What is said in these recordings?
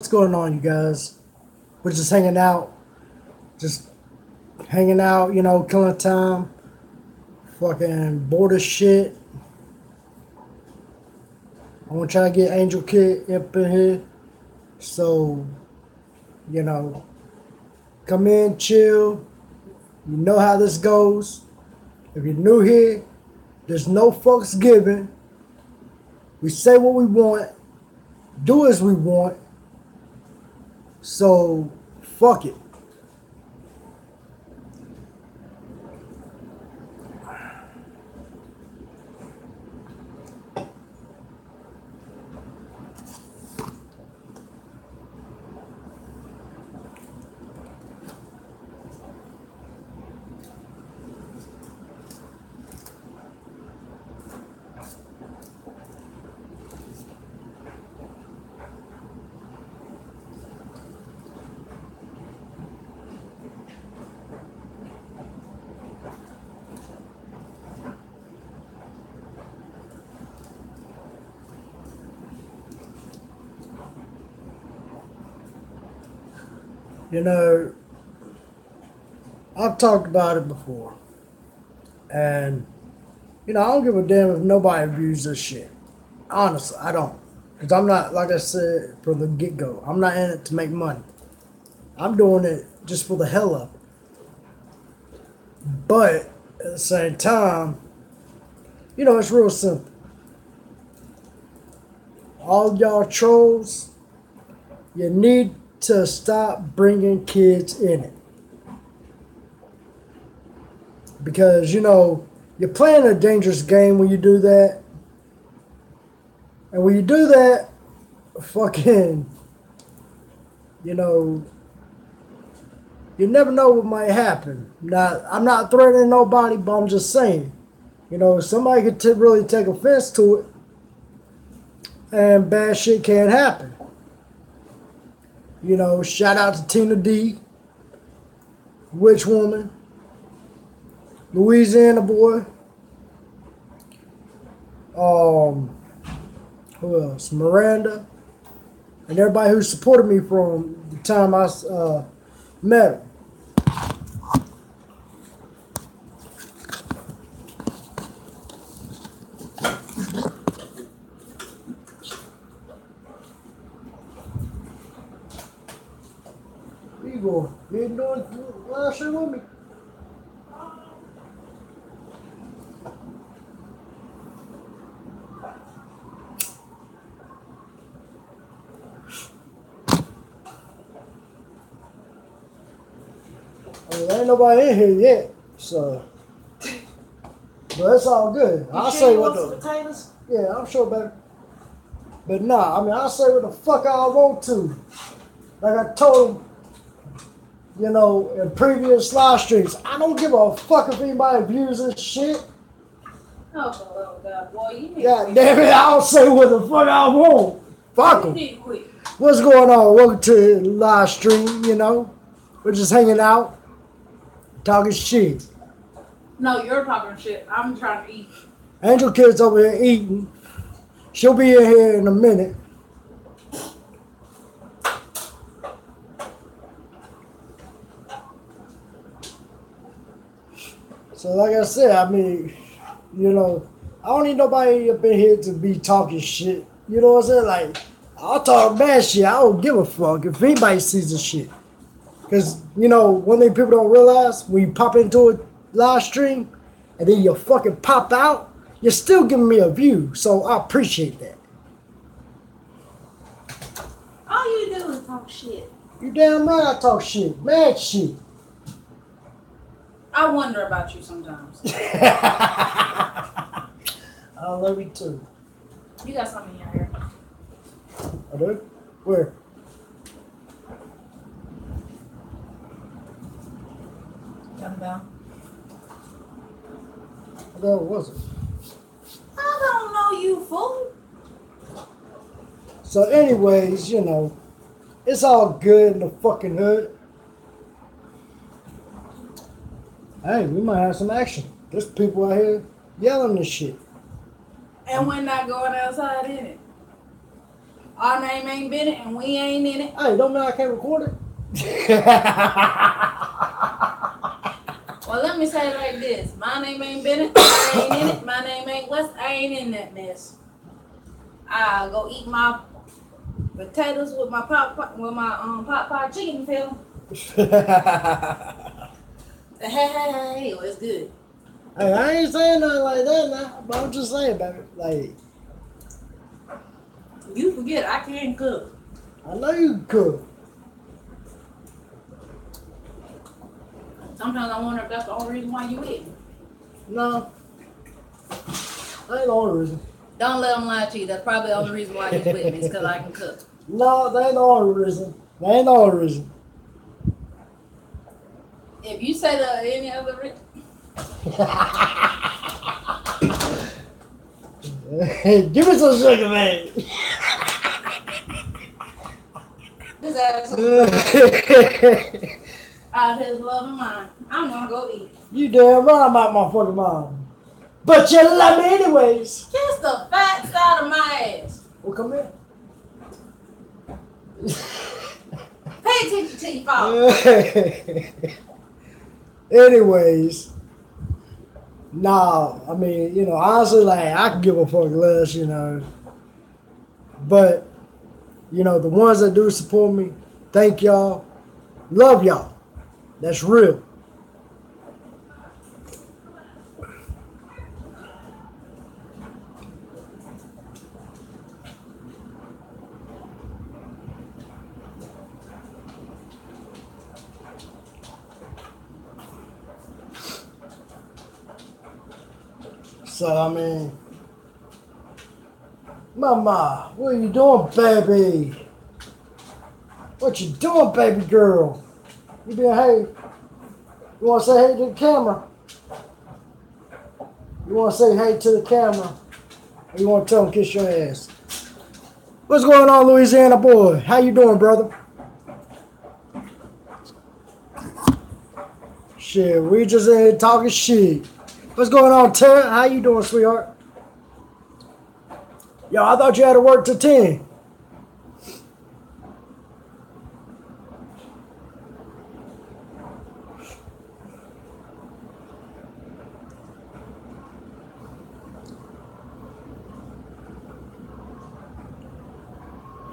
What's going on, you guys? We're just hanging out, killing time, fucking bored as shit. I want to try to get Angel Kid up in here. So, you know, come in, chill. You know how this goes. If you're new here, there's no fucks given. We say what we want, do as we want. So, fuck it. You know, I've talked about it before. And, I don't give a damn if nobody views this shit. Honestly, I don't. Because I'm not, like I said from the get go, I'm not in it to make money. I'm doing it just for the hell of it. But at the same time, it's real simple. All y'all trolls, you need to stop bringing kids in it. Because, you're playing a dangerous game when you do that. And when you do that, fucking, you never know what might happen. Now, I'm not threatening nobody, but I'm just saying, somebody could really take offense to it, and bad shit can't happen. Shout out to Tina D, Witch Woman, Louisiana Boy, who else? Miranda, and everybody who supported me from the time I met her. Igor, you ain't doing last shit with me. There ain't nobody in here yet, so. But it's all good. I'll say what the potatoes? Yeah, I'm sure better. But nah, I'll say what the fuck I want to. Like I told in previous live streams, I don't give a fuck if anybody views this shit. Oh, God, boy, you need God damn it, I'll say what the fuck I want. Fuck them. What's going on? Welcome to the live stream, We're just hanging out, talking shit. No, you're talking shit. I'm trying to eat. Angel Kid's over here eating. She'll be in here in a minute. So like I said, I don't need nobody up in here to be talking shit. You know what I'm saying? Like, I'll talk bad shit. I don't give a fuck if anybody sees the shit. Because, one thing people don't realize, when you pop into a live stream and then you fucking pop out, you're still giving me a view. So I appreciate that. All you do is talk shit. You damn right I talk shit. Mad shit. I wonder about you sometimes. I love you too. You got something in your hair. I do? Where? Down. What was it? I don't know, you fool. So anyways, it's all good in the fucking hood. Hey, we might have some action. There's people out here yelling this shit. And we're not going outside in it. Our name ain't Bennett and we ain't in it. Hey, don't mean I can't record it. Well, let me say it like this. My name ain't Bennett. I ain't in it. My name ain't West. I ain't in that mess. I go eat my potatoes with my pot pie chicken fill. Hey, it's good. Hey, I ain't saying nothing like that now, but I'm just saying, baby. Like, You forget I can't cook. I know you can cook. Sometimes I wonder if that's the only reason why you eat. No, that ain't the only reason. Don't let them lie to you. That's probably the only reason why you with me is because I can cook. No, that ain't the only reason. That ain't the only reason. If you say the any other reason, Give me some sugar, man. this ass out his love and mine, I'm gonna go eat. You damn right I'm out my fucking mind. But you love me anyways. Kiss the fat side of my ass. Well, come here. Pay attention to your father. Anyways, nah, I mean, you know, honestly, like, I can give a fuck less, you know. But, you know, the ones that do support me, thank y'all. Love y'all. That's real. So, I mean, Mama, what are you doing, baby? What you doing, baby girl? You being hey? You want to say hey to the camera? You want to say hey to the camera? Or you want to tell them kiss your ass? What's going on, Louisiana boy? How you doing, brother? Shit, we just in here talking shit. What's going on, Terrence? How you doing, sweetheart? Yo, I thought you had to work till 10.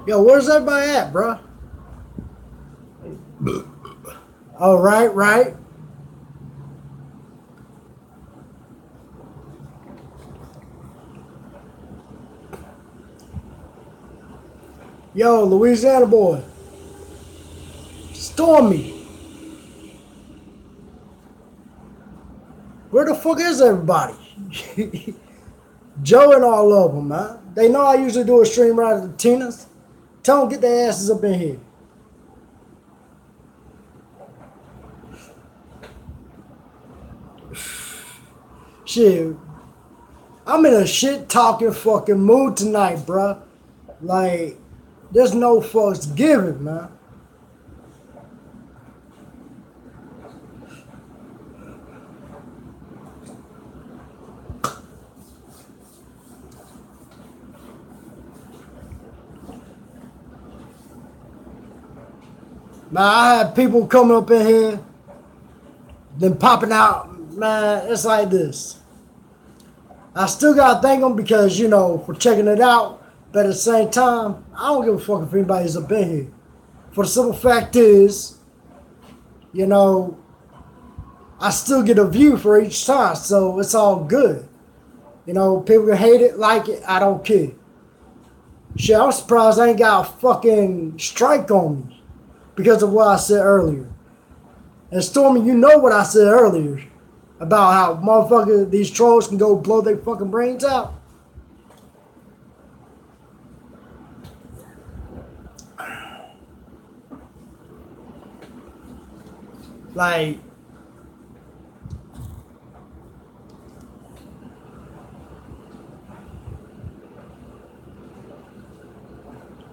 Yo, where's everybody at, bro? Oh, right. Yo, Louisiana boy. Stormy. Where the fuck is everybody? Joe and all of them, man. They know I usually do a stream right at the Tina's. Tell them get their asses up in here. Shit. I'm in a shit talking fucking mood tonight, bruh. Like, there's no fucks given, man. Man, I had people coming up in here, then popping out. Man, it's like this. I still gotta thank them because, you know, for checking it out. But at the same time, I don't give a fuck if anybody's up in here. For the simple fact is, you know, I still get a view for each time, so it's all good. You know, people can hate it, like it, I don't care. Shit, I'm surprised I ain't got a fucking strike on me because of what I said earlier. And Stormy, you know what I said earlier about how motherfuckers, these trolls can go blow their fucking brains out. Like,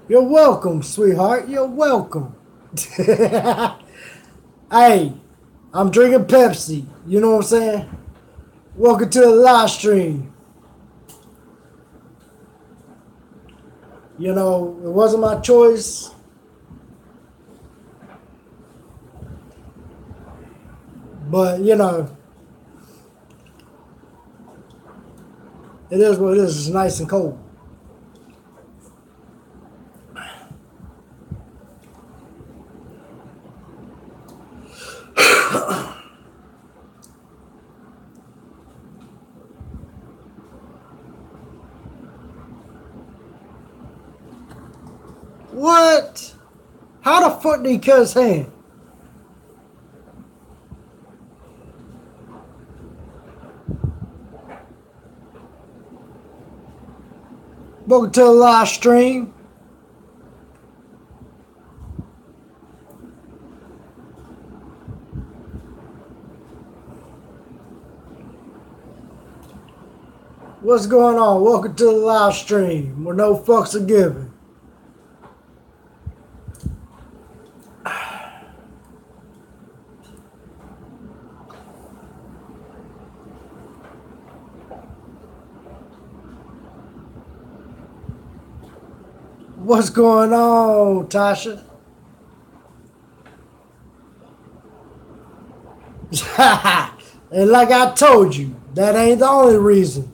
you're welcome, sweetheart. You're welcome. Hey, I'm drinking Pepsi. You know what I'm saying? Welcome to the live stream. You know, it wasn't my choice. But, you know, it is what it is. It's nice and cold. What? How the fuck did he cut his hand? Welcome to the live stream. What's going on? Welcome to the live stream where no fucks are given. What's going on, Tasha? And like I told you, that ain't the only reason.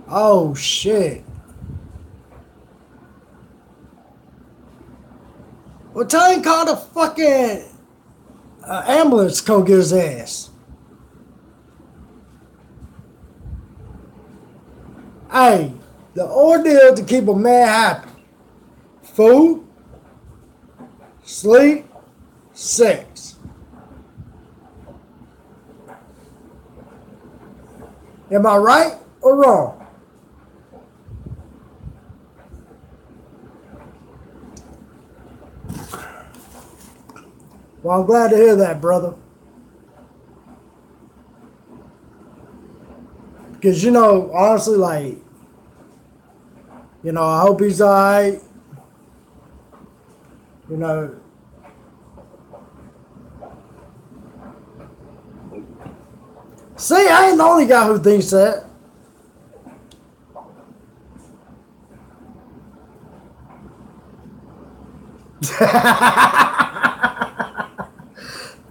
Oh, shit. Well, tell him call the fucking ambulance to come get his ass. Hey, the ordeal to keep a man happy. Food, sleep, sex. Am I right or wrong? Well, I'm glad to hear that, brother. Because, you know, honestly, like, you know, I hope he's all right. You know. See, I ain't the only guy who thinks that.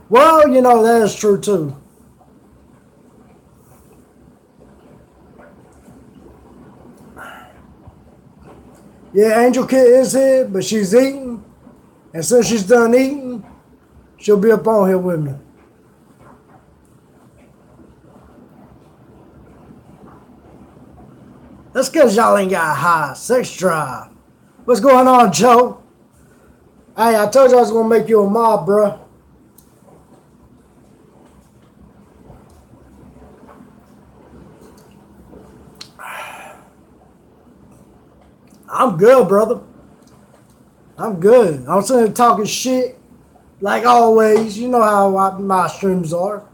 Well, you know, that is true too. Yeah, Angel Kid is here, but she's eating. And since she's done eating, she'll be up on here with me. That's because y'all ain't got a high sex drive. What's going on, Joe? Hey, I told you I was going to make you a mob, bruh. I'm good, brother. I'm good. I'm sitting here talking shit like always. You know how my streams are.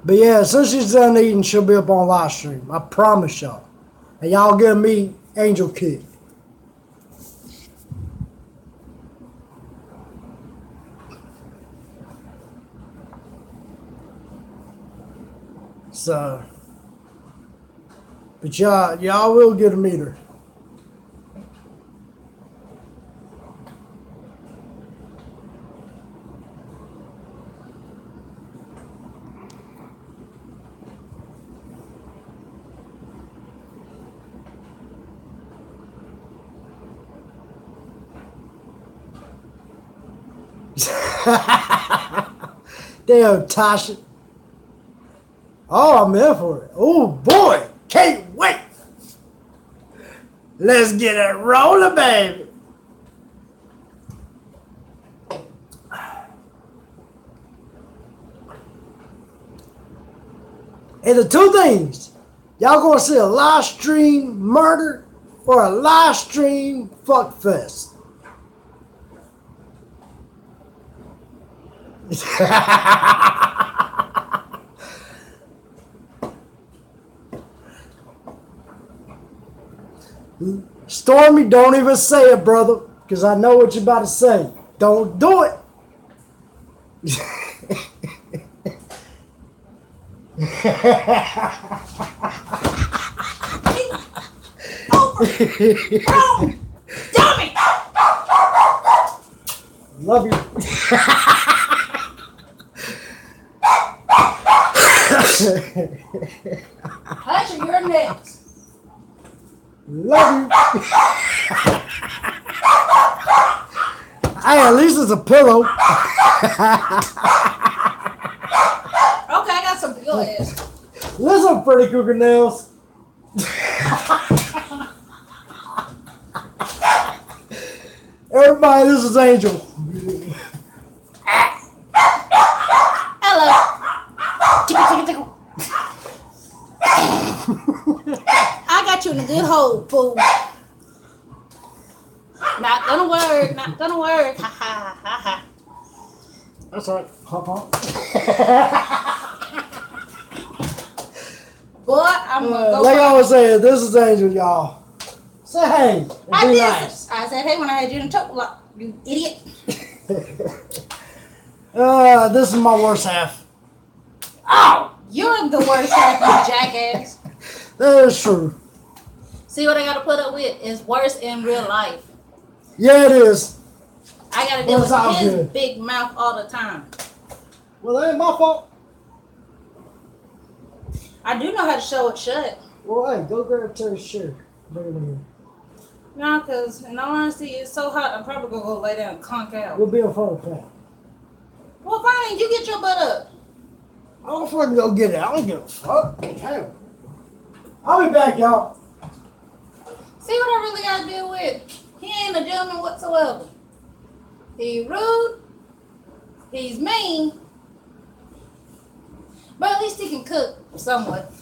But yeah, since she's done eating, she'll be up on live stream. I promise y'all. And y'all give me Angel Kid. So, but y'all will get to meet her. Damn, Tasha. Oh, I'm in for it. Oh, boy. Can't wait. Let's get it rolling, baby. And the two things, y'all gonna see a live stream murder for a live stream fuck fest. Stormy, don't even say it, brother, because I know what you're about to say. Don't do it. Over. Dummy. Love you. Hush, you're next. Love you. Hey, at least it's a pillow. Okay, I got some for your ass. Listen, Freddy Cougar Nails. Everybody, this is Angel. Hello. I got you in a good hole, fool. Not gonna work. Not gonna work. Ha ha ha ha. That's all right. Hop on. Boy, I'm gonna go. Like I was saying, this is Angel, y'all. Say hey and I be did. nice. I said, hey, when I had you in the choke block, you idiot. This is my worst half. Oh, you're the worst half, you jackass. That is true. See what I gotta put up with is worse in real life. Yeah, it is. I gotta deal Well, it's all with his good. big mouth all the time. Well, that ain't my fault. I do know how to show it shut. Well, hey, go grab Terry's shirt. Bring it in here. No, because in all honesty, it's so hot, I'm probably gonna go lay down and conk out. We'll be in front of the fan. Well, fine, you get your butt up. I don't fucking go get it. I don't give a fuck. Hey. I'll be back, y'all. See what I really gotta deal with? He ain't a gentleman whatsoever. He rude. He's mean. But at least he can cook somewhat.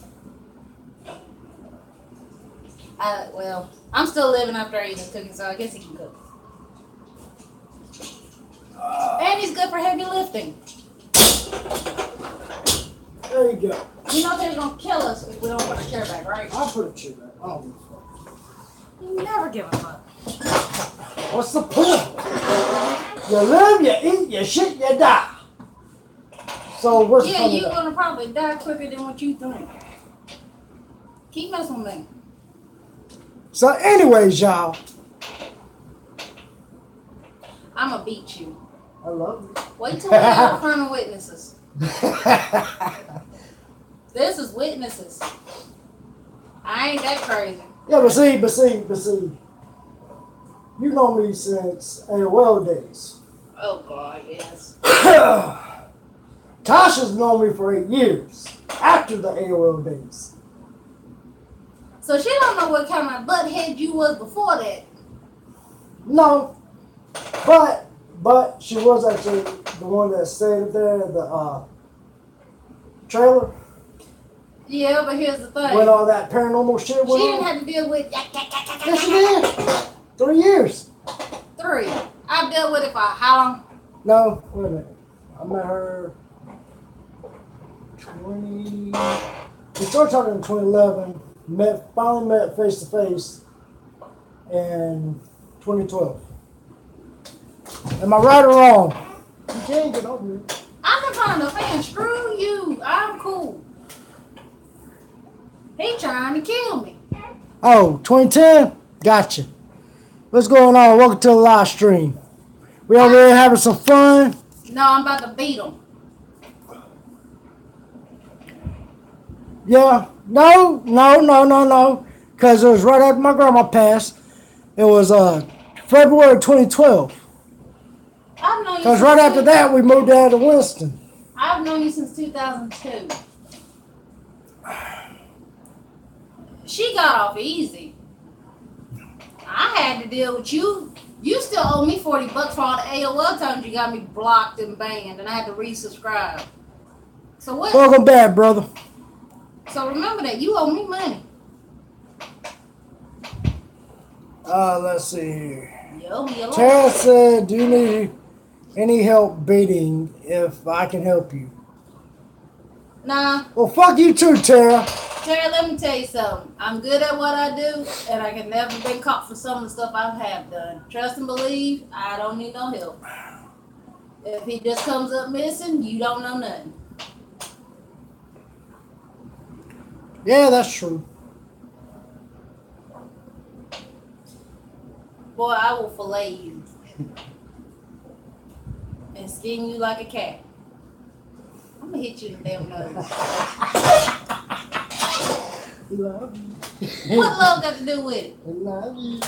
Well, I'm still living after I eat his cooking, so I guess he can cook. And he's good for heavy lifting. There you go. You know they're gonna kill us if we don't put our chair back, right? I'll put a chair back. I don't give a fuck. You never give a fuck. What's the point? You live, you eat, you shit, you die. So what's the Yeah, point you're of that? gonna probably die quicker than what you think. Keep messing with me. So anyways, y'all. I'ma beat you. I love you. Wait till we get in front of witnesses. This is witnesses. I ain't that crazy. Yeah, but see. You know me since AOL days. Oh God, yes. Tasha's known me for 8 years after the AOL days. So she don't know what kind of butthead you was before that. No, but she was actually the one that stayed there, the trailer, Yeah, but here's the thing. when all that paranormal shit She went didn't on. have to deal with Yes, she did. 3 years. 3. I've dealt with it for how long? No, wait a minute. I met her 20. We started talking in 2011. Finally met face to face in 2012. Am I right or wrong? You can't get over it. I'm in front of the fan. Screw you. I'm cool. He trying to kill me. Oh, 2010? Gotcha. What's going on? Welcome to the live stream. We over here having some fun. No, I'm about to beat him. Yeah. No. Because it was right after my grandma passed. It was February 2012. I've known you. Because right after that, we moved down to Winston. I've known you since 2002. She got off easy. I had to deal with you. You still owe me $40 for all the AOL times you got me blocked and banned, and I had to resubscribe. So what? Welcome back, brother. So remember that you owe me money. Let's see here. Yo, me alone. Tara said, do you need any help beating if I can help you? Nah, Well, fuck you too, Tara. Terry, let me tell you something. I'm good at what I do, and I can never been caught for some of the stuff I have done. Trust and believe, I don't need no help. If he just comes up missing, you don't know nothing. Yeah, that's true. Boy, I will fillet you and skin you like a cat. I'm gonna hit you in the damn nose. Love you. What love got to do with it? Love you.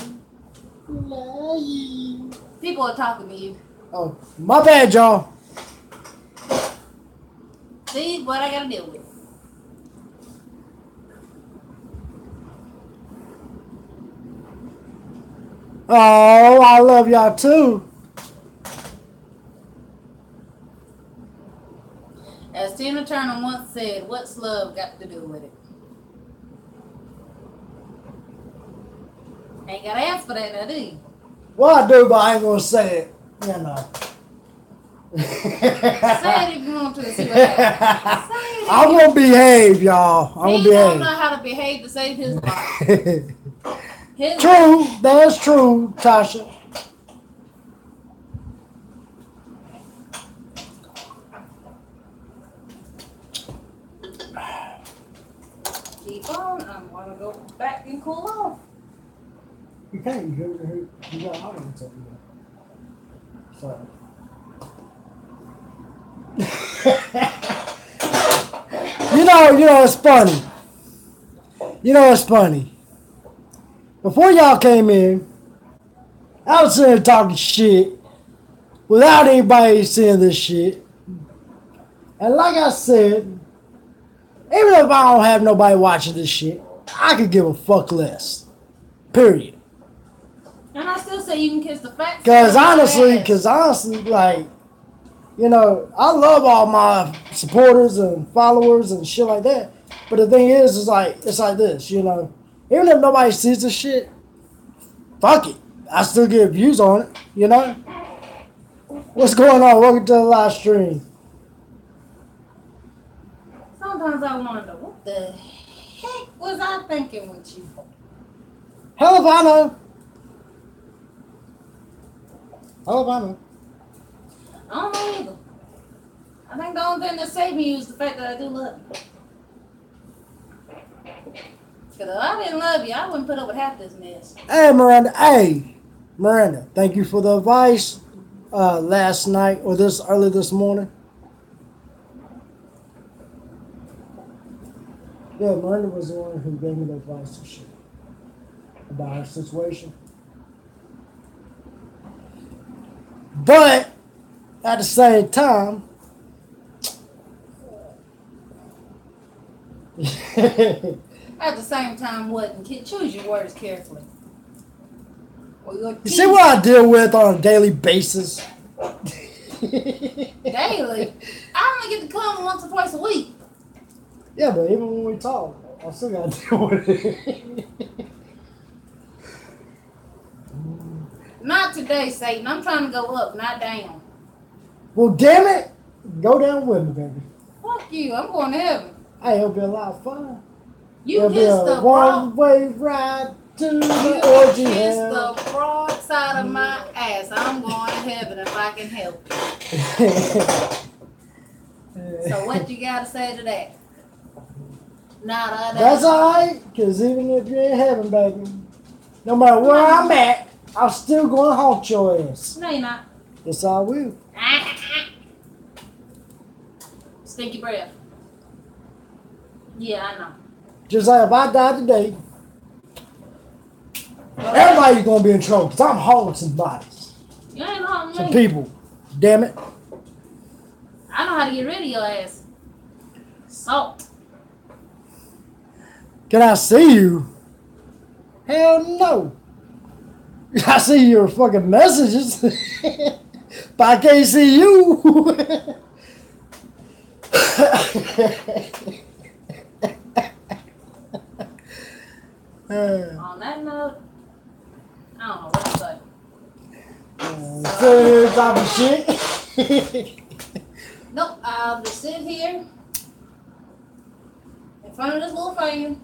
Love you. People are talking to you. Oh, my bad, y'all. See what I gotta deal with. Oh, I love y'all too. As Tina Turner once said, what's love got to do with it? Ain't got to answer for that now, do you? Well, I do, but I ain't gonna say it. You know. Say it if you want to. See what happens. Say it. I'm gonna behave, y'all. I'm He gonna don't know behave. how to behave to save his life. His True, that's true, Tasha. Keep on. I'm gonna go back and cool off. You can't. You got audience up here. Sorry. you know, it's funny. You know, it's funny. Before y'all came in, I was sitting there talking shit without anybody seeing this shit. And like I said, even if I don't have nobody watching this shit, I could give a fuck less. Period. And I still say you can kiss the facts. Because honestly, like, you know, I love all my supporters and followers and shit like that. But the thing is it's like this, you know. Even if nobody sees this shit, fuck it. I still get views on it, you know. What's going on? Welcome to the live stream. Sometimes I wonder, what the heck was I thinking with you? Hell if I know. Hell if I know. I don't know either. I think the only thing that saved me is the fact that I do love you. Because if I didn't love you, I wouldn't put up with half this mess. Hey, Miranda. Hey, Miranda. Thank you for the advice last night or early this morning. Yeah, Miranda was the one who gave me the advice and shit about her situation. But at the same time, At the same time, what? Choose your words carefully. Or your you see what I deal with on a daily basis? Daily? I only get to come once or twice a week. Yeah, but even when we talk, I still gotta deal with it. Not today, Satan. I'm trying to go up, not down. Well, damn it, go down with me, baby. Fuck you. I'm going to heaven. Hey, it'll be a lot of fun. You It'll be kissed a the broad. one-way ride to You the orgy kissed hell. the broad side of my ass. I'm going to heaven if I can help you. So what you got to say to that? Nada. That's alright, because even if you're in heaven, baby, no matter where I'm at, I'm still going to haunt your ass. No, you're not. Yes, I will. Stinky breath. Yeah, I know. Just like if I die today, everybody's going to be in trouble because I'm hauling some bodies. You ain't haunting Some me. people. Damn it. I know how to get rid of your ass. Salt. Can I see you? Hell no. I see your fucking messages, but I can't see you. On that note, Sit here talking shit. Nope, I'll just sit here in front of this little fan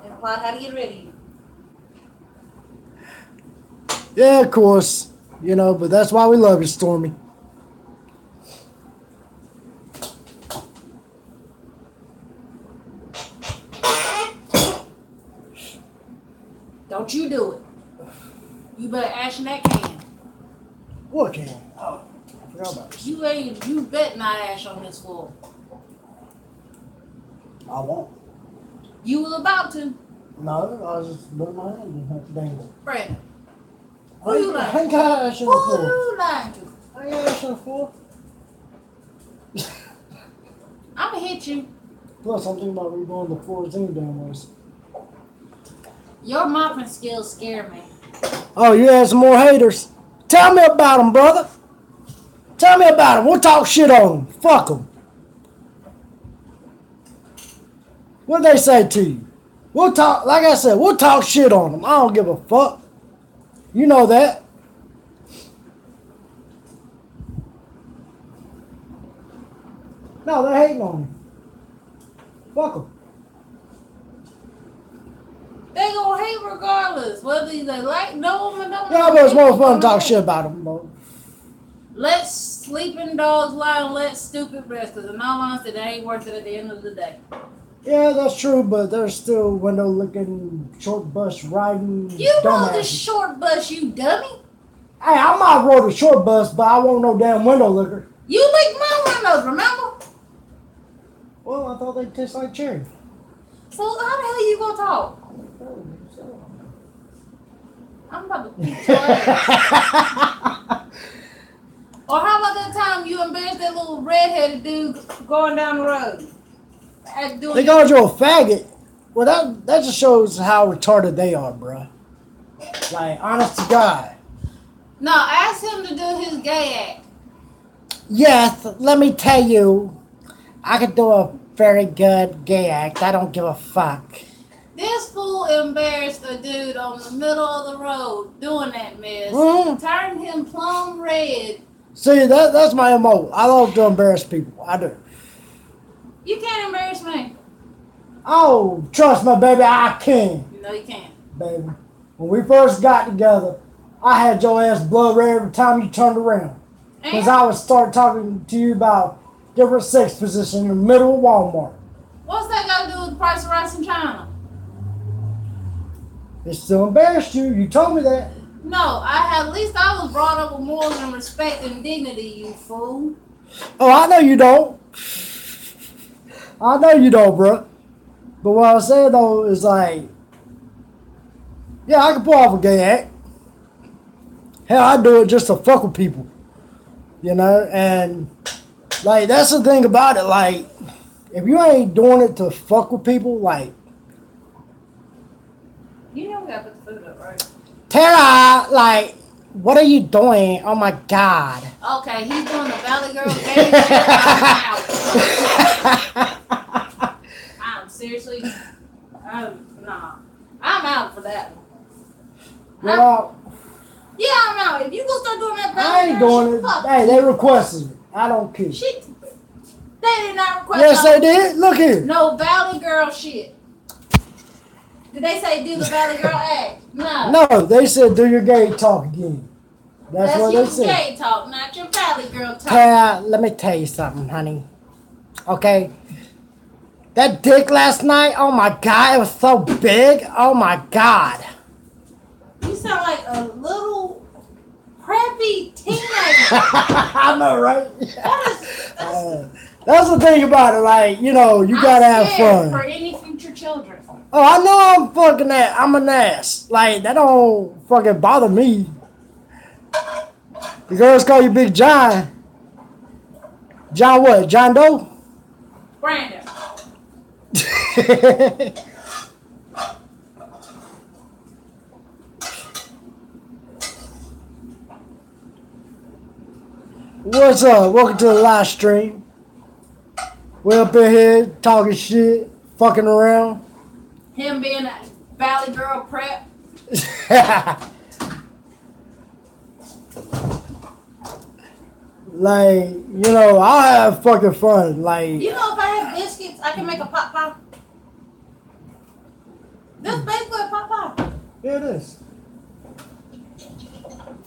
and plot how to get rid of you. Yeah, of course. You know, but that's why we love you, Stormy. Don't you do it. You better ash in that can. What can? Oh, I forgot about this. You bet not ash on this floor. I won't. You was about to. No, I was just putting my hand in that dangle. Brandon. Who you lying I ain't got ash on Who the floor. you lying to? I ain't got ash on the floor. I'ma hit you. Plus, I'm thinking about redoing the floors any damn ways. Your mopping skills scare me. Oh, you had some more haters. Tell me about them, brother. Tell me about them. We'll talk shit on them. Fuck them. What they say to you? We'll talk, like I said, we'll talk shit on them. I don't give a fuck. You know that. No, they're hating on me. Fuck them. They gonna hate regardless, whether they like know them or don't. Yeah, but it's more fun to talk shit about them, bro. Let sleeping dogs lie and let stupid rest. Because in all honesty, they ain't worth it at the end of the day. Yeah, that's true, but there's still window looking, short bus riding. You rode the dumbasses. short bus, you dummy. Hey, I might rode a short bus, but I won't no damn window liquor. You licked my windows, remember? Well, I thought they taste like cherry. So how the hell you gonna talk? I'm about to beat your ass. Or how about that time you embarrassed that little redheaded dude going down the road? They called you a faggot. Well, that just shows how retarded they are, bruh. Like, honest to God. No, ask him to do his gay act. Yes, let me tell you, I could do a very good gay act. I don't give a fuck. This fool embarrassed a dude on the middle of the road doing that mess. Mhm. Turned him plum red. See, that's my MO. I love to embarrass people. I do. You can't embarrass me. Oh, trust me, baby, I can. No, you can't. Baby. When we first got together, I had your ass blood red every time you turned around. Because And I would start talking to you about different sex positions in the middle of Walmart. what's that got to do with the price of rice in China? It still embarrassed you. You told me that. No, at least I was brought up with morals and respect and dignity, you fool. Oh, I know you don't. I know you don't, bro. But what I'm saying, though, is like, yeah, I can pull off a gay act. Hell, I do it just to fuck with people. You know? And, like, that's the thing about it. Like, if you ain't doing it to fuck with people, like, You know we got to put the food up, right? Tara, like, what are you doing? Oh, my God. Okay, he's doing the Valley Girl gay shit. I'm out. I'm seriously, nah. I'm out for that one. Well, Yeah, I'm out. If you gonna start doing that I Valley ain't Girl doing shit, it. fuck Hey, you. they requested it. I don't care. Shit. They did not request Yes, they did. Look here. no Valley Girl shit. Did they say do the Valley Girl act? No. No, they said do your gay talk again. That's what your they said. gay talk, not your Valley Girl talk. Tara, let me tell you something, honey. Okay? That dick last night, oh my God, it was so big. Oh my God. You sound like a little preppy teenager. I know, right? That is, That's the thing about it. Like, you know, you gotta have scared for fun. any future children. Oh, I know I'm fucking that. I'm an ass. Like, that don't fucking bother me. The girls call you Big John. John what? John Doe? Brandon. What's up? Welcome to the live stream. We're up in here talking shit, fucking around. Him being a Valley Girl prep. Like, you know, I'll have fucking fun. Like, You know, if I have biscuits, I can make a pot pie. This is basically a pot pie. here it is.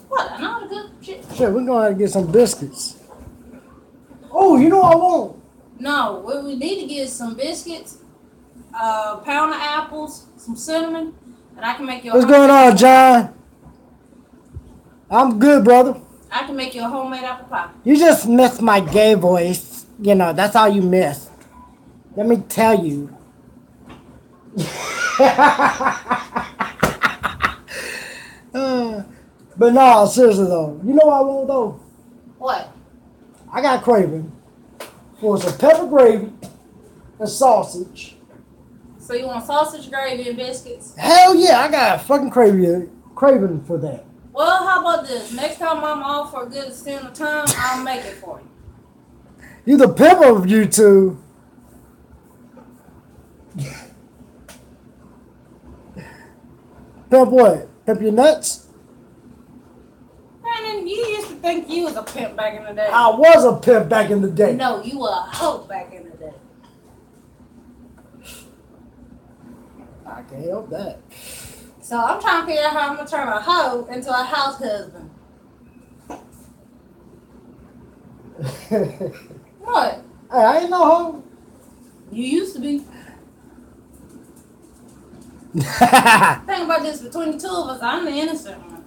What? I know how to cook shit. Shit, we're gonna have to get some biscuits. Oh, you know what I want? No, what we need to get is some biscuits, a pound of apples, some cinnamon, and I can make you a What's going on, John? I'm good, brother. I can make you a homemade apple pie. You just missed my gay voice. You know, that's all you missed. Let me tell you. But no, seriously though. You know what I want though? What? I got craving for some pepper gravy and sausage. So you want sausage gravy and biscuits? Hell yeah, I got a fucking craving for that. Well, how about this? Next time I'm off for a good extent of time, I'll make it for you. You the pimp of you two. Pimp what? Pimp your nuts? Brandon, you used to think you was a pimp back in the day. I was a pimp back in the day. No, you were a hoe back in the day. I can't help that. So I'm trying to figure out how I'm gonna turn a hoe into a house husband. What? Hey, I ain't no hoe. You used to be. Think about this, between the two of us, I'm the innocent one.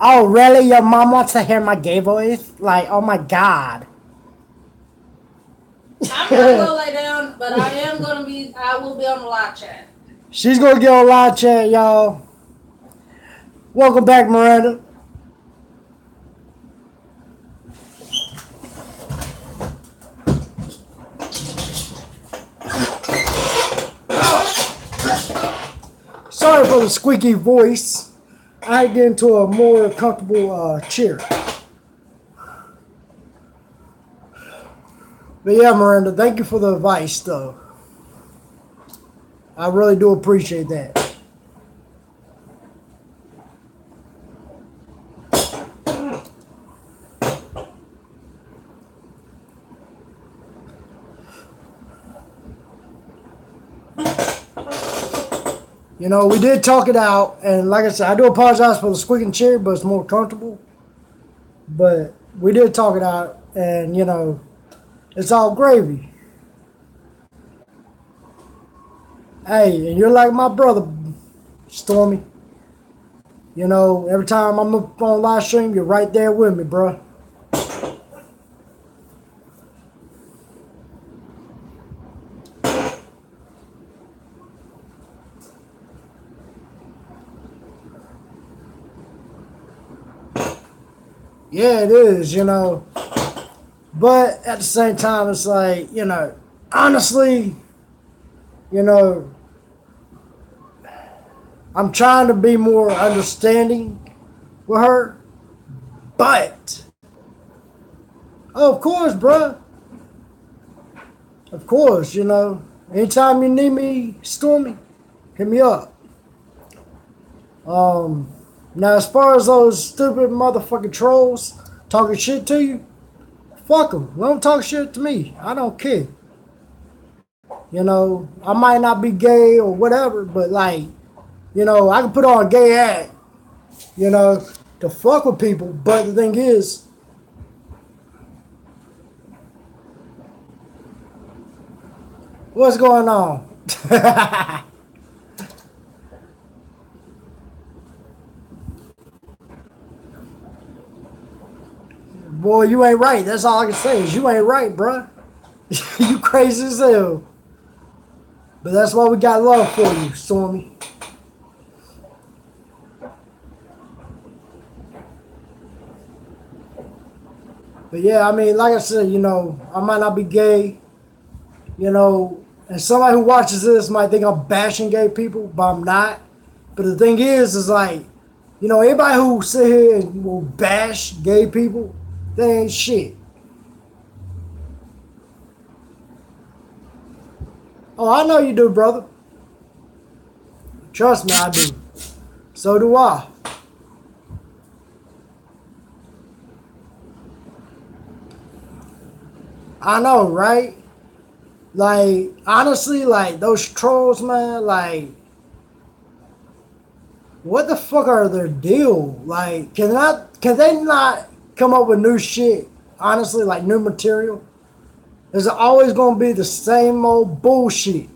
Oh, really? Your mom wants to hear my gay voice? Like, oh my god. I'm gonna go lay down, but I will be on the live chat. She's gonna get on live chat, y'all. Welcome back, Miranda. Sorry for the squeaky voice. I get into a more comfortable chair. But yeah, Miranda, thank you for the advice, though. I really do appreciate that. You know, we did talk it out, and like I said, I do apologize for the squeaking chair, but it's more comfortable. But we did talk it out, and you know, it's all gravy. Hey, and you're like my brother, Stormy. You know, every time I'm up on live stream, you're right there with me, bro. Yeah, it is, you know. But at the same time, it's like, you know, honestly, you know, I'm trying to be more understanding with her. But, oh, of course, bruh. Of course, you know, anytime you need me, Stormy, hit me up. Now, as far as those stupid motherfucking trolls talking shit to you, fuck them. Let them talk shit to me. I don't care. You know, I might not be gay or whatever, but like, you know, I can put on a gay act, you know, to fuck with people. But the thing is, what's going on? Boy, you ain't right. That's all I can say is you ain't right, bruh. You crazy as hell. But that's why we got love for you, Stormy. But yeah, I mean, like I said, you know, I might not be gay, you know, and somebody who watches this might think I'm bashing gay people, but I'm not. But the thing is like, you know, anybody who sit here and will bash gay people, they ain't shit. Oh, I know you do, brother. Trust me, I do. So do I. I know, right? Like, honestly, like, those trolls, man, like, what the fuck are their deal? Like, can they not come up with new shit? Honestly, like, new material? Is it always gonna be the same old bullshit?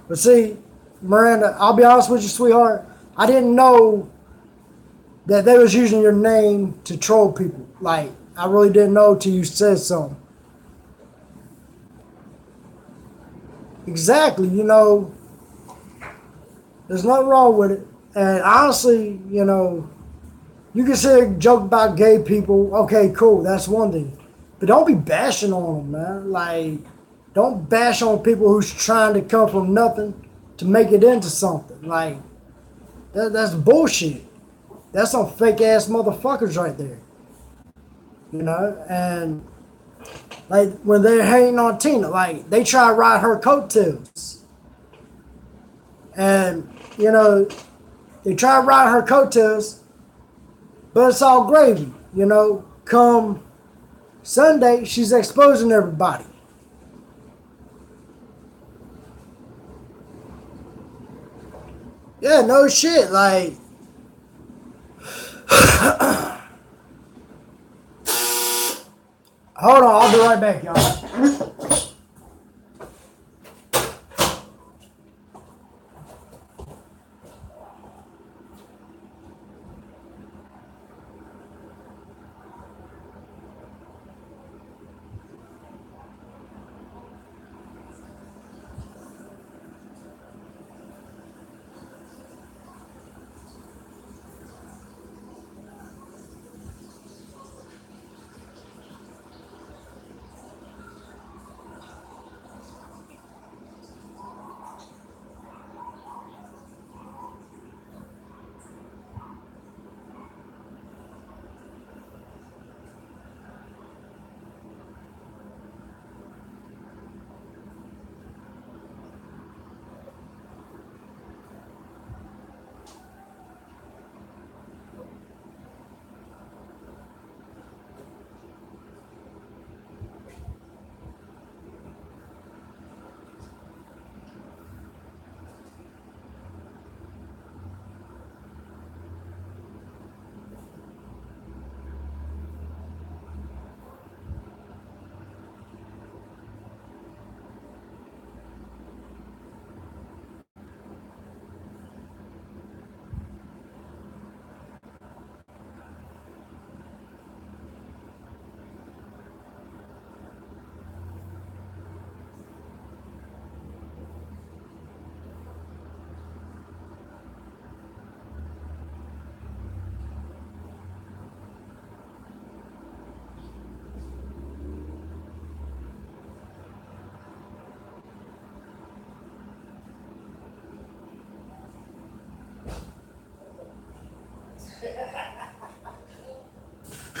But see, Miranda, I'll be honest with you, sweetheart. I didn't know that they was using your name to troll people. Like, I really didn't know till you said something. Exactly, there's nothing wrong with it. And honestly, you can say joke about gay people. Okay, cool, that's one thing. But don't be bashing on them, man. Like, don't bash on people who's trying to come from nothing to make it into something. Like, that's bullshit. That's some fake ass motherfuckers right there. And like when they're hating on Tina, like they try to ride her coattails. And, they try to ride her coattails, but it's all gravy. Come Sunday, she's exposing everybody. Yeah, no shit. Like, hold on, I'll be right back, y'all.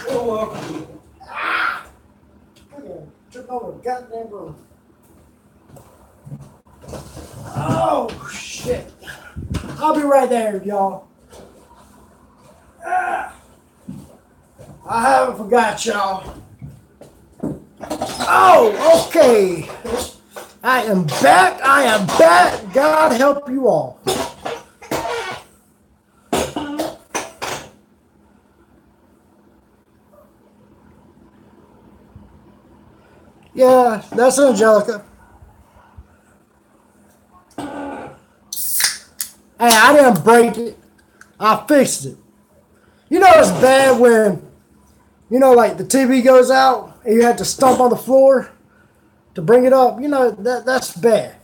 You're welcome. Trip over the goddamn room. Oh, shit. I'll be right there, y'all. I haven't forgot y'all. Oh, okay. I am back. I am back. God help you all. Yeah, that's Angelica. Hey, I didn't break it. I fixed it. It's bad when, like the TV goes out and you have to stomp on the floor to bring it up. That's bad.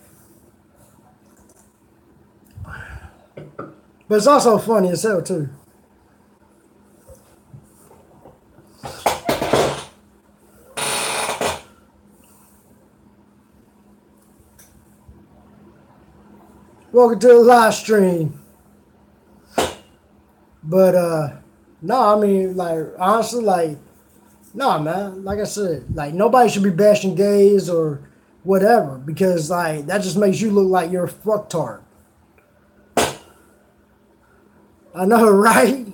But it's also funny as hell, too. Welcome to the live stream. But, no, I mean, like, honestly, like, No, man. Like I said, like nobody should be bashing gays or whatever because like that just makes you look like you're a fucktard. I know, right?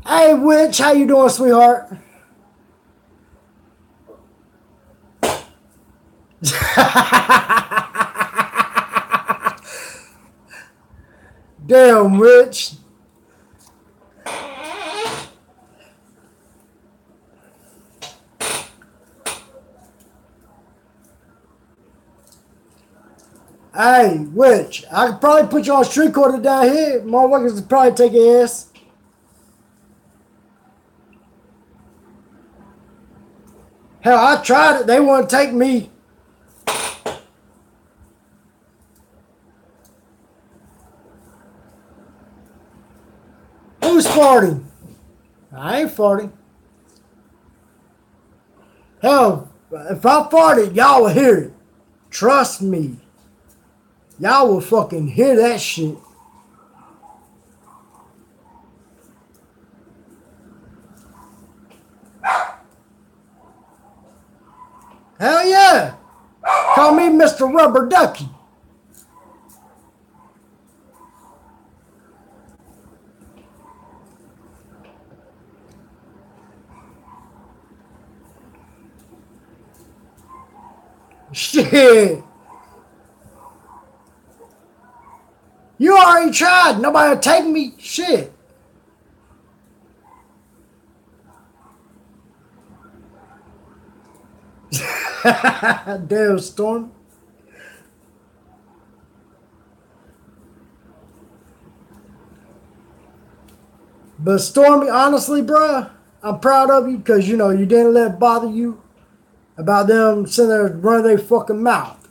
Hey, Witch, how you doing, sweetheart? Damn, Witch. Hey, Witch, I could probably put you on street corner down here. Motherfuckers would probably take your ass. Hell, I tried it. They wouldn't take me. Who's farting? I ain't farting. Hell, if I farted, y'all will hear it. Trust me. Y'all will fucking hear that shit. Hell yeah. Call me Mr. Rubber Ducky. Shit. You already tried. Nobody will take me. Shit. Damn, Storm. But Stormy, honestly, bruh, I'm proud of you because, you know, you didn't let it bother you about them sitting there running their fucking mouth.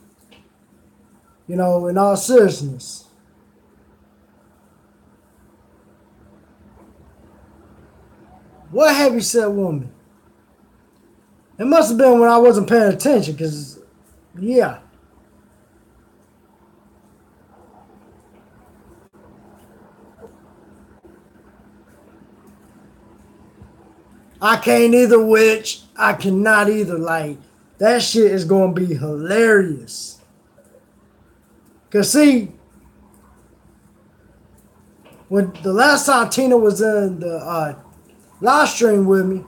You know, in all seriousness. What have you said, woman? It must have been when I wasn't paying attention, because, yeah. I can't either, Witch. I cannot either. Like, that shit is going to be hilarious. Because, see, when the last time Tina was in the live stream with me,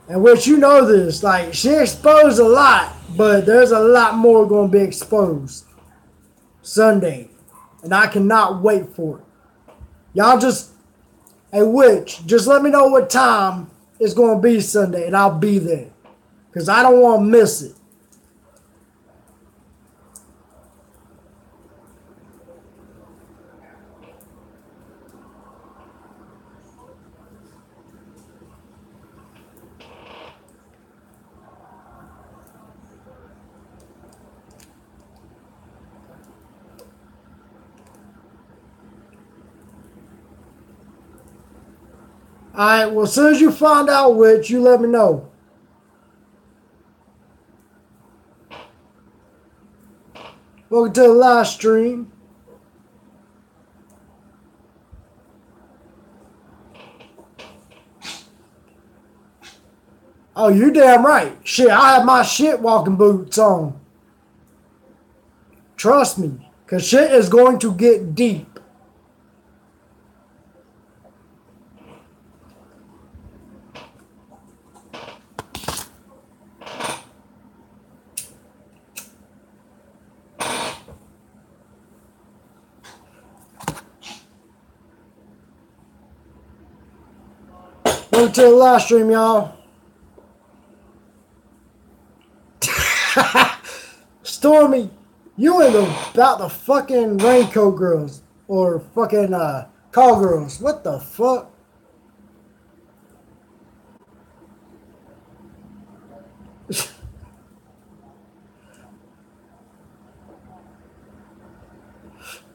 and which you know this, like, she exposed a lot, but there's a lot more going to be exposed Sunday. And I cannot wait for it. Y'all just, hey, Witch, just let me know what time it's going to be Sunday, and I'll be there. Because I don't want to miss it. Alright, well, as soon as you find out which, you let me know. Welcome to the live stream. Oh, you damn right. Shit, I have my shit walking boots on. Trust me, because shit is going to get deep. Welcome to the live stream, y'all. Stormy, you ain't about the fucking raincoat girls or fucking call girls. What the fuck?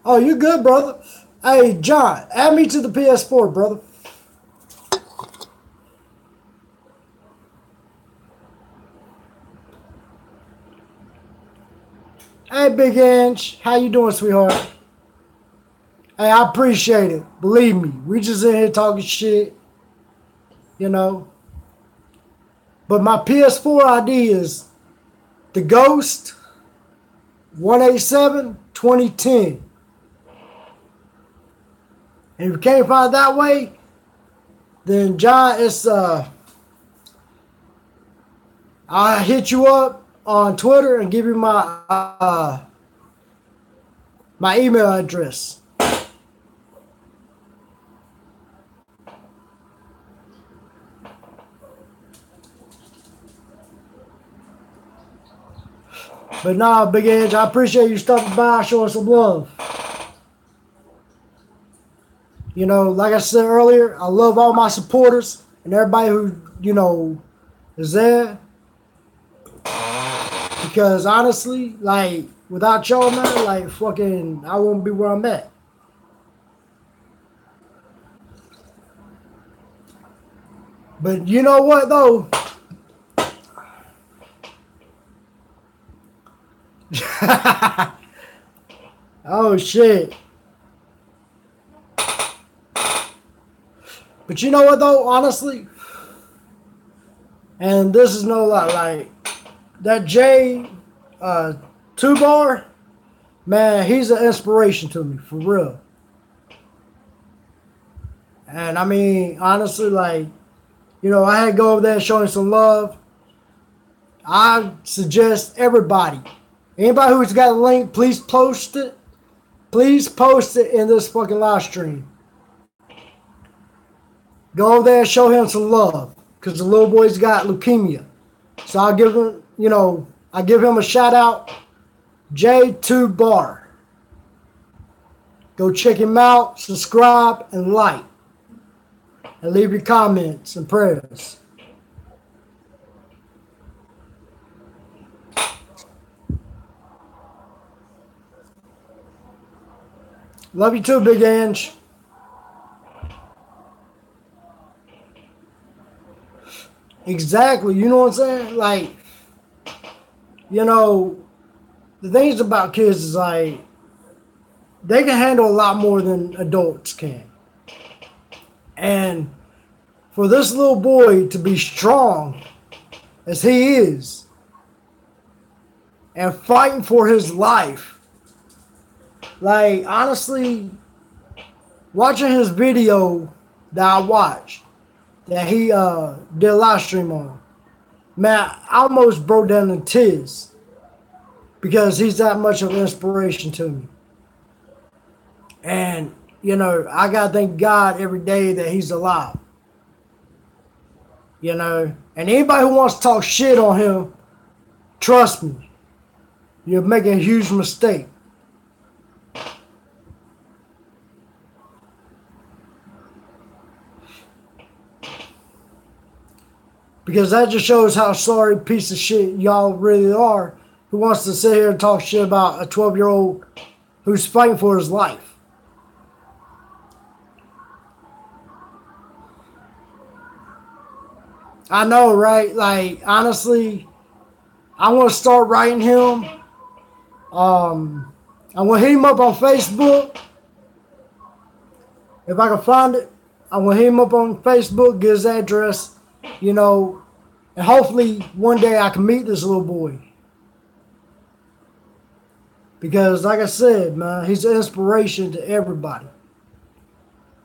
Oh, you good, brother? Hey, John, add me to the PS4, brother. Hey, Big Ange, how you doing, sweetheart? Hey, I appreciate it. Believe me, we just in here talking shit, you know. But my PS4 ID is The Ghost 187 2010. And if you can't find it that way, then John, I'll hit you up on Twitter and give you my email address. But nah, Big Edge, I appreciate you stopping by, showing some love. You know, like I said earlier, I love all my supporters and everybody who, you know, is there. Because honestly, like, without y'all, man, like, fucking, I won't be where I'm at. But you know what, though? Oh, shit. But you know what, though, honestly? And this is no lie, like, that J 2 Bar, man, he's an inspiration to me, for real. And I mean, honestly, like, you know, I had to go over there and show him some love. I suggest everybody, anybody who's got a link, please post it. Please post it in this fucking live stream. Go over there and show him some love. Because the little boy's got leukemia. So I'll give him, you know, I give him a shout out. J 2 Bar. Go check him out, subscribe, and like. And leave your comments and prayers. Love you too, Big Ange. Exactly. You know what I'm saying? Like, you know, the things about kids is like, they can handle a lot more than adults can. And for this little boy to be strong as he is and fighting for his life, like, honestly, watching his video that I watched, that he did a live stream on, man, I almost broke down in tears because he's that much of an inspiration to me. And, you know, I got to thank God every day that he's alive. You know, and anybody who wants to talk shit on him, trust me, you're making a huge mistake. Because that just shows how sorry piece of shit y'all really are, who wants to sit here and talk shit about a 12-year-old who's fighting for his life. I know, right? Like, honestly, I want to start writing him. I want to hit him up on Facebook. If I can find it, I want to hit him up on Facebook, get his address, you know, and hopefully one day I can meet this little boy. Because, like I said, man, he's an inspiration to everybody.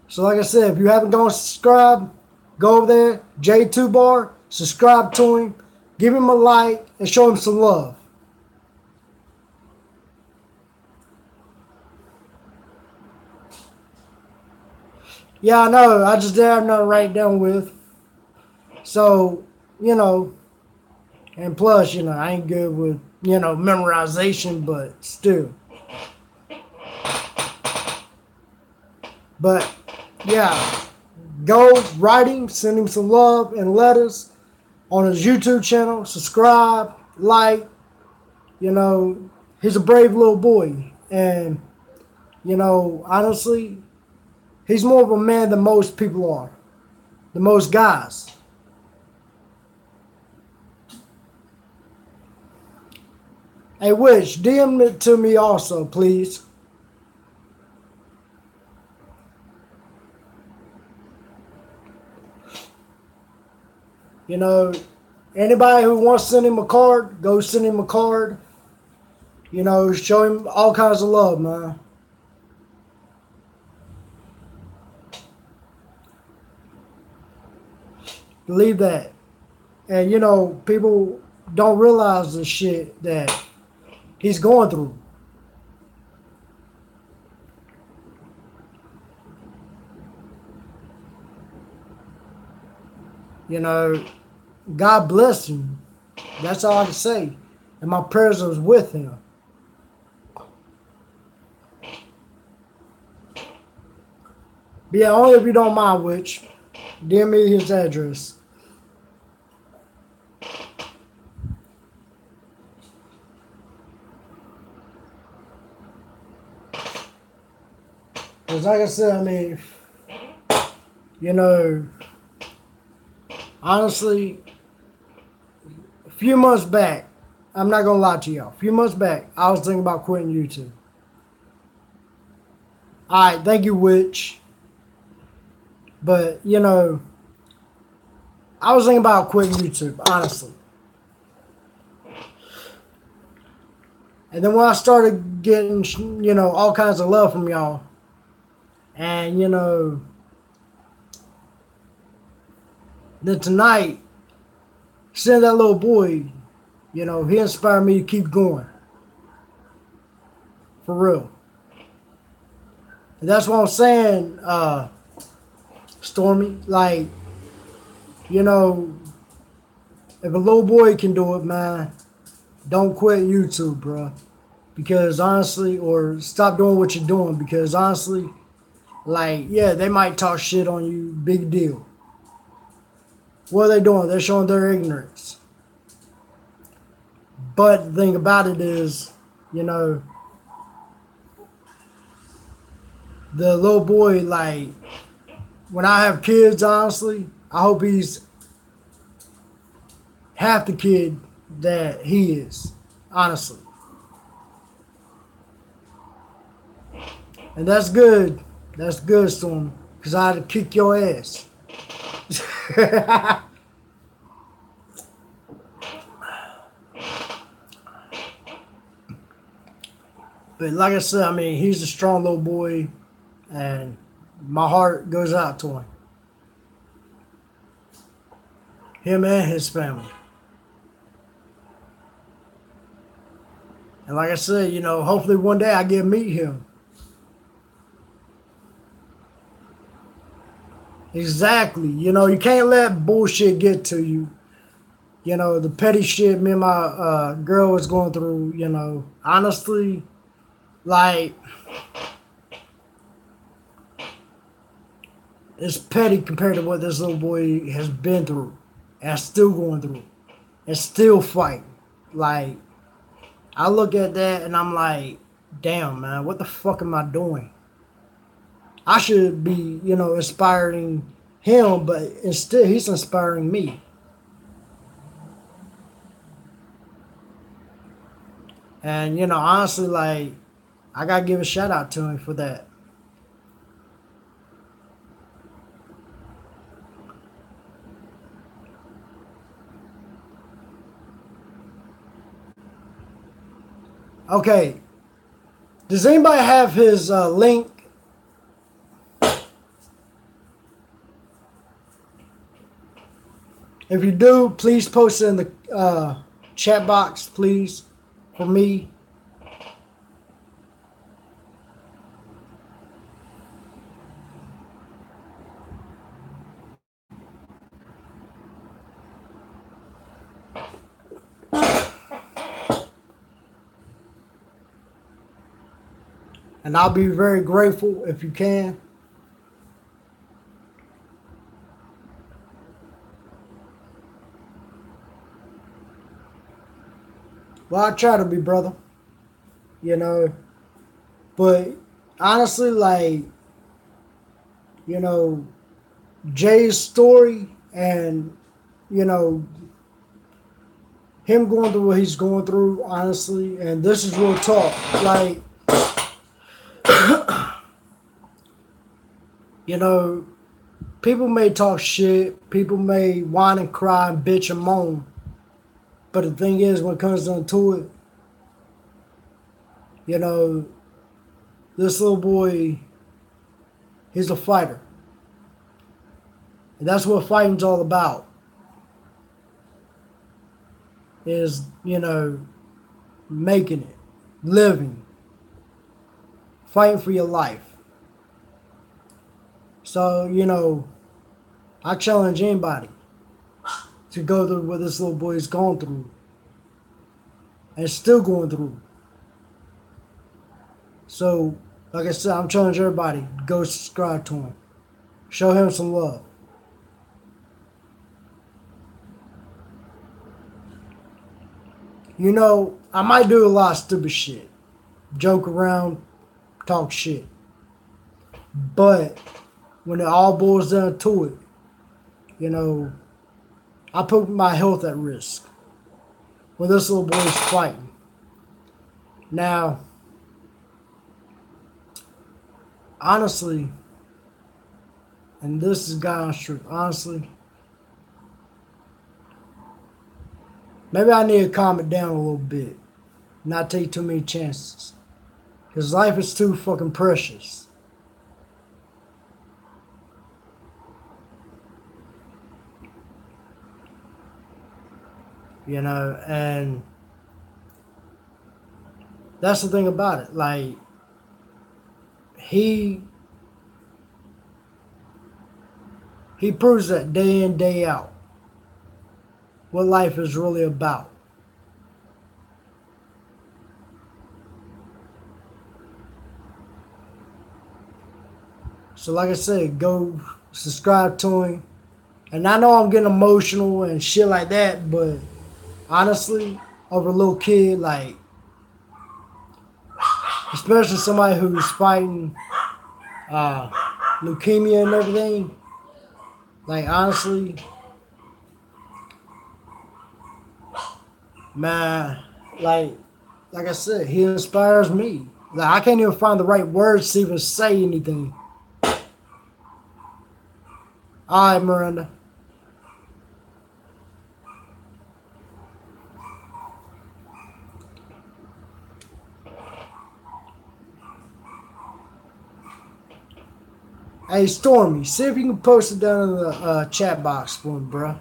So, like I said, if you haven't gone subscribe, go over there, J 2 Bar, subscribe to him, give him a like, and show him some love. Yeah, I know. I just didn't have nothing to write down with. So, you know, and plus, you know, I ain't good with, you know, memorization, but still. But, yeah, go write him, send him some love and letters on his YouTube channel. Subscribe, like, you know, he's a brave little boy. And, you know, honestly, he's more of a man than most people are. The most guys. Hey, Witch, DM it to me also, please. You know, Anybody who wants to send him a card, go send him a card. You know, show him all kinds of love, man. Believe that. And, you know, people don't realize the shit that he's going through. You know, God bless him. That's all I can say. And my prayers was with him. But yeah, only if you don't mind, which, DM me his address. Because like I said, I mean, you know, honestly, a few months back, I'm not going to lie to y'all. A few months back, I was thinking about quitting YouTube. All right, thank you, Witch. But, you know, I was thinking about quitting YouTube, honestly. And then when I started getting, you know, all kinds of love from y'all, and, you know, then tonight, seeing that little boy, you know, he inspired me to keep going. For real. And that's what I'm saying, Stormy. Like, you know, if a little boy can do it, man, don't quit YouTube, bro. Because honestly, or stop doing what you're doing. Because honestly, like, yeah, they might talk shit on you, big deal. What are they doing? They're showing their ignorance. But the thing about it is, you know, the little boy, like, when I have kids, honestly, I hope he's half the kid that he is, honestly. And that's good. That's good, Storm, because I had to kick your ass. But like I said, I mean, he's a strong little boy, and my heart goes out to him. Him and his family. And like I said, you know, hopefully one day I get to meet him. Exactly. You know, you can't let bullshit get to you. You know, the petty shit me and my girl was going through, you know, honestly, like, it's petty compared to what this little boy has been through and still going through and still fighting. Like, I look at that and I'm like, damn, man, what the fuck am I doing? I should be, you know, inspiring him, but instead he's inspiring me. And, you know, honestly, like, I got to give a shout out to him for that. Okay. Does anybody have his link? If you do, please post it in the chat box, please, for me. And I'll be very grateful if you can. Well, I try to be, brother. You know. But honestly, like, you know, Jay's story and, you know, him going through what he's going through, honestly, and this is real talk. Like, you know, people may talk shit, people may whine and cry and bitch and moan, But the thing is, when it comes down to it, you know, this little boy, he's a fighter. And that's what fighting's all about. Is, you know, making it, living, fighting for your life. So, you know, I challenge anybody to go through what this little boy's gone through and still going through. So, like I said, I'm challenging everybody, go subscribe to him. Show him some love. You know, I might do a lot of stupid shit. Joke around, talk shit. But when it all boils down to it, you know, I put my health at risk when this little boy's fighting. Now, honestly, and this is God's truth, honestly, maybe I need to calm it down a little bit, not take too many chances. Because life is too fucking precious. You know, and that's the thing about it. Like, he proves that day in, day out what life is really about. So like I said, go subscribe to him. And I know I'm getting emotional and shit like that, but honestly, over a little kid, like, especially somebody who's fighting leukemia and everything, like, honestly, man, like I said, he inspires me. Like, I can't even find the right words to even say anything. All right, Miranda. Hey, Stormy, see if you can post it down in the chat box for me, bro.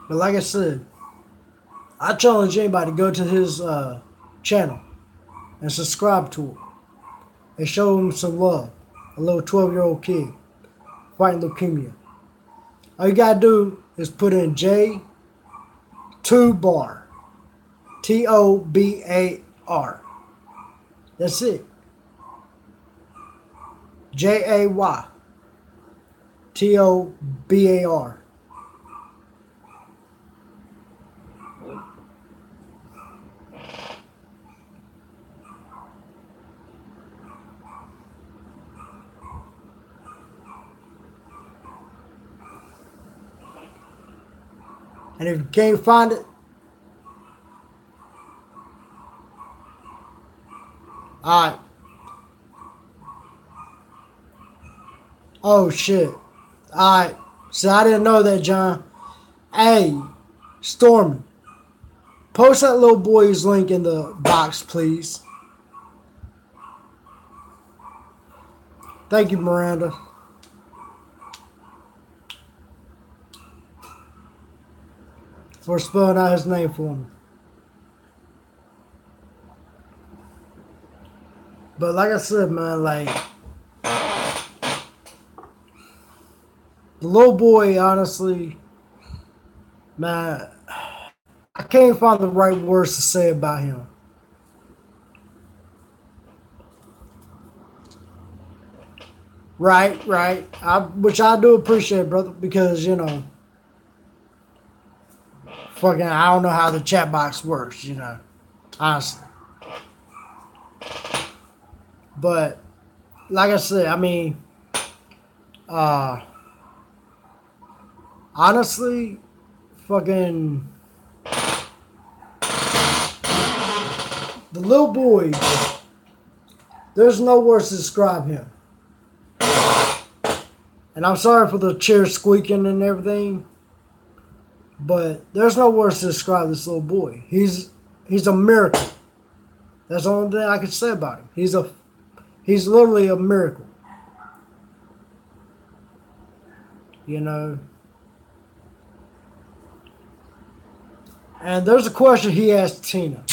But like I said, I challenge anybody to go to his channel and subscribe to it and show him some love. A little 12-year-old kid fighting leukemia. All you gotta do is put in J2bar, Tobar. That's it. JayTobar. And if you can't find it, all right. Oh, shit. All right. So I didn't know that, John. Hey, Stormy, post that little boy's link in the box, please. Thank you, Miranda. For spelling out his name for me. But like I said, man, like, the little boy, honestly, man, I can't find the right words to say about him. Right. Which I do appreciate, brother, because, you know, fucking, I don't know how the chat box works, you know, honestly. But, like I said, I mean, Honestly, fucking the little boy, there's no words to describe him. And I'm sorry for the chair squeaking and everything, but there's no words to describe this little boy. He's a miracle. That's the only thing I can say about him. He's literally a miracle. You know. And there's a question he asked Tina.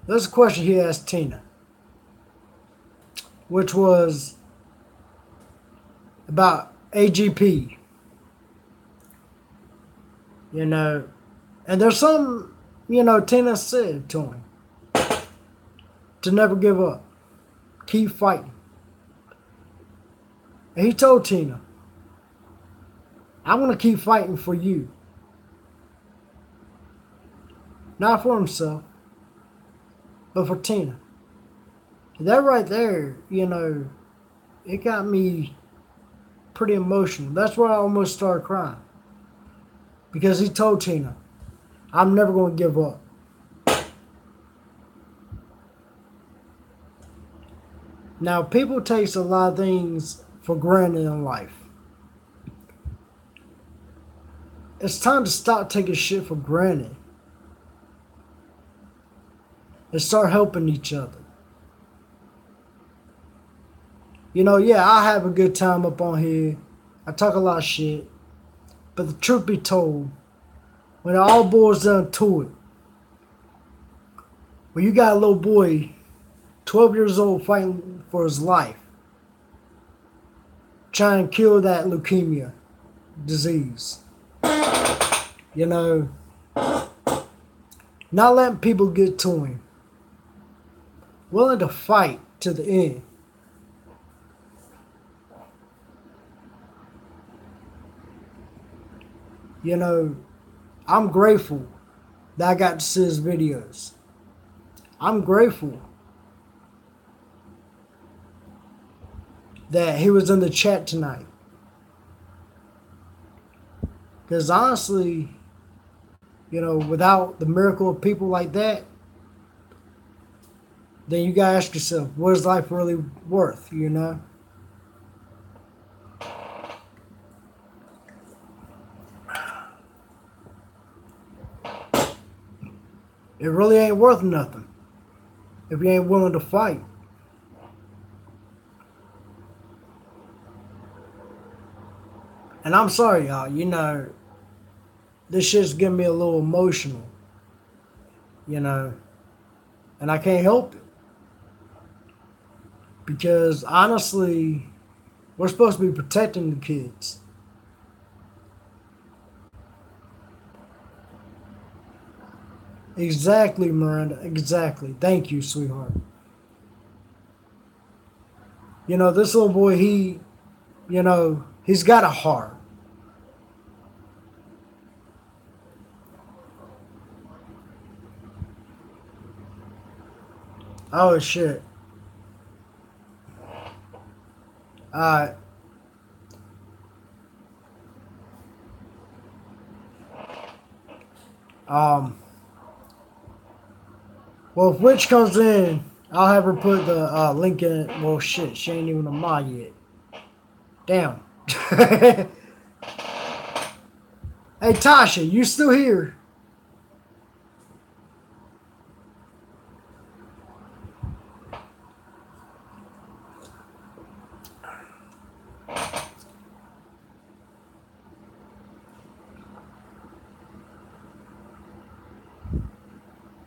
There's a question he asked Tina, which was about AGP. You know, and there's some, you know, Tina said to him to never give up, keep fighting. And he told Tina, I'm going to keep fighting for you. Not for himself, but for Tina. That right there, you know, it got me pretty emotional. That's why I almost started crying. Because he told Tina, I'm never going to give up. Now, people take a lot of things for granted in life. It's time to stop taking shit for granted and start helping each other. You know, yeah, I have a good time up on here. I talk a lot of shit. But the truth be told, when it all boils down to it, when you got a little boy, 12 years old, fighting for his life, trying to kill that leukemia disease, you know, not letting people get to him, willing to fight to the end. You know, I'm grateful that I got to see his videos. I'm grateful that he was in the chat tonight. Because honestly, you know, without the miracle of people like that, then you gotta ask yourself, what is life really worth, you know? It really ain't worth nothing if you ain't willing to fight. And I'm sorry, y'all, you know, this shit's getting me a little emotional, you know, and I can't help it. Because honestly, we're supposed to be protecting the kids. Exactly, Miranda, exactly. Thank you, sweetheart. You know, this little boy, you know, he's got a heart. Oh, shit. Alright. Well, if Witch comes in, I'll have her put the link in it. Well, shit, she ain't even a mod yet. Damn. Hey, Tasha, you still here?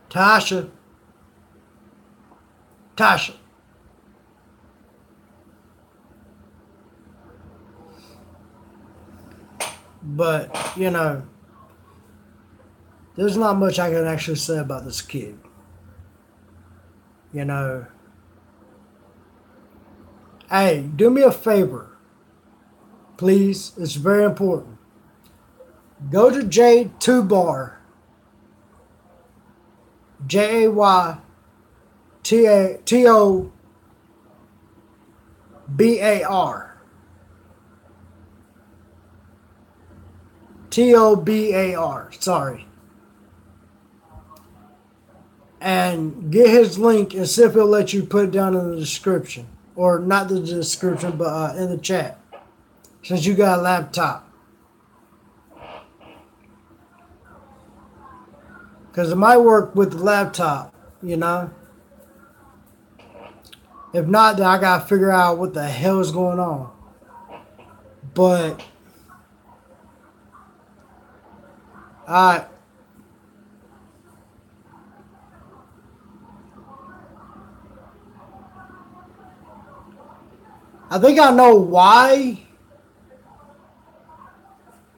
Tasha. Tasha. But, you know, there's not much I can actually say about this kid. You know. Hey, do me a favor. Please. It's very important. Go to J2Bar. JAYTOBAR. Tobar. Sorry. And get his link and see if he'll let you put it down in the description. Or not the description, but in the chat. Since you got a laptop. Because it might work with the laptop, you know. If not, then I got to figure out what the hell is going on. But, I think I know why.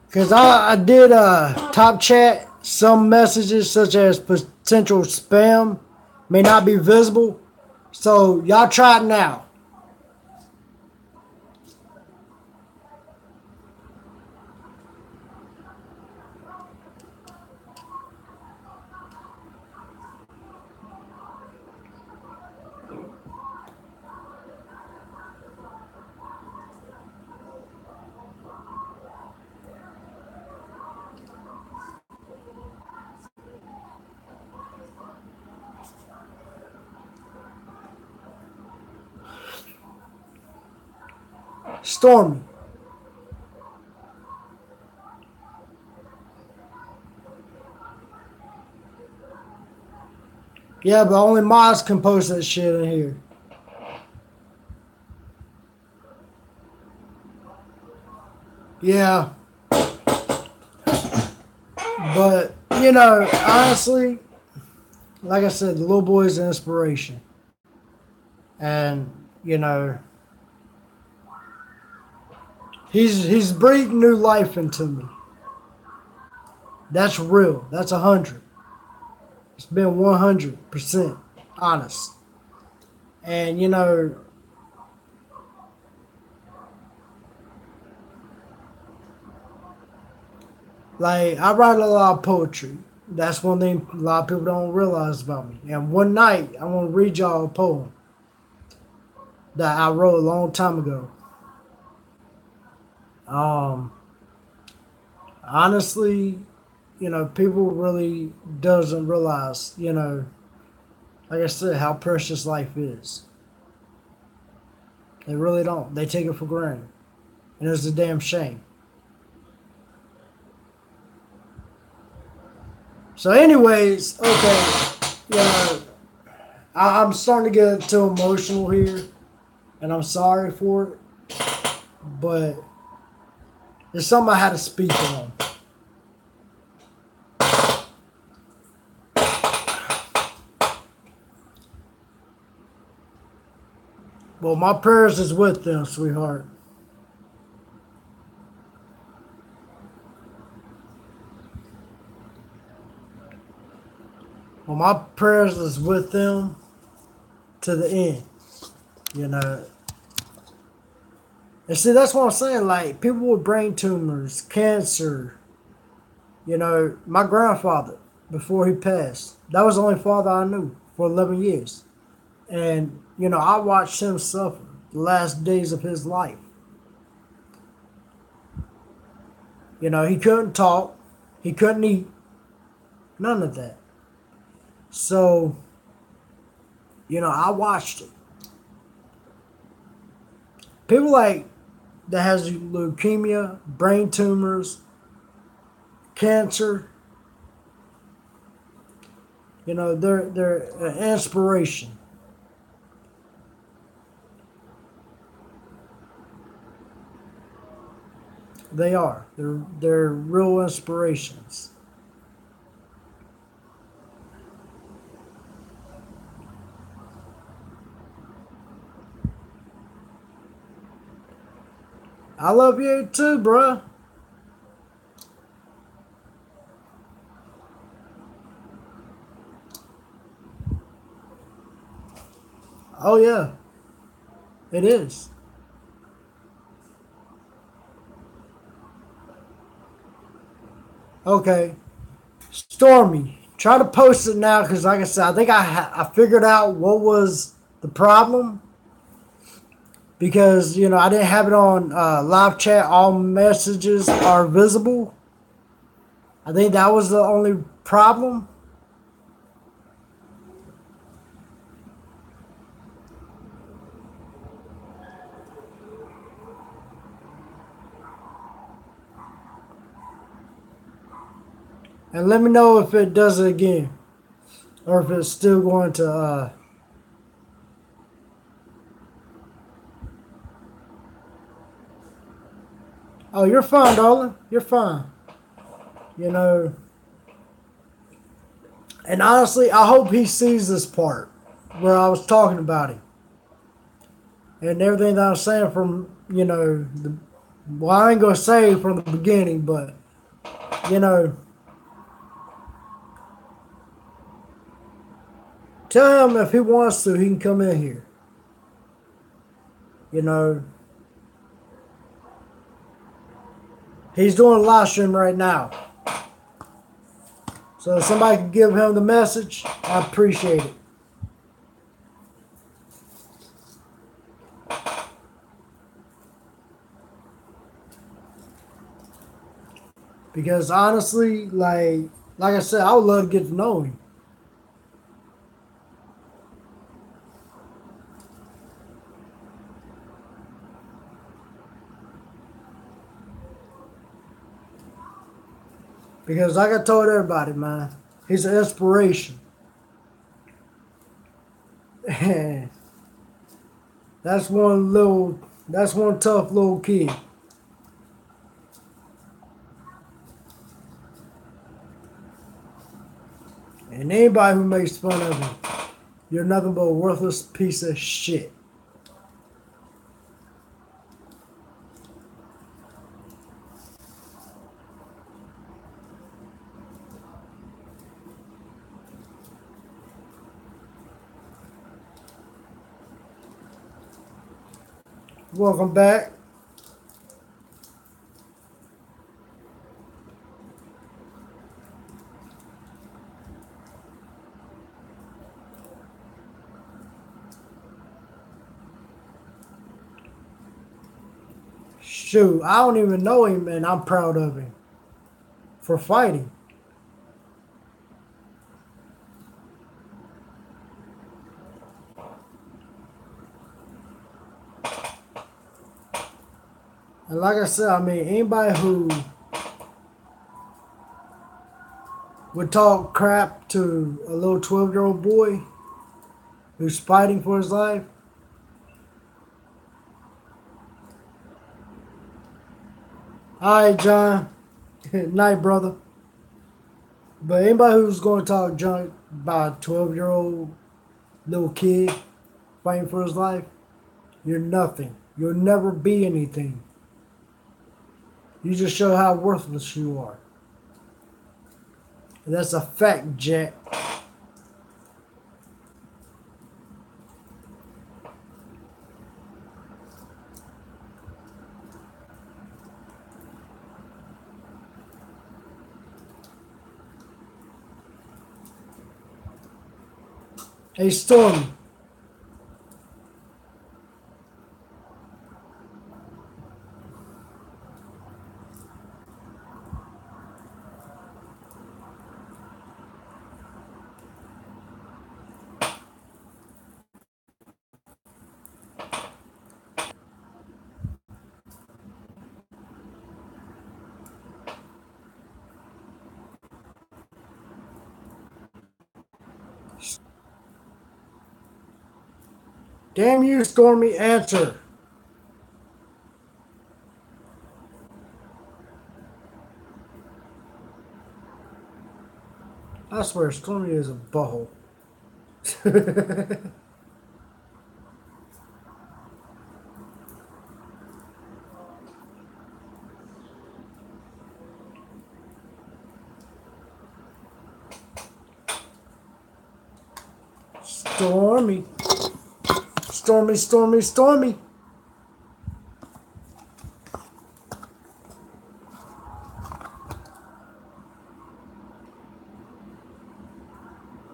Because I did top chat some messages such as potential spam may not be visible. So y'all try it now. Stormy. Yeah, but only mods can post that shit in here. Yeah. But, you know, honestly, like I said, the little boy's an inspiration. And, you know, he's breathed new life into me. That's real. That's 100. It's been 100% honest. And, you know, like, I write a lot of poetry. That's one thing a lot of people don't realize about me. And one night, I want to read y'all a poem that I wrote a long time ago. Honestly, you know, people really doesn't realize, you know, like I said, how precious life is. They really don't. They take it for granted. And it's a damn shame. So anyways, okay, you know, I'm starting to get too emotional here. And I'm sorry for it. But it's something I had to speak on. Well, my prayers is with them, sweetheart. Well, my prayers is with them to the end, you know. And see, that's what I'm saying. Like, people with brain tumors, cancer, you know, my grandfather, before he passed, that was the only father I knew for 11 years. And, you know, I watched him suffer the last days of his life. You know, he couldn't talk. He couldn't eat. None of that. So, you know, I watched it. People like that has leukemia, brain tumors, cancer, you know, they're an inspiration. They are. They're real inspirations. I love you too, bruh. Oh yeah, it is. Okay, Stormy, try to post it now because, like I said, I think I figured out what was the problem. Because, you know, I didn't have it on live chat. All messages are visible. I think that was the only problem. And let me know if it does it again. Or if it's still going to oh, you're fine, darling. You're fine. You know. And honestly, I hope he sees this part where I was talking about him. And everything that I was saying from, well, I ain't going to say from the beginning, but, tell him if he wants to, he can come in here. He's doing a live stream right now. So if somebody can give him the message, I appreciate it. Because honestly, like I said, I would love to get to know him. Because like I told everybody, man, he's an inspiration. And that's one tough little kid. And anybody who makes fun of him, you're nothing but a worthless piece of shit. Welcome back. Shoot, I don't even know him, and I'm proud of him for fighting. And like I said, I mean, anybody who would talk crap to a little 12-year-old boy who's fighting for his life, all right, John. Night, brother. But anybody who's going to talk junk about a 12-year-old little kid fighting for his life, you're nothing. You'll never be anything. You just show how worthless you are. And that's a fact, Jack. Hey, Stormy. Damn you, Stormy, answer. I swear, Stormy is a butthole. Stormy. Stormy, Stormy, Stormy.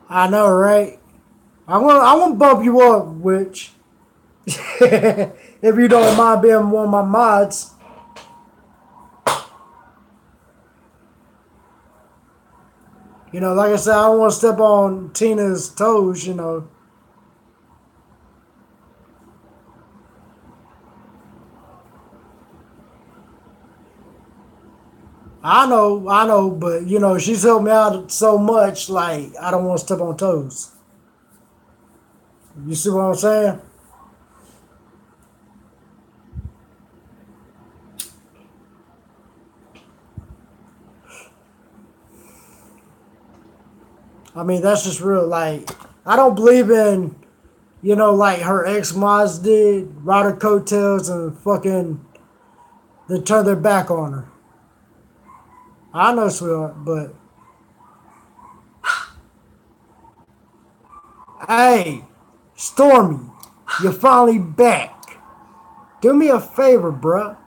I know, right? I'm gonna bump you up, Witch. If you don't mind being one of my mods. You know, like I said, I don't want to step on Tina's toes, you know. I know, but you know, she's helped me out so much, like I don't want to step on toes. You see what I'm saying? I mean, that's just real. Like, I don't believe in, you know, like her ex mods did, ride her coattails and fucking then turn their back on her. I know, sweetheart, but hey, Stormy, you're finally back. Do me a favor, bruh.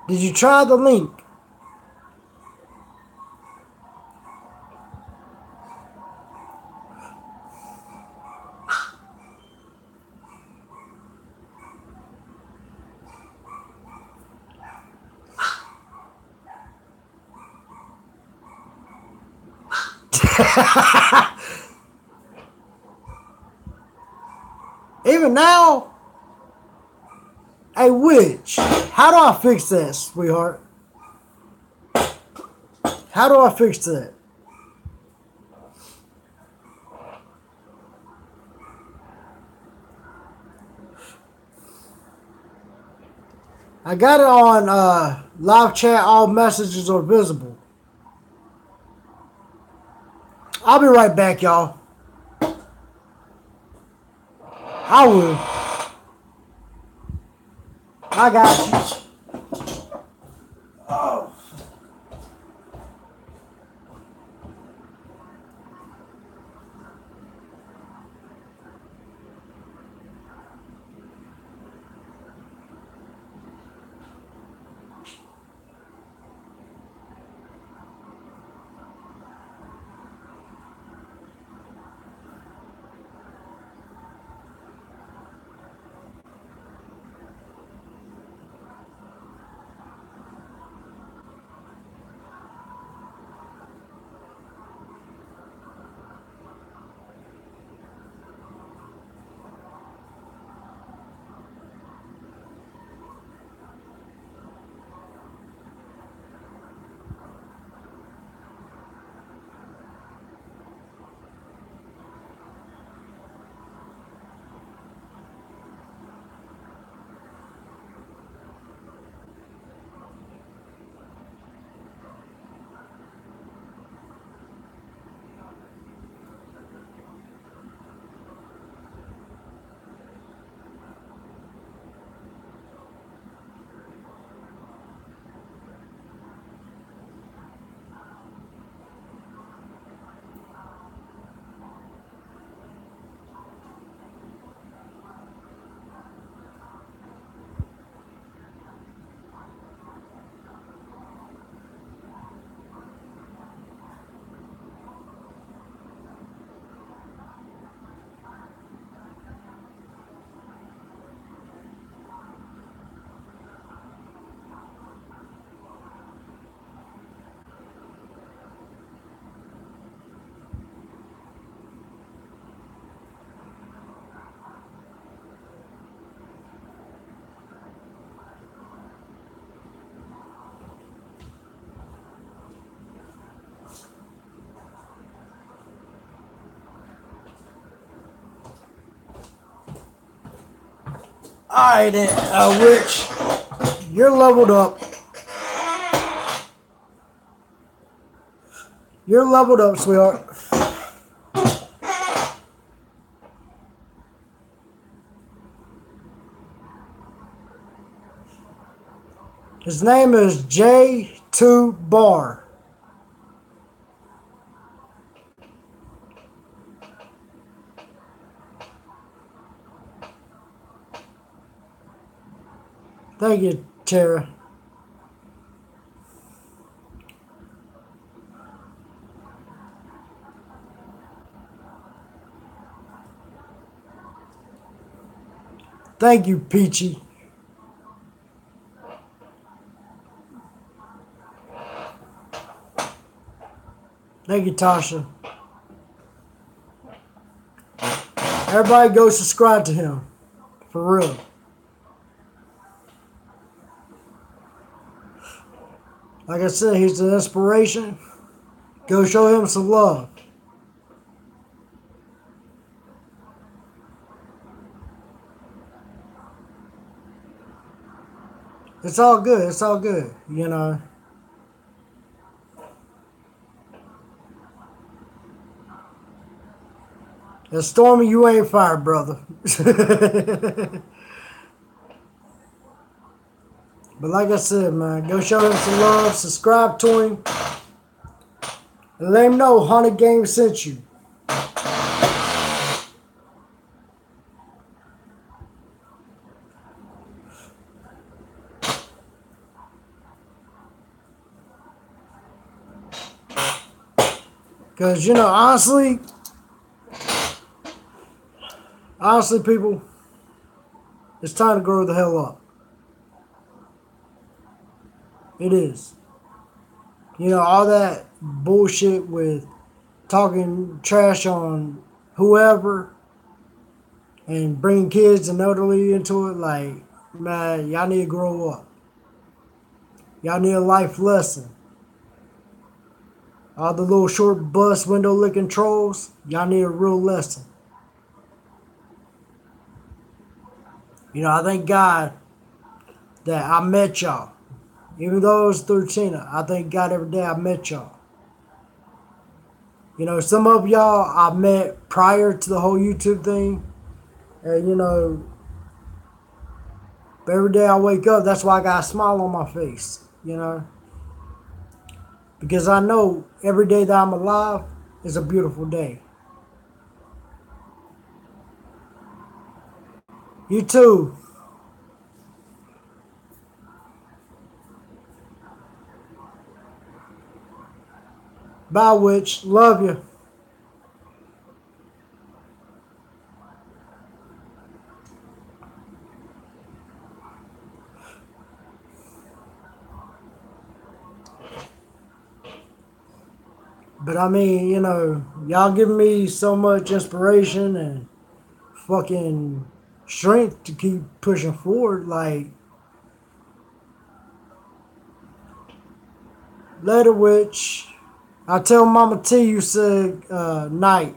Did you try the link? Even now, hey, witch, how do I fix that, sweetheart? How do I fix that? I got it on live chat, all messages are visible. I'll be right back, y'all. I will. I got you. Alright then, Witch, you're leveled up. You're leveled up, sweetheart. His name is J2 Bar. Thank you, Tara. Thank you, Peachy. Thank you, Tasha. Everybody go subscribe to him. For real. Like I said, he's an inspiration. Go show him some love. It's all good. It's all good. You know. And Stormy, you ain't fired, brother. But like I said, man, go show him some love. Subscribe to him. And let him know Haunted Game sent you. Because, you know, honestly, people, it's time to grow the hell up. It is. You know, all that bullshit with talking trash on whoever and bringing kids and elderly into it, like, man, y'all need to grow up. Y'all need a life lesson. All the little short bus window licking trolls, y'all need a real lesson. You know, I thank God that I met y'all. Even though it was through Tina, I thank God every day I met y'all. You know, some of y'all I met prior to the whole YouTube thing. And, you know, every day I wake up, that's why I got a smile on my face, you know. Because I know every day that I'm alive is a beautiful day. You too. Bye, Witch. Love you. But I mean, you know, y'all giving me so much inspiration and fucking strength to keep pushing forward. Like, later, Witch. I tell Mama T you said night.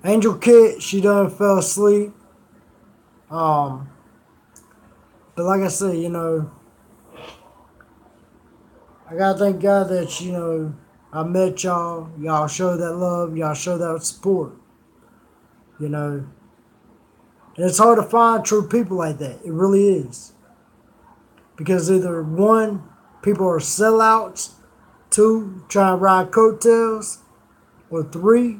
Angel Kit, she done fell asleep. But like I said, you know, I gotta thank God that, you know, I met y'all. Y'all show that love. Y'all show that support. You know. And it's hard to find true people like that. It really is. Because either one, people are sellouts. Two, trying to ride coattails. Or three,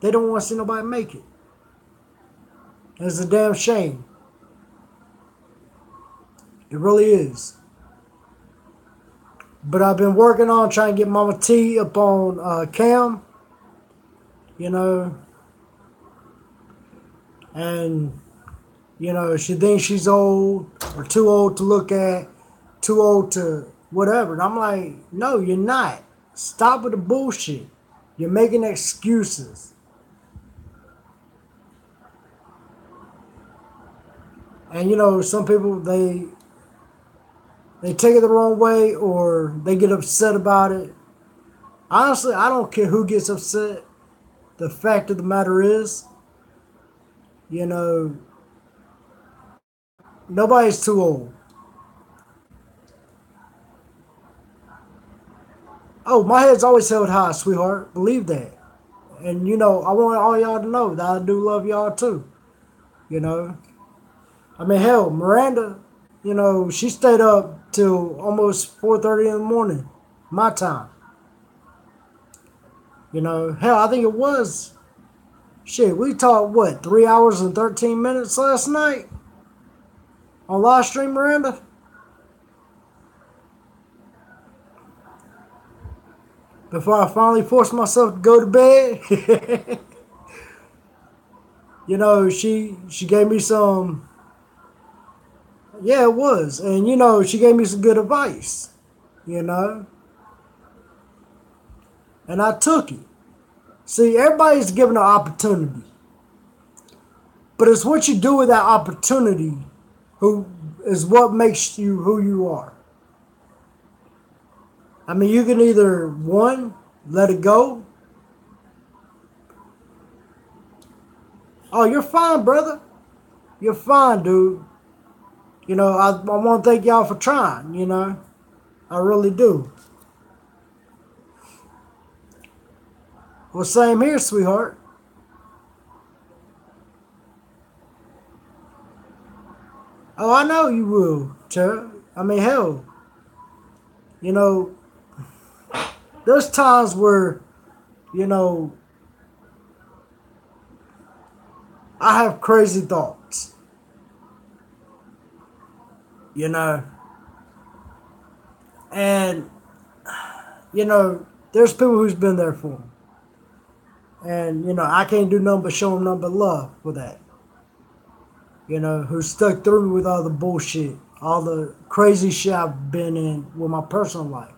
they don't want to see nobody make it. And it's a damn shame. It really is. But I've been working on trying to get Mama T up on cam. You know. And, you know, she thinks she's old or too old to look at, too old to whatever. And I'm like, no, you're not. Stop with the bullshit. You're making excuses. And, you know, some people, they take it the wrong way or they get upset about it. Honestly, I don't care who gets upset. The fact of the matter is, you know, nobody's too old. Oh, my head's always held high, sweetheart. Believe that. And, you know, I want all y'all to know that I do love y'all too. You know. I mean, hell, Miranda, you know, she stayed up till almost 4:30 in the morning, my time. You know, hell, I think it was, shit, we talked, what, 3 hours and 13 minutes last night? On live stream, Miranda? Before I finally forced myself to go to bed. You know, she gave me some, Yeah, it was. And, you know, she gave me some good advice, you know, and I took it. See, everybody's given an opportunity, but it's what you do with that opportunity who is what makes you who you are. I mean, you can either, one, let it go. Oh, you're fine, brother. You're fine, dude. You know, I want to thank y'all for trying, you know. I really do. Well, same here, sweetheart. Oh, I know you will, Tara. I mean, hell, you know, there's times where, you know, I have crazy thoughts, you know, and, you know, there's people who's been there for me. And, you know, I can't do nothing but show them nothing but love for that. You know, who stuck through me with all the bullshit, all the crazy shit I've been in with my personal life.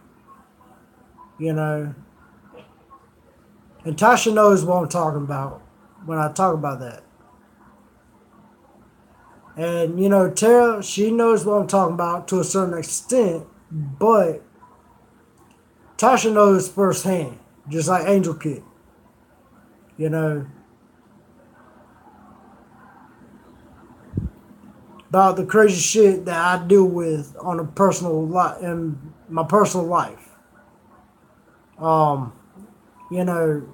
You know, and Tasha knows what I'm talking about when I talk about that. And, you know, Tara, she knows what I'm talking about to a certain extent, but Tasha knows firsthand, just like Angel Kid. You know, about the crazy shit that I deal with on a personal life in my personal life. You know,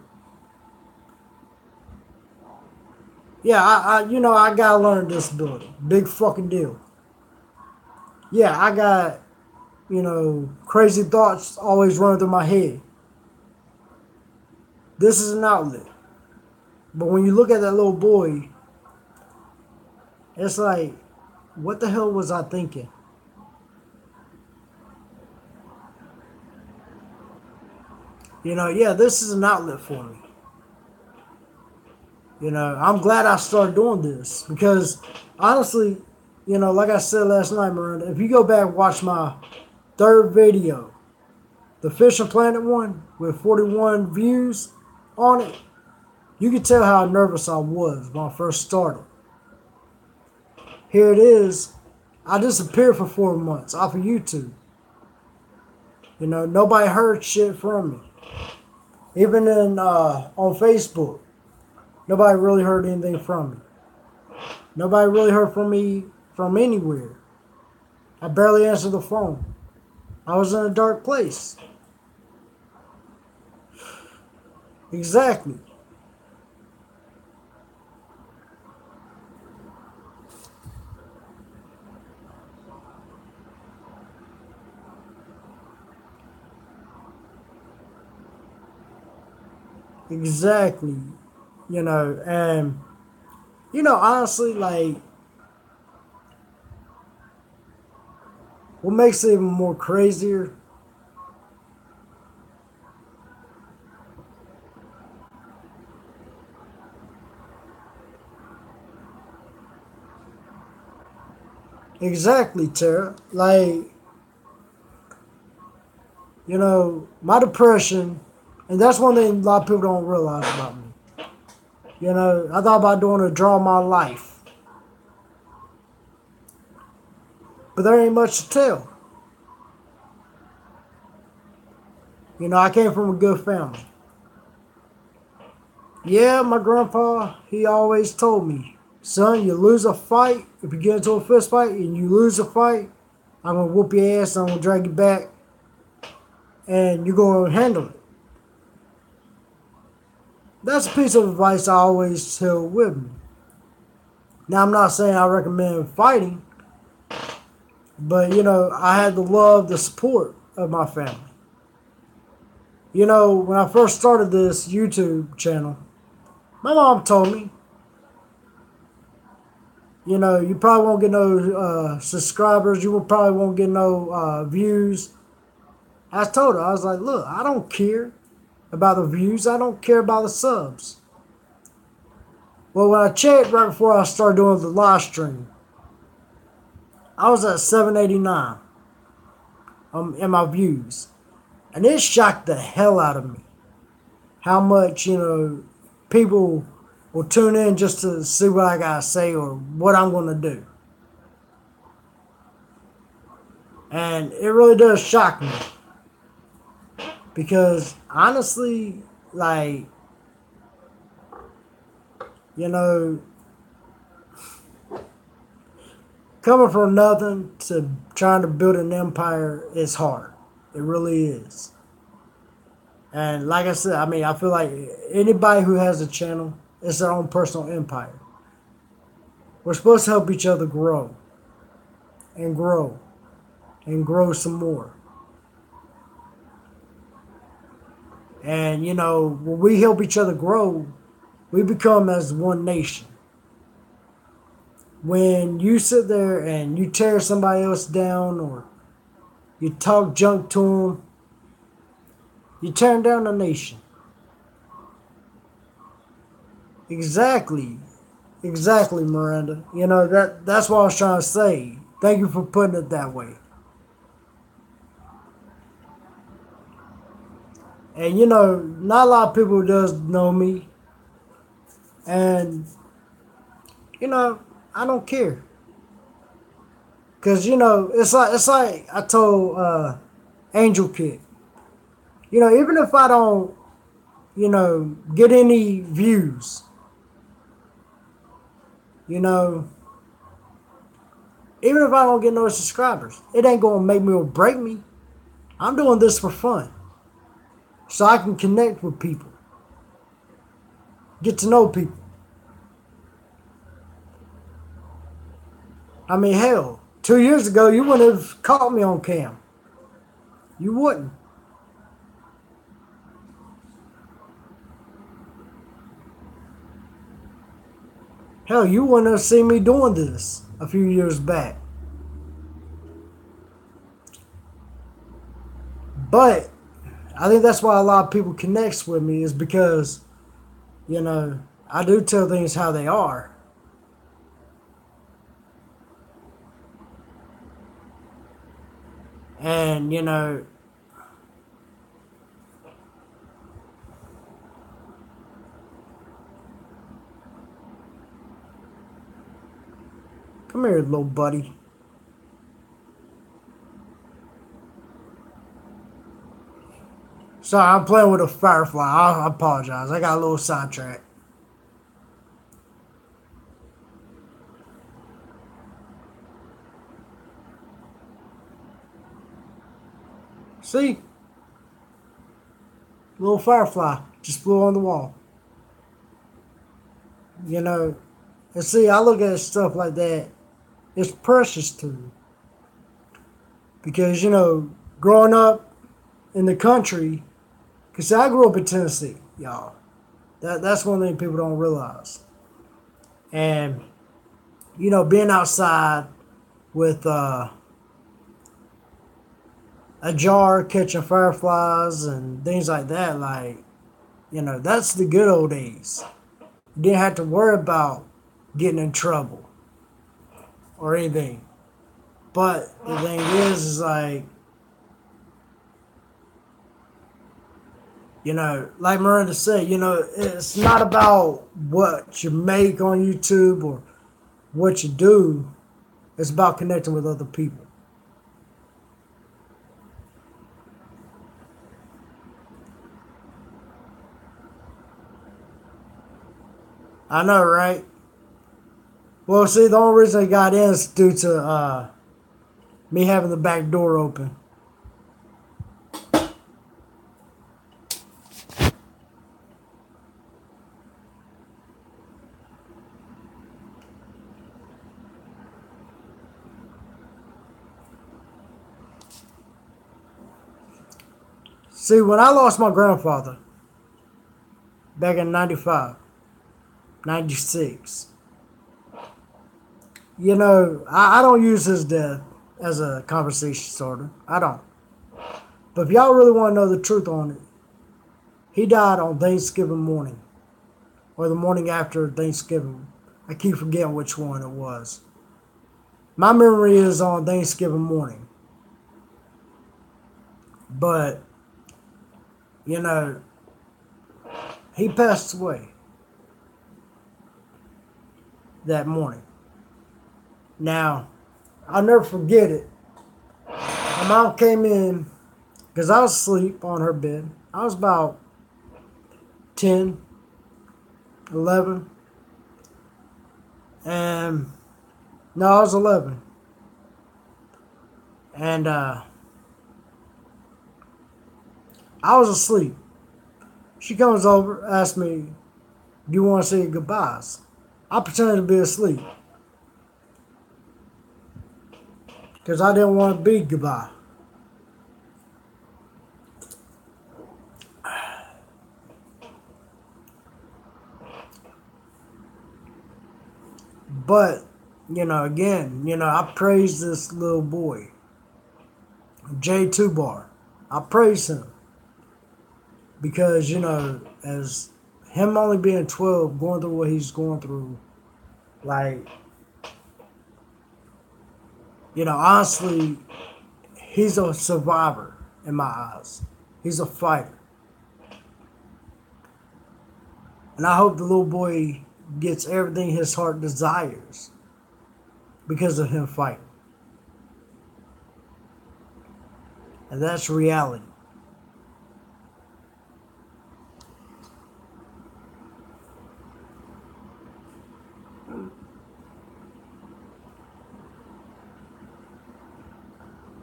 yeah, I gotta learn disability. Big fucking deal. Yeah, I got, you know, crazy thoughts always running through my head. This is an outlet. But when you look at that little boy, it's like, what the hell was I thinking? You know, yeah, this is an outlet for me. You know, I'm glad I started doing this because honestly, you know, like I said last night, Miranda, if you go back and watch my third video, the Fish and Planet one with 41 views on it, you can tell how nervous I was when I first started. Here it is. I disappeared for 4 months off of YouTube. You know, nobody heard shit from me. Even on Facebook, nobody really heard anything from me. Nobody really heard from me from anywhere. I barely answered the phone. I was in a dark place. Exactly. Exactly. You know, and, you know, honestly, like, what makes it even more crazier, exactly, Tara. Like, you know, my depression, and that's one thing a lot of people don't realize about me. You know, I thought about doing a draw my life, but there ain't much to tell. You know, I came from a good family. Yeah, my grandpa, he always told me, son, you lose a fight, if you get into a fist fight and you lose a fight, I'm going to whoop your ass, I'm going to drag you back, and you're going to handle it. That's a piece of advice I always held with me. Now, I'm not saying I recommend fighting, but, you know, I had the love, the support of my family. You know, when I first started this YouTube channel, my mom told me, you know, you probably won't get no subscribers. You probably won't get no views. I told her, I was like, look, I don't care about the views. I don't care about the subs. Well, when I checked right before I started doing the live stream, I was at 789 in my views. And it shocked the hell out of me how much, people will tune in just to see what I got to say or what I'm going to do. And it really does shock me. Because honestly, like, coming from nothing to trying to build an empire is hard. It really is. And like I said, I feel like anybody who has a channel, it's their own personal empire. We're supposed to help each other grow and grow and grow some more. And, when we help each other grow, we become as one nation. When you sit there and you tear somebody else down or you talk junk to them, you're tearing down the nation. Exactly, Miranda. That's what I was trying to say. Thank you for putting it that way. And not a lot of people does know me. And I don't care. Cause it's like I told Angel Kid. Even if I don't, get any views, even if I don't get no subscribers, it ain't gonna make me or break me. I'm doing this for fun. So I can connect with people. Get to know people. Hell, 2 years ago, you wouldn't have caught me on cam. You wouldn't. Hell, you wouldn't have seen me doing this a few years back. But I think that's why a lot of people connects with me is because, I do tell things how they are. And, come here, little buddy. Sorry, I'm playing with a firefly. I apologize. I got a little sidetracked. See? Little firefly just flew on the wall. And see, I look at stuff like that. It's precious to me. Because, growing up in the country, because I grew up in Tennessee, y'all. That's one thing people don't realize. And, being outside with a jar catching fireflies and things like that, that's the good old days. You didn't have to worry about getting in trouble or anything. But the thing is like like Miranda said, it's not about what you make on YouTube or what you do. It's about connecting with other people. I know, right? Well, see, the only reason I got in is due to me having the back door open. See, when I lost my grandfather back in 95, 96, I don't use his death as a conversation starter. I don't. But if y'all really want to know the truth on it, he died on Thanksgiving morning. Or the morning after Thanksgiving. I keep forgetting which one it was. My memory is on Thanksgiving morning. But, you know, he passed away that morning. Now, I'll never forget it. My mom came in, because I was asleep on her bed. I was about 10, 11. And, no, I was 11. And, I was asleep. She comes over, asks me, do you want to say goodbyes? I pretended to be asleep. Because I didn't want to be goodbye. But, you know, again, you know, I praise this little boy, Jay Tubar. I praise him. Because, you know, as him only being 12, going through what he's going through, like, you know, honestly, he's a survivor in my eyes. He's a fighter. And I hope the little boy gets everything his heart desires because of him fighting. And that's reality.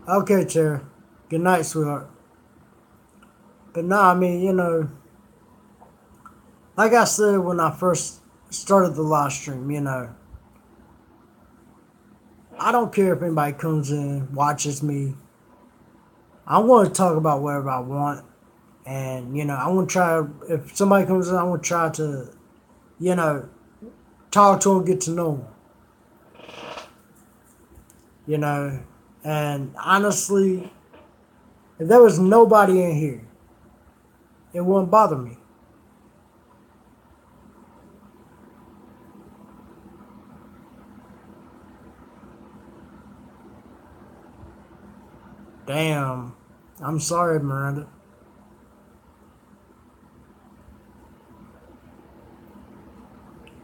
Okay, Chair. Good night, sweetheart. But no, I mean, you know, like I said when I first started the live stream, you know, I don't care if anybody comes in, watches me. I want to talk about whatever I want. And, you know, I want to try, if somebody comes in, I want to try to, you know, talk to them, get to know them. You know, and honestly, if there was nobody in here, it wouldn't bother me. Damn. I'm sorry, Miranda.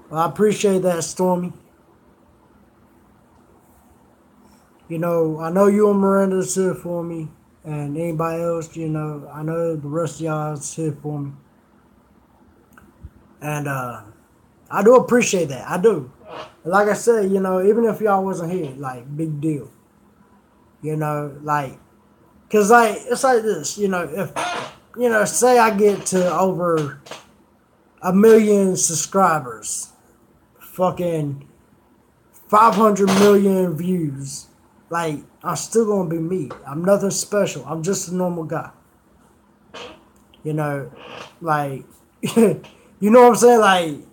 Well, I appreciate that, Stormy. You know, I know you and Miranda's here for me. And anybody else, you know, I know the rest of y'all's here for me. And I do appreciate that. I do. Like I said, you know, even if y'all wasn't here, like, big deal. You know, like, because, like, it's like this, you know, if, you know, say I get to over 1 million subscribers, fucking 500 million views, like, I'm still gonna be me. I'm nothing special. I'm just a normal guy. You know, like, you know what I'm saying?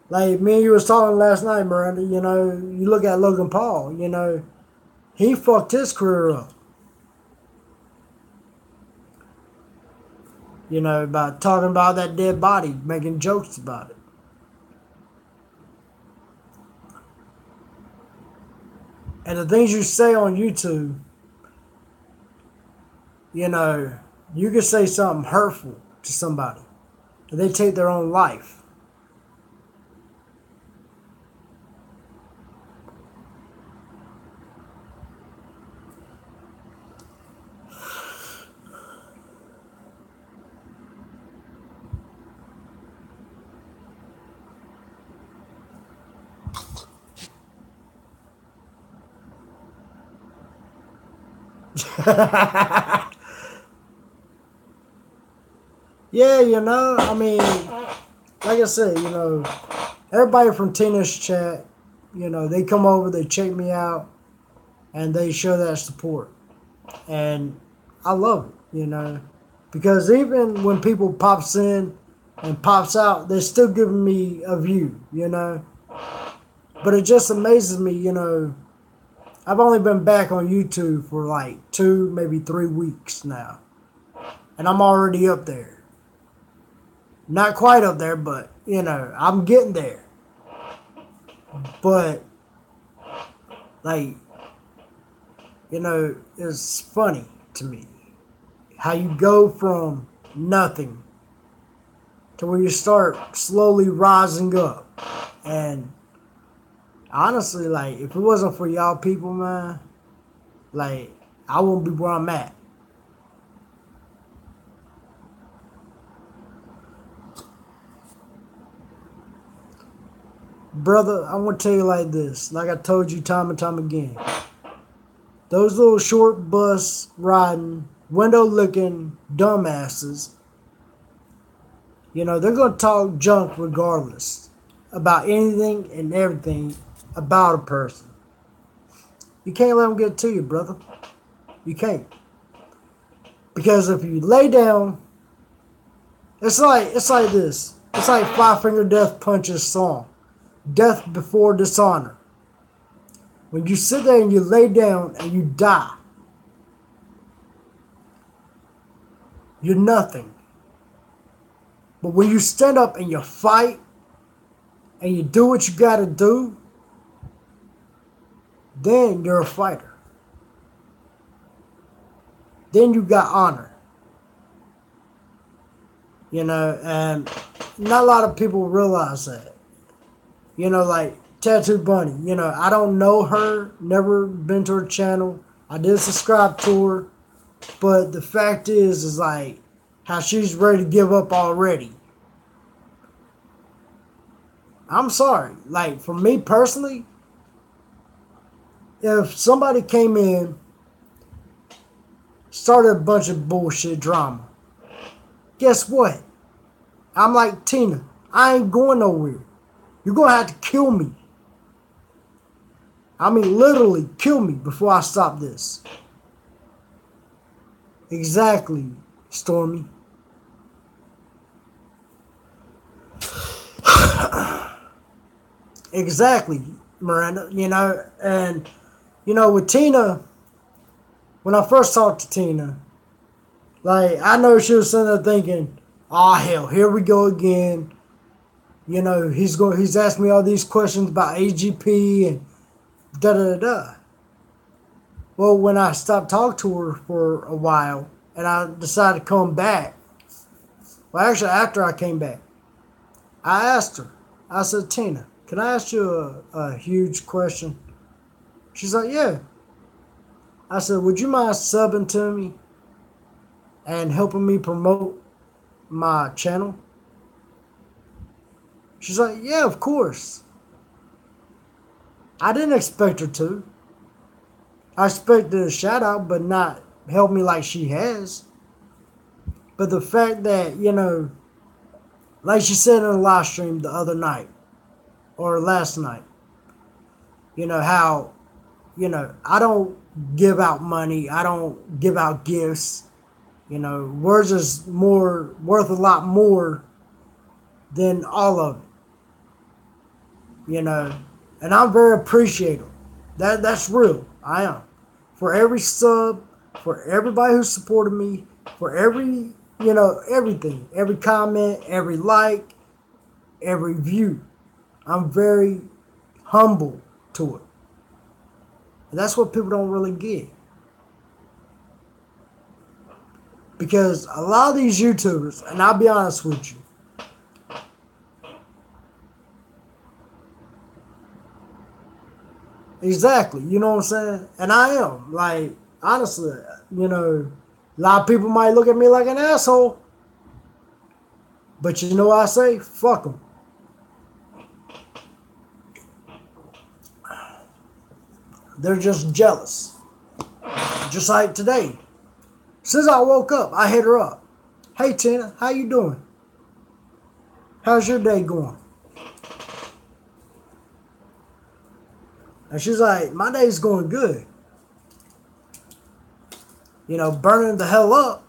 Like me and you was talking last night, Miranda, you know, you look at Logan Paul, you know, he fucked his career up. You know, about talking about that dead body, making jokes about it. And the things you say on YouTube, you know, you could say something hurtful to somebody, and they take their own life. Yeah, you know, I mean, like I said, you know, everybody from Tina's chat, you know, they come over, they check me out, and they show that support. And I love it, you know, because even when people pops in and pops out, they're still giving me a view, you know. But it just amazes me, you know, I've only been back on YouTube for like 2, maybe 3 weeks now. And I'm already up there. Not quite up there, but, you know, I'm getting there. But Like, it's funny to me how you go from nothing to where you start slowly rising up. And honestly, like, if it wasn't for y'all people, man, like, I wouldn't be where I'm at. Brother, I want to tell you like this. Like I told you time and time again. Those little short bus riding, window looking dumbasses, they're going to talk junk regardless about anything and everything about a person. You can't let them get to you, brother. You can't. Because if you lay down, it's like this. It's like Five Finger Death Punch's song, Death Before Dishonor. When you sit there and you lay down and you die, you're nothing. But when you stand up and you fight and you do what you got to do, then you're a fighter. Then you got honor. And not a lot of people realize that. Like Tattoo Bunny, I don't know her, never been to her channel. I did subscribe to her, but the fact is like how she's ready to give up already. I'm sorry. Like, for me personally, if somebody came in, started a bunch of bullshit drama, guess what? I'm like Tina. I ain't going nowhere. You're going to have to kill me. I mean, literally kill me before I stop this. Exactly, Stormy. Exactly, Miranda. And, with Tina, when I first talked to Tina, like, I know she was sitting there thinking, oh, hell, here we go again. He's asked me all these questions about AGP and da-da-da-da. Well, when I stopped talking to her for a while and I decided to come back, well, actually, after I came back, I asked her, I said, Tina, can I ask you a huge question? She's like, yeah. I said, would you mind subbing to me and helping me promote my channel? She's like, yeah, of course. I didn't expect her to. I expected a shout out, but not help me like she has. But the fact that, like she said in a live stream the other night, or last night, how, I don't give out money. I don't give out gifts. Words is worth a lot more than all of it. And I'm very appreciative. That's real. I am. For every sub, for everybody who supported me, for every, everything, every comment, every like, every view. I'm very humble to it. And that's what people don't really get. Because a lot of these YouTubers, and I'll be honest with you, exactly, you know what I'm saying? And I am. Like, honestly, a lot of people might look at me like an asshole. But you know what I say? Fuck them. They're just jealous. Just like today. Since I woke up, I hit her up. Hey, Tina, how you doing? How's your day going? And she's like, my day's going good. Burning the hell up.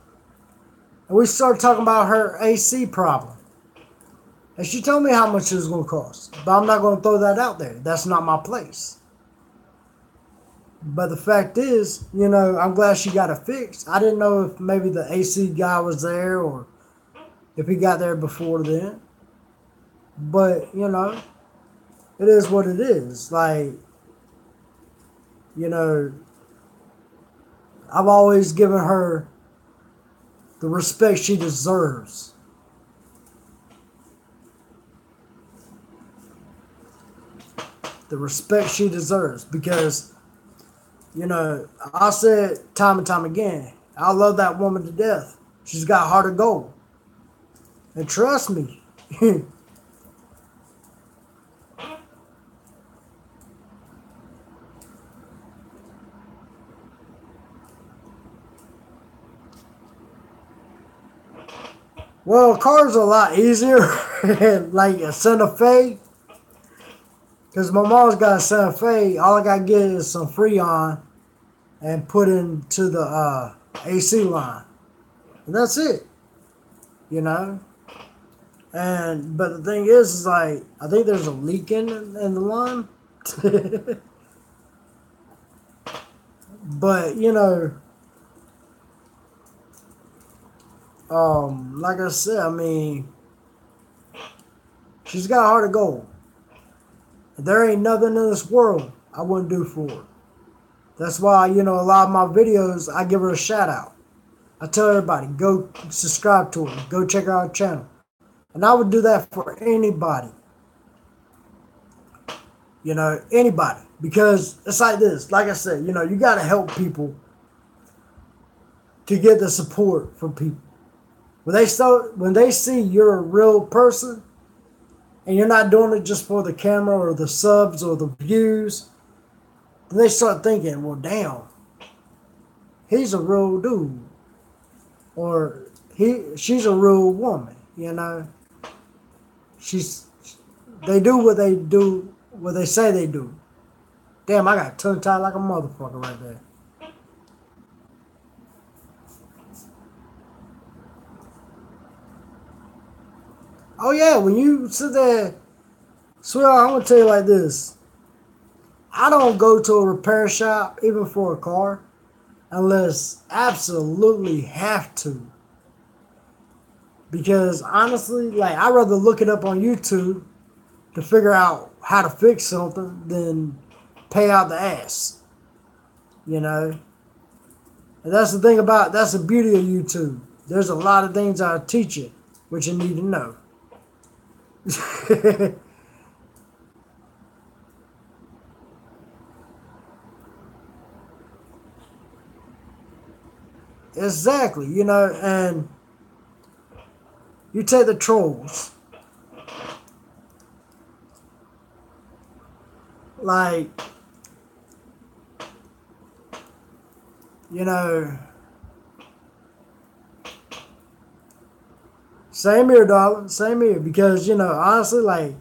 And we started talking about her AC problem. And she told me how much it was going to cost. But I'm not going to throw that out there. That's not my place. But the fact is, I'm glad she got it fixed. I didn't know if maybe the AC guy was there or if he got there before then. But, it is what it is. Like, you know, I've always given her the respect she deserves. The respect she deserves. Because, you know, I said time and time again, I love that woman to death. She's got heart of gold. And trust me, well, cars are a lot easier. Like a Santa Fe. Because my mom's got a Santa Fe. All I got to get is some Freon and put into the AC line. And that's it. You know? But the thing is like, I think there's a leak in the line. But, you know, like I said, I mean, she's got a heart of gold. There ain't nothing in this world I wouldn't do for her. That's why, you know, a lot of my videos, I give her a shout out. I tell everybody, go subscribe to her. Go check out her channel. And I would do that for anybody. You know, anybody. Because it's like this. Like I said, you know, you got to help people to get the support from people. When they see you're a real person, and you're not doing it just for the camera or the subs or the views, then they start thinking, well, damn, he's a real dude. Or she's a real woman, you know. They do what they say they do. Damn, I got tongue tied like a motherfucker right there. Oh yeah, when you sit there, sweetheart, I'm gonna tell you like this. I don't go to a repair shop, even for a car, unless absolutely have to. Because honestly, like, I'd rather look it up on YouTube to figure out how to fix something than pay out the ass. You know? And that's the beauty of YouTube. There's a lot of things I'll teach you, which you need to know. Exactly, you know, and you take the trolls. Like, you know, same here, darling, same here. Because, you know, honestly, like,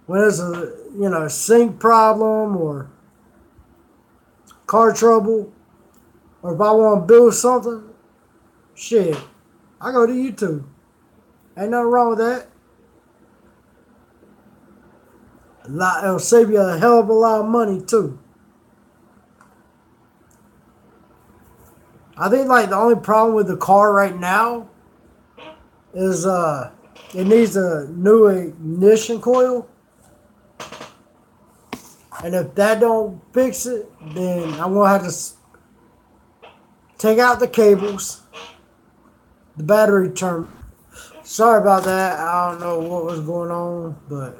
when there's a, you know, sync problem or car trouble, or if I want to build something, shit, I go to YouTube. Ain't nothing wrong with that. It'll save you a hell of a lot of money, too. I think, like, the only problem with the car right now is it needs a new ignition coil. And if that don't fix it, then I'm going to have to take out the cables, the battery term. Sorry about that. I don't know what was going on, but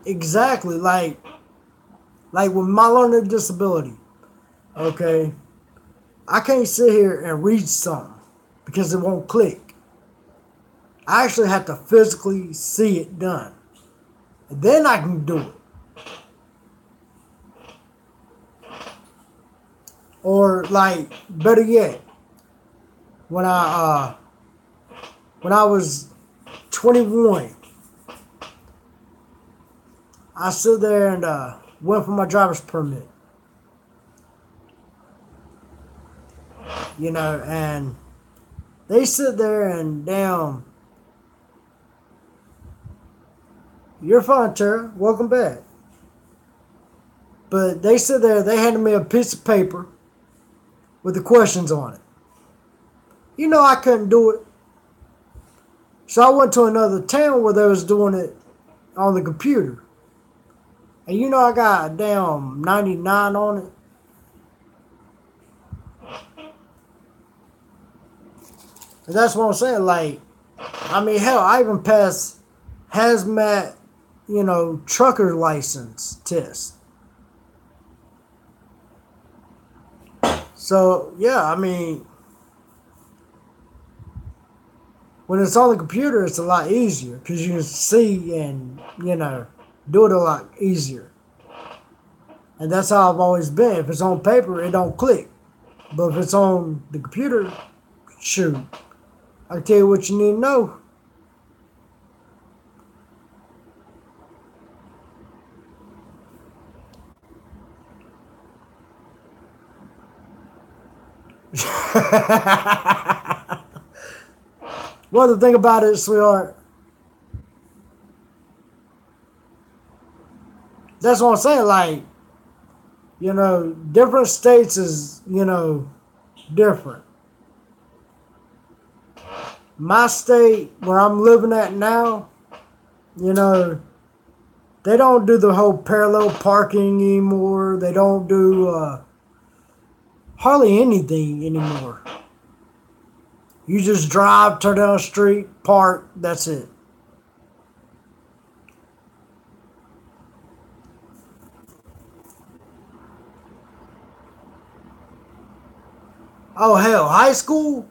exactly, like with my learning disability, okay, I can't sit here and read something because it won't click. I actually have to physically see it done. And then I can do it. Or, like, better yet, when I was 21, I stood there and went for my driver's permit. You know, and they sit there and damn, you're fine, Tara. Welcome back. But they sit there, they handed me a piece of paper with the questions on it. You know I couldn't do it. So I went to another town where they was doing it on the computer. And you know I got a damn 99 on it. And that's what I'm saying. Like, I mean, hell, I even passed hazmat, trucker license test. So, yeah, I mean, when it's on the computer, it's a lot easier because you can see and, do it a lot easier. And that's how I've always been. If it's on paper, it don't click. But if it's on the computer, shoot, I can tell you what you need to know. Well, the thing about it, sweetheart, that's what I'm saying. Like, different states is, different. My state, where I'm living at now, they don't do the whole parallel parking anymore. They don't do hardly anything anymore. You just drive, turn down the street, park, that's it. Oh, hell, high school?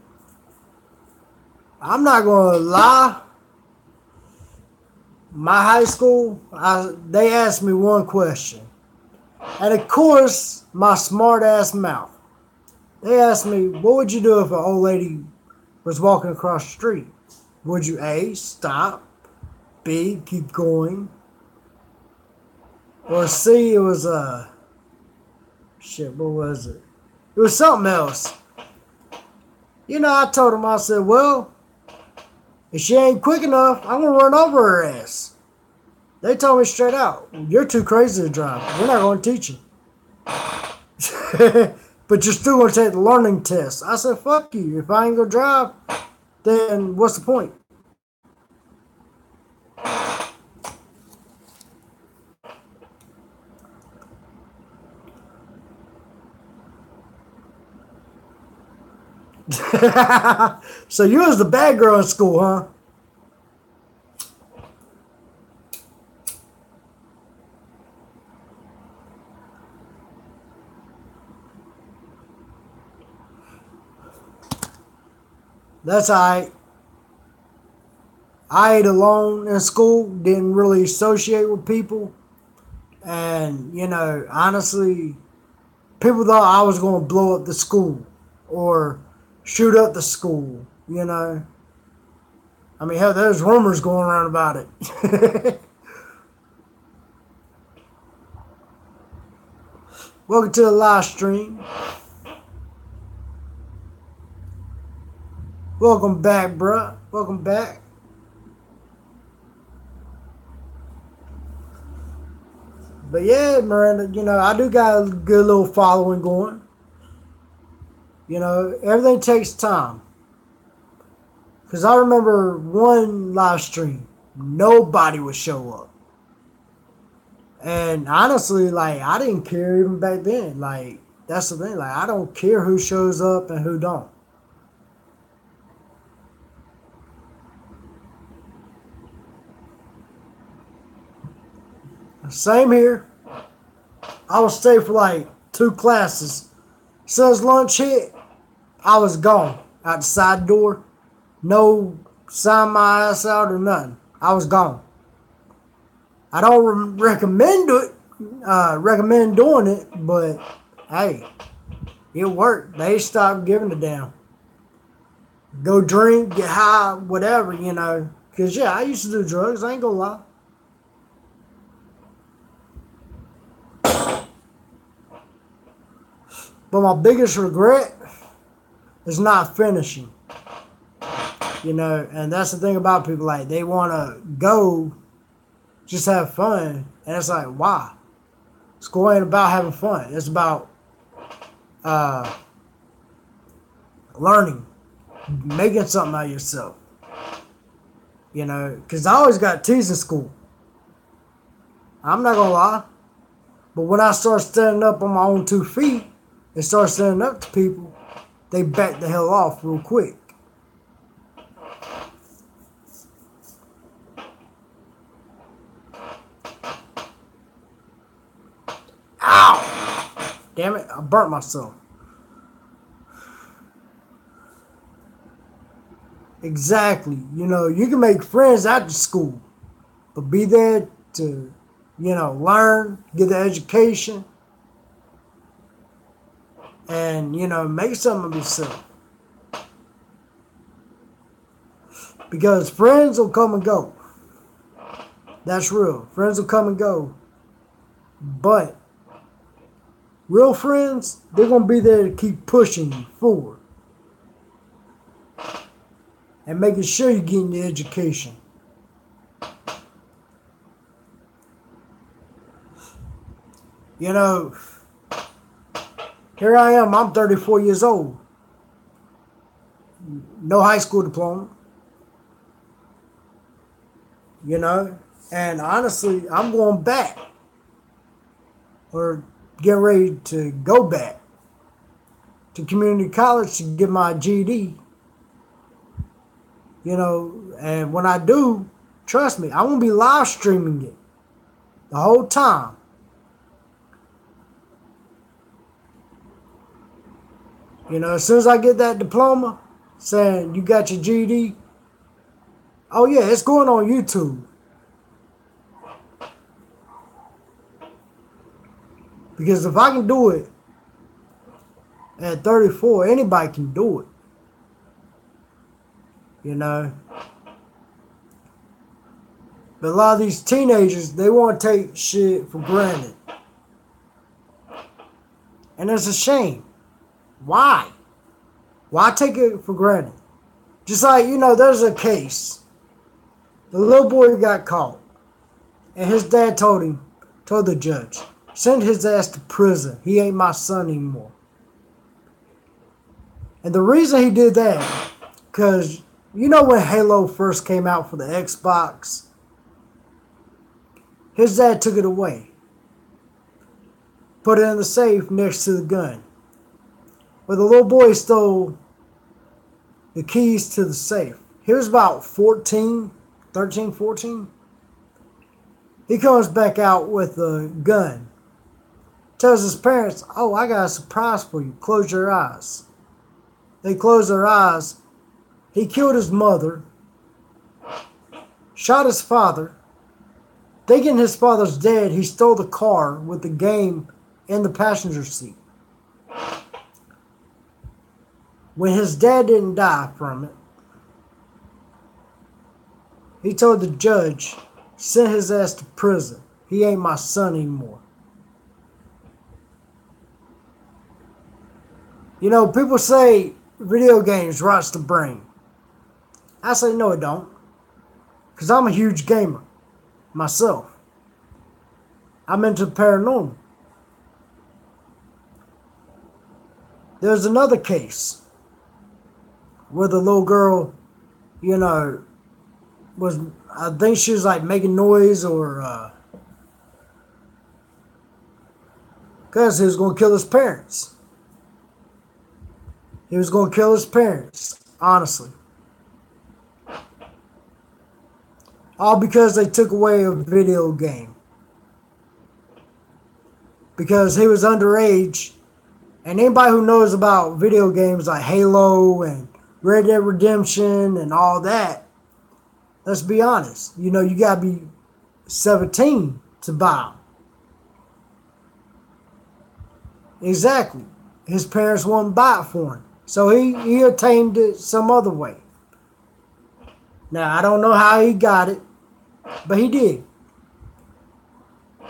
I'm not going to lie. My high school, they asked me one question. And of course, my smart ass mouth. They asked me, what would you do if an old lady was walking across the street? Would you A, stop, B, keep going, or C, it was shit, what was it? It was something else. I told him, I said, well, if she ain't quick enough, I'm going to run over her ass. They told me straight out, you're too crazy to drive. We're not going to teach you. But you're still going to take the learning test. I said, fuck you. If I ain't going to drive, then what's the point? So you was the bad girl in school, huh? That's alright. I ate alone in school, didn't really associate with people. And, honestly, people thought I was going to blow up the school or shoot up the school, I mean, hell, there's rumors going around about it. Welcome to the live stream. Welcome back, bruh. Welcome back. But yeah, Miranda, I do got a good little following going. Everything takes time. Because I remember one live stream, nobody would show up. And honestly, I didn't care even back then. That's the thing. I don't care who shows up and who don't. Same here. I would stay for 2 classes. As soon as lunch hit, I was gone. Out the side door. No sign my ass out or nothing. I was gone. I don't recommend doing it, but hey, it worked. They stopped giving a damn. Go drink, get high, whatever, Because, yeah, I used to do drugs. I ain't gonna lie. But my biggest regret is not finishing. And that's the thing about people. They want to go just have fun. And it's why? School ain't about having fun. It's about learning, making something out of yourself. You know, because I always got teased in school. I'm not gonna lie. But when I start standing up on my own 2 feet and start standing up to people, they back the hell off real quick. Ow! Damn it, I burnt myself. Exactly. You know, you can make friends after school, but be there to, learn, get the education, and, make something of yourself. Because friends will come and go. That's real. Friends will come and go. But real friends, they're going to be there to keep pushing you forward. And making sure you're getting the education. You know, here I am, I'm 34 years old. No high school diploma. You know, and honestly, I'm going back. Or getting ready to go back to community college to get my GED. You know, and when I do, trust me, I won't be live streaming it the whole time. You know, as soon as I get that diploma saying you got your GED, oh yeah, it's going on YouTube. Because if I can do it at 34, anybody can do it. You know? But a lot of these teenagers, they want to take shit for granted. And it's a shame. Why? Why take it for granted? Just like, there's a case. The little boy got caught. And his dad told the judge, send his ass to prison. He ain't my son anymore. And the reason he did that, because, when Halo first came out for the Xbox, his dad took it away. Put it in the safe next to the gun. But the little boy stole the keys to the safe. He was about 13, 14. He comes back out with a gun. Tells his parents, oh, I got a surprise for you. Close your eyes. They close their eyes. He killed his mother. Shot his father. Thinking his father's dead, he stole the car with the game in the passenger seat. When his dad didn't die from it, he told the judge, send his ass to prison. He ain't my son anymore. People say video games rots the brain. I say no, it don't. Because I'm a huge gamer myself. I'm into paranormal. There's another case where the little girl, I think she was like making noise or because he was going to kill his parents. He was going to kill his parents, honestly. All because they took away a video game. Because he was underage. And anybody who knows about video games like Halo and Red Dead Redemption and all that, let's be honest. You got to be 17 to buy them. Exactly. His parents wouldn't buy it for him. So he attained it some other way. Now, I don't know how he got it, but he did.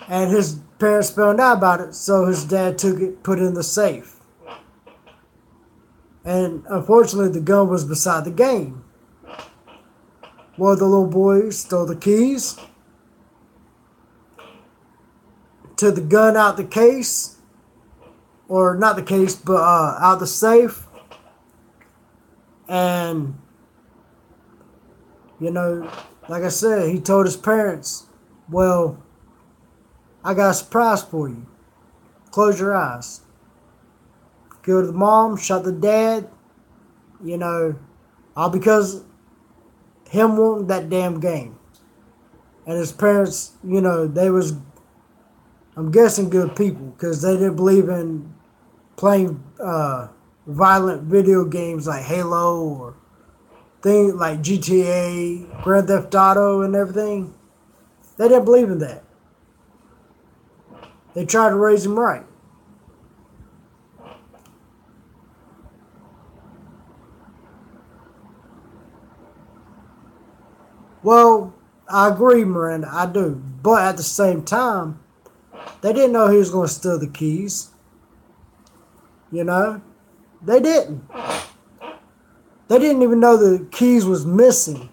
And his parents found out about it, so his dad took it, put it in the safe. And unfortunately, the gun was beside the game. Well, the little boy stole the keys, took the gun out the case, or not the case, but out the safe, and You know, like I said, he told his parents, well, I got a surprise for you. Close your eyes. Killed the mom, shot the dad, you know, all because him wanting that damn game. And his parents, you know, they was, I'm guessing, good people because they didn't believe in playing violent video games like Halo or things like GTA, Grand Theft Auto, and everything. They didn't believe in that. They tried to raise him right. Well, I agree, Miranda. I do. But at the same time, they didn't know he was going to steal the keys. You know? They didn't. They didn't even know the keys was missing.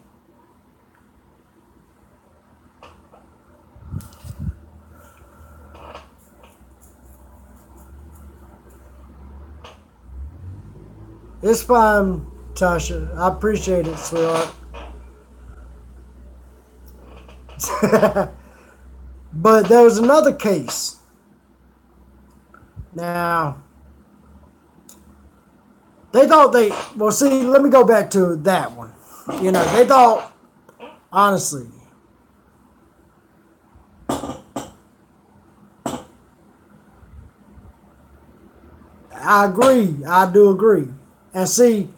It's fine, Tasha. I appreciate it, sweetheart. But there was another case. Now, they thought well, see, let me go back to that one. You know, they thought, honestly, I agree. I do agree. And see,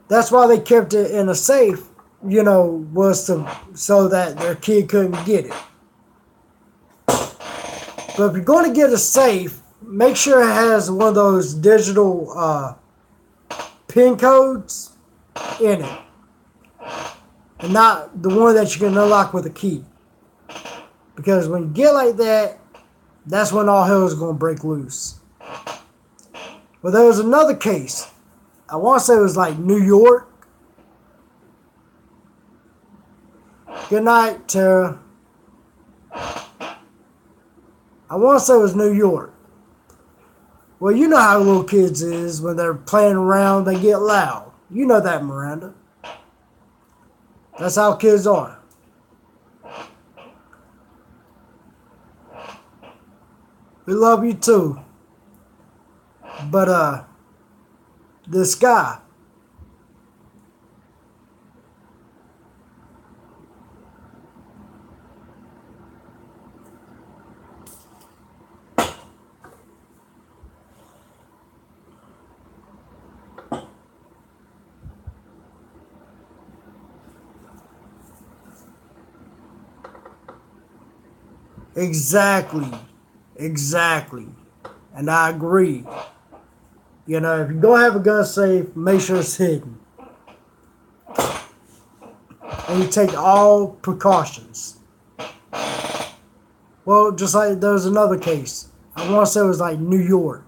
that's why they kept it in a safe, you know, was so that their kid couldn't get it. But if you're going to get a safe, make sure it has one of those digital PIN codes in it. And not the one that you can unlock with a key. Because when you get like that, that's when all hell is going to break loose. But there was another case. I want to say it was like New York. Good night, Tara. I want to say it was New York. Well, you know how little kids is when they're playing around, they get loud. You know that, Miranda. That's how kids are. We love you too. But this guy, exactly. And I agree. You know, if you're going to have a gun safe, make sure it's hidden. And you take all precautions. Well, just like there's another case. I want to say it was like New York.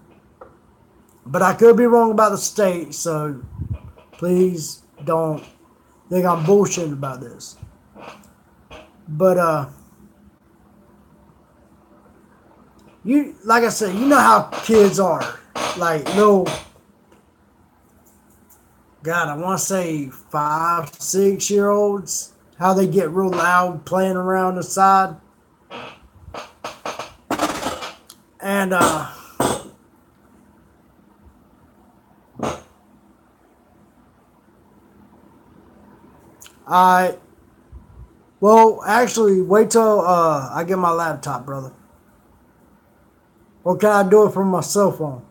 But I could be wrong about the state, so please don't think I'm bullshitting about this. But, you, like I said, you know how kids are. Like little, God, I want to say 5, 6-year-olds. How they get real loud playing around the side. And, well, actually, wait till I get my laptop, brother. Or can I do it from my cell phone?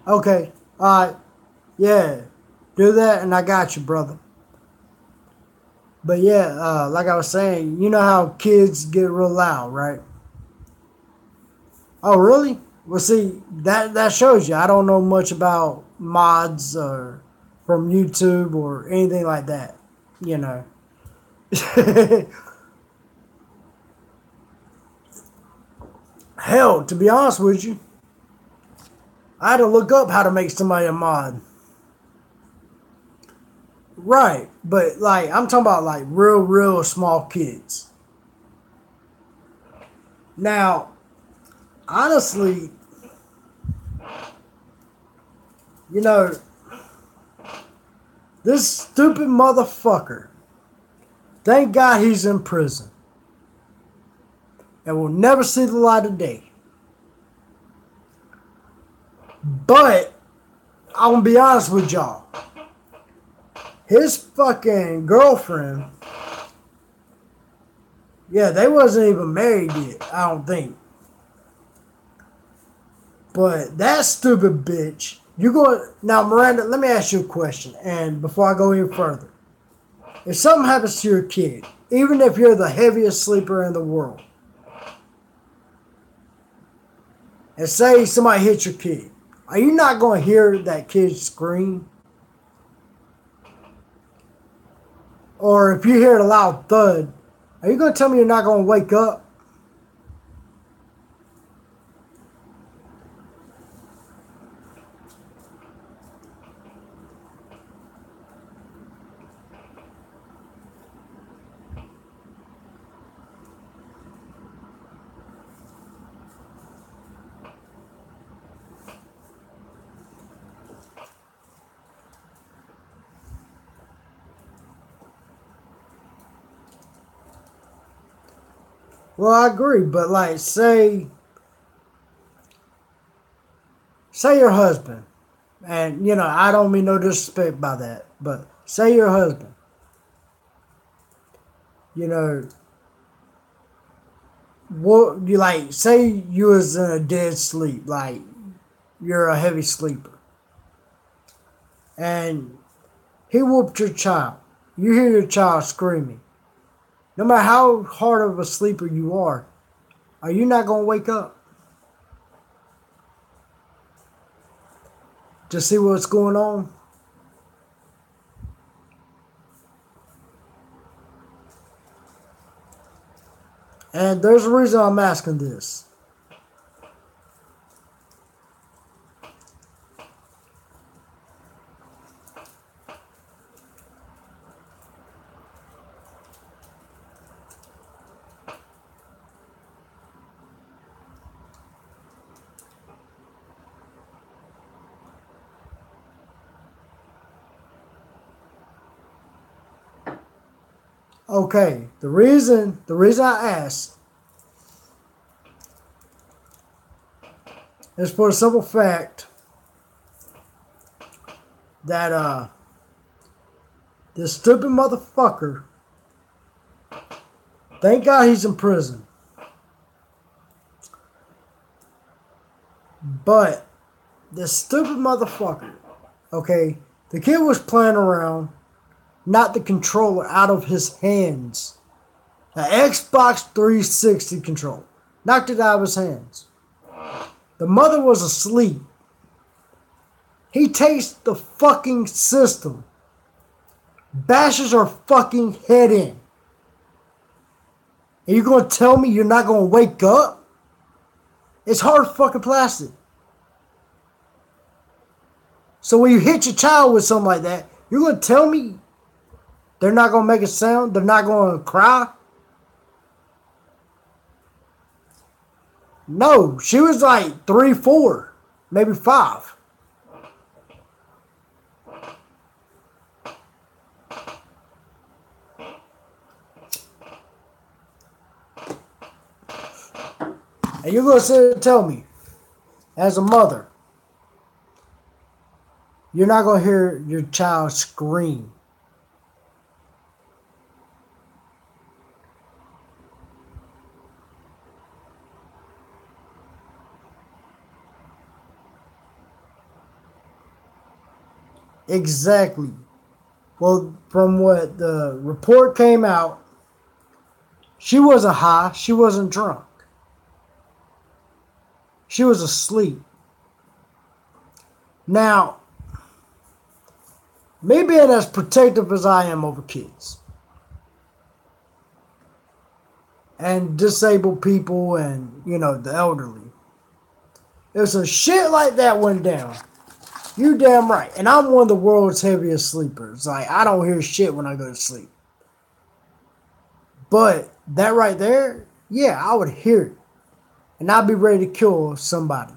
Okay, alright. Yeah, do that and I got you, brother. But yeah, like I was saying, you know how kids get real loud, right? Oh, really? Well, see, that shows you. I don't know much about mods or from YouTube or anything like that, you know. Hell, to be honest with you, I had to look up how to make somebody a mod. Right, but like I'm talking about like real small kids. Now, honestly, you know, this stupid motherfucker, thank God he's in prison and will never see the light of day. But I'm gonna be honest with y'all. His fucking girlfriend, yeah, they wasn't even married yet, I don't think. But that stupid bitch, you going now, Miranda, let me ask you a question, and before I go any further. If something happens to your kid, even if you're the heaviest sleeper in the world, and say somebody hits your kid, are you not going to hear that kid scream? Or if you hear a loud thud, are you going to tell me you're not going to wake up? Well, I agree, but like, say your husband, and you know, I don't mean no disrespect by that, but say your husband, you know, what you like, say you was in a dead sleep, like you're a heavy sleeper, and he whooped your child. You hear your child screaming. No matter how hard of a sleeper you are you not going to wake up to see what's going on? And there's a reason I'm asking this. Okay, the reason I ask is for the simple fact that this stupid motherfucker, thank God he's in prison. But this stupid motherfucker, okay, the kid was playing around, knocked the controller out of his hands. The Xbox 360 controller. Knocked it out of his hands. The mother was asleep. He takes the fucking system, bashes her fucking head in. And you're going to tell me you're not going to wake up? It's hard fucking plastic. So when you hit your child with something like that, you're going to tell me they're not going to make a sound? They're not going to cry? No, she was like 3, 4, maybe 5. And you're going to sit and tell me, as a mother, you're not going to hear your child scream. Exactly. Well, from what the report came out, she wasn't high. She wasn't drunk. She was asleep. Now, me being as protective as I am over kids and disabled people and, you know, the elderly, if some shit like that went down, You damn right. And I'm one of the world's heaviest sleepers. Like, I don't hear shit when I go to sleep. But that right there, yeah, I would hear it. And I'd be ready to kill somebody.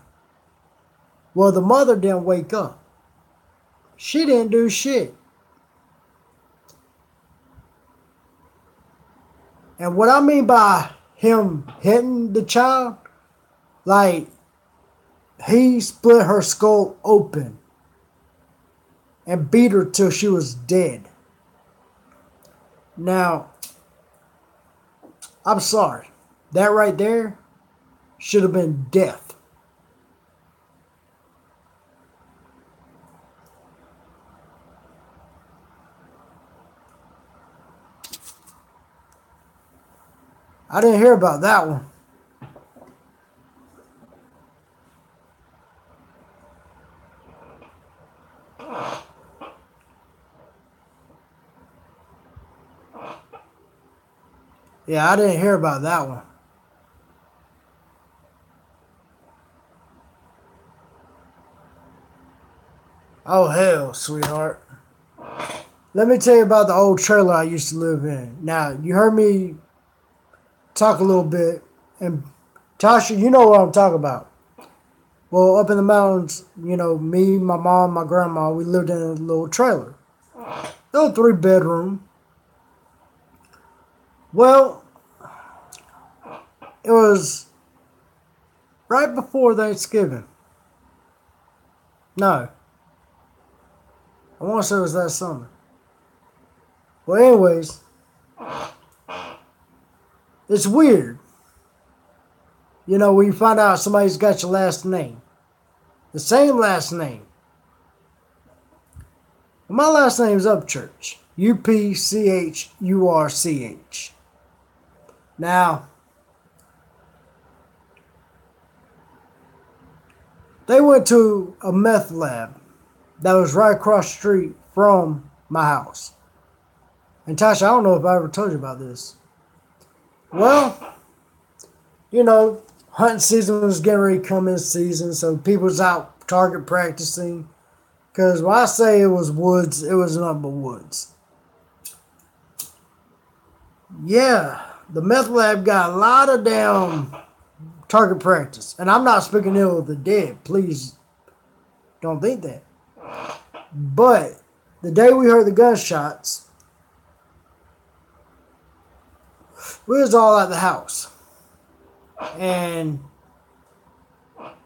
Well, the mother didn't wake up. She didn't do shit. And what I mean by him hitting the child, like, he split her skull open and beat her till she was dead. Now, I'm sorry. That right there should have been death. I didn't hear about that one. Yeah, I didn't hear about that one. Oh, hell, sweetheart. Let me tell you about the old trailer I used to live in. Now, you heard me talk a little bit, and Tasha, you know what I'm talking about. Well, up in the mountains, you know, me, my mom, my grandma, we lived in a little trailer. Little 3-bedroom. Well, it was right before Thanksgiving. No. I want to say it was that summer. Well, anyways, it's weird. You know, when you find out somebody's got your last name. The same last name. My last name's Upchurch. Upchurch. Now, they went to a meth lab that was right across the street from my house. And Tasha, I don't know if I ever told you about this. Well, you know, hunting season was getting ready to come in season, so people was out target practicing. Because when I say it was woods, it was nothing but woods. Yeah, the meth lab got a lot of damn target practice. And I'm not speaking ill of the dead. Please don't think that. But the day we heard the gunshots, we was all at the house. And,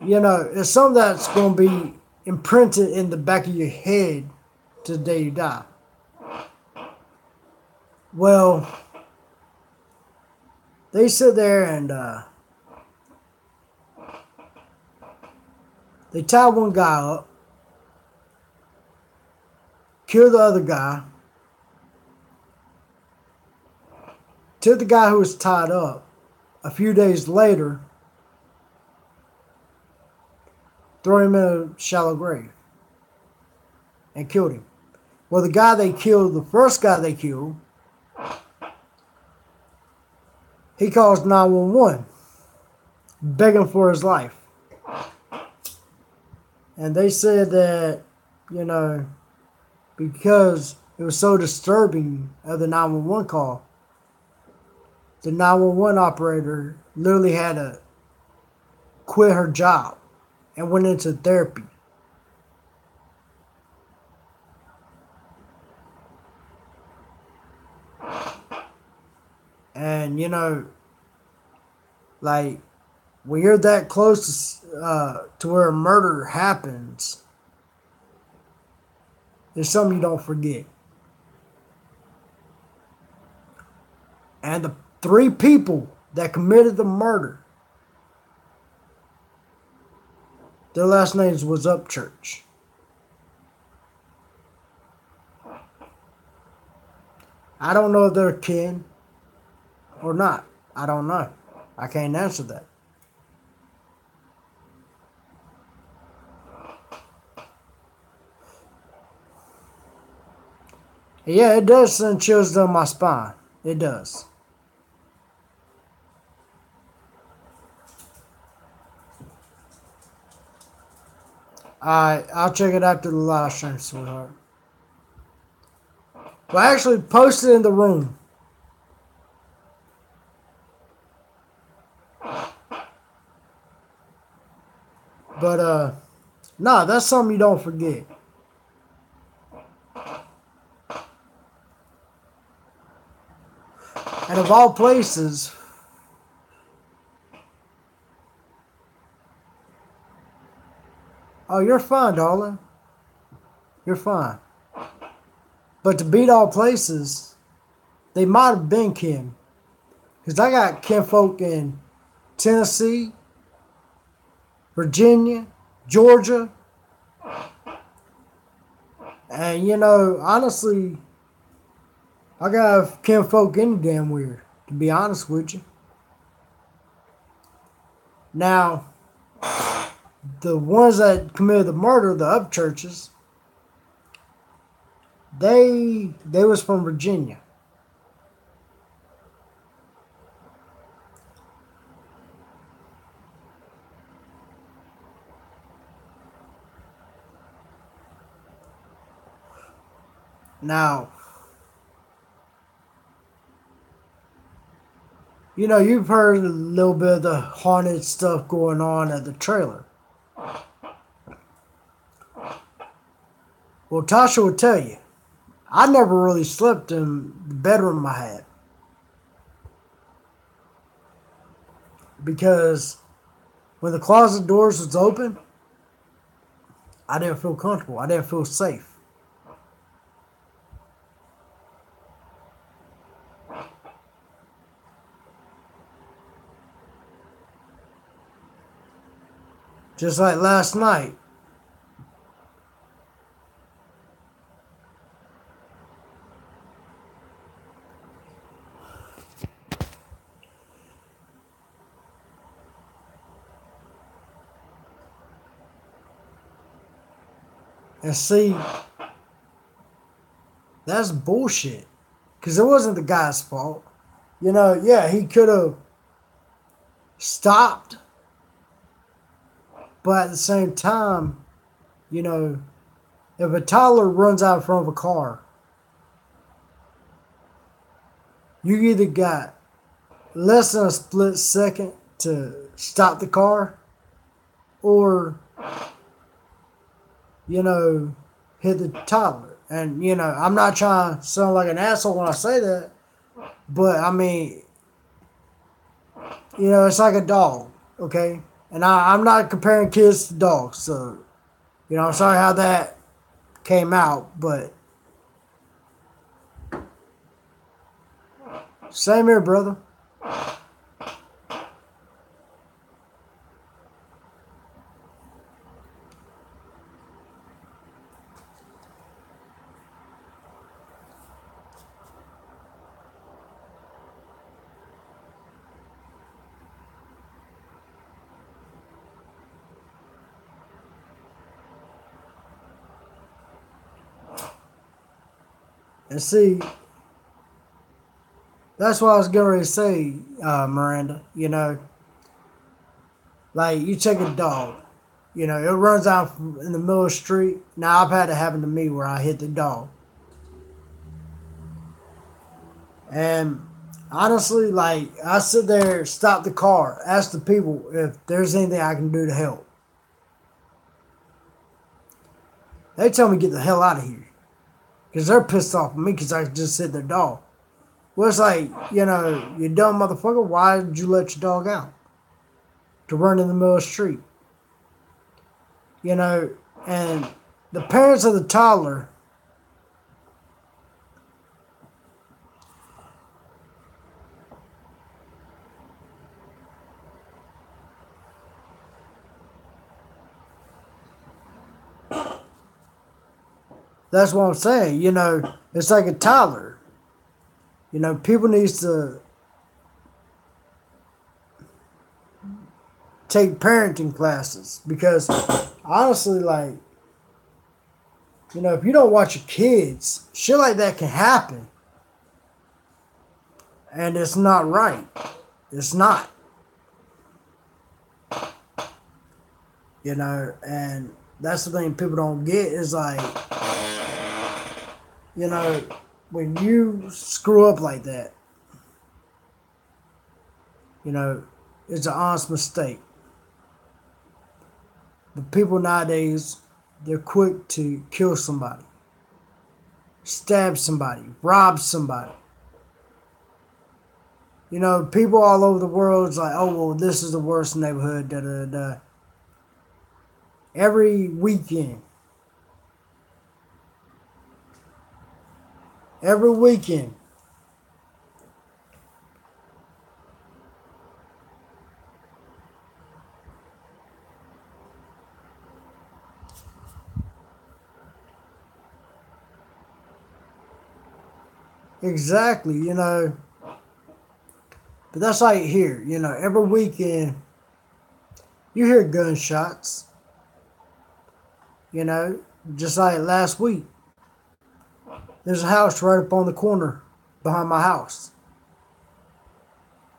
you know, it's something that's going to be imprinted in the back of your head to the day you die. Well, they sit there and they tie one guy up, kill the other guy, took the guy who was tied up. A few days later, throw him in a shallow grave and killed him. Well, the guy they killed, the first guy they killed, he calls 911, begging for his life. And they said that, you know, because it was so disturbing of the 911 call, the 911 operator literally had to quit her job and went into therapy. And, you know, like, when you're that close to where a murder happens, it's something you don't forget. And the 3 people that committed the murder, their last names was Upchurch. I don't know if they're kin or not. I don't know. I can't answer that. Yeah, it does send chills down my spine. It does. Alright, I'll check it after the live stream, sweetheart. Well, actually, post it in the room. But, nah, that's something you don't forget. And of all places, oh, you're fine, darling. You're fine. But to beat all places, they might have been kin. Because I got kinfolk in Tennessee, Virginia, Georgia. And, you know, honestly, I got kinfolk any damn weird, to be honest with you. Now, the ones that committed the murder, the Upchurches, they was from Virginia. Now, you know, you've heard a little bit of the haunted stuff going on at the trailer. Well, Tasha will tell you, I never really slept in the bedroom I had. Because when the closet doors was open, I didn't feel comfortable. I didn't feel safe. Just like last night. And see, that's bullshit. Because it wasn't the guy's fault. You know, yeah, he could have stopped. But at the same time, you know, if a toddler runs out in front of a car, you either got less than a split second to stop the car or, you know, hit the toddler. And, you know, I'm not trying to sound like an asshole when I say that, but I mean, you know, it's like a dog, okay? And I'm not comparing kids to dogs, so, you know, I'm sorry how that came out, but same here, brother. And see, that's what I was getting ready to say, Miranda. You know, like you take a dog, you know, it runs out in the middle of the street. Now, I've had it happen to me where I hit the dog. And honestly, like, I sit there, stop the car, ask the people if there's anything I can do to help. They tell me get the hell out of here. Because they're pissed off at me because I just hit their dog. Well, it's like, you know, you dumb motherfucker, why did you let your dog out? To run in the middle of the street. You know, and the parents of the toddler, that's what I'm saying. You know, it's like a toddler. You know, people needs to take parenting classes because honestly, like, you know, if you don't watch your kids, shit like that can happen. And it's not right. It's not. You know, and that's the thing people don't get is like, you know, when you screw up like that, you know, it's an honest mistake. But people nowadays, they're quick to kill somebody, stab somebody, rob somebody. You know, people all over the world is like, oh, well, this is the worst neighborhood, da da da. Every weekend. Every weekend. Exactly, you know. But that's like here, you know, every weekend you hear gunshots, you know, just like last week. There's a house right up on the corner behind my house.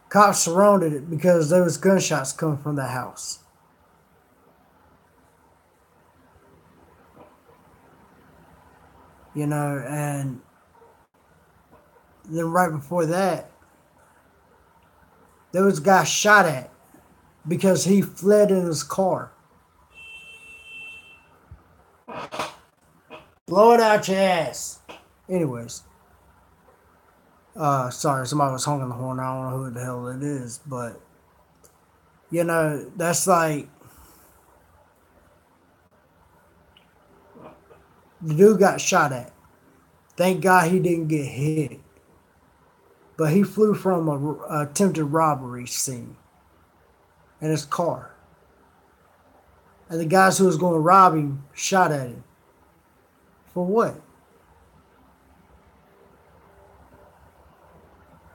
Cops surrounded it because there was gunshots coming from that house. You know, and then right before that, there was a guy shot at because he fled in his car. Blow it out your ass. Anyways. Sorry, somebody was honking the horn. I don't know who the hell it is, but you know, that's like the dude got shot at. Thank God he didn't get hit, but he flew from a attempted robbery scene in his car, and the guys who was going to rob him shot at him. For what?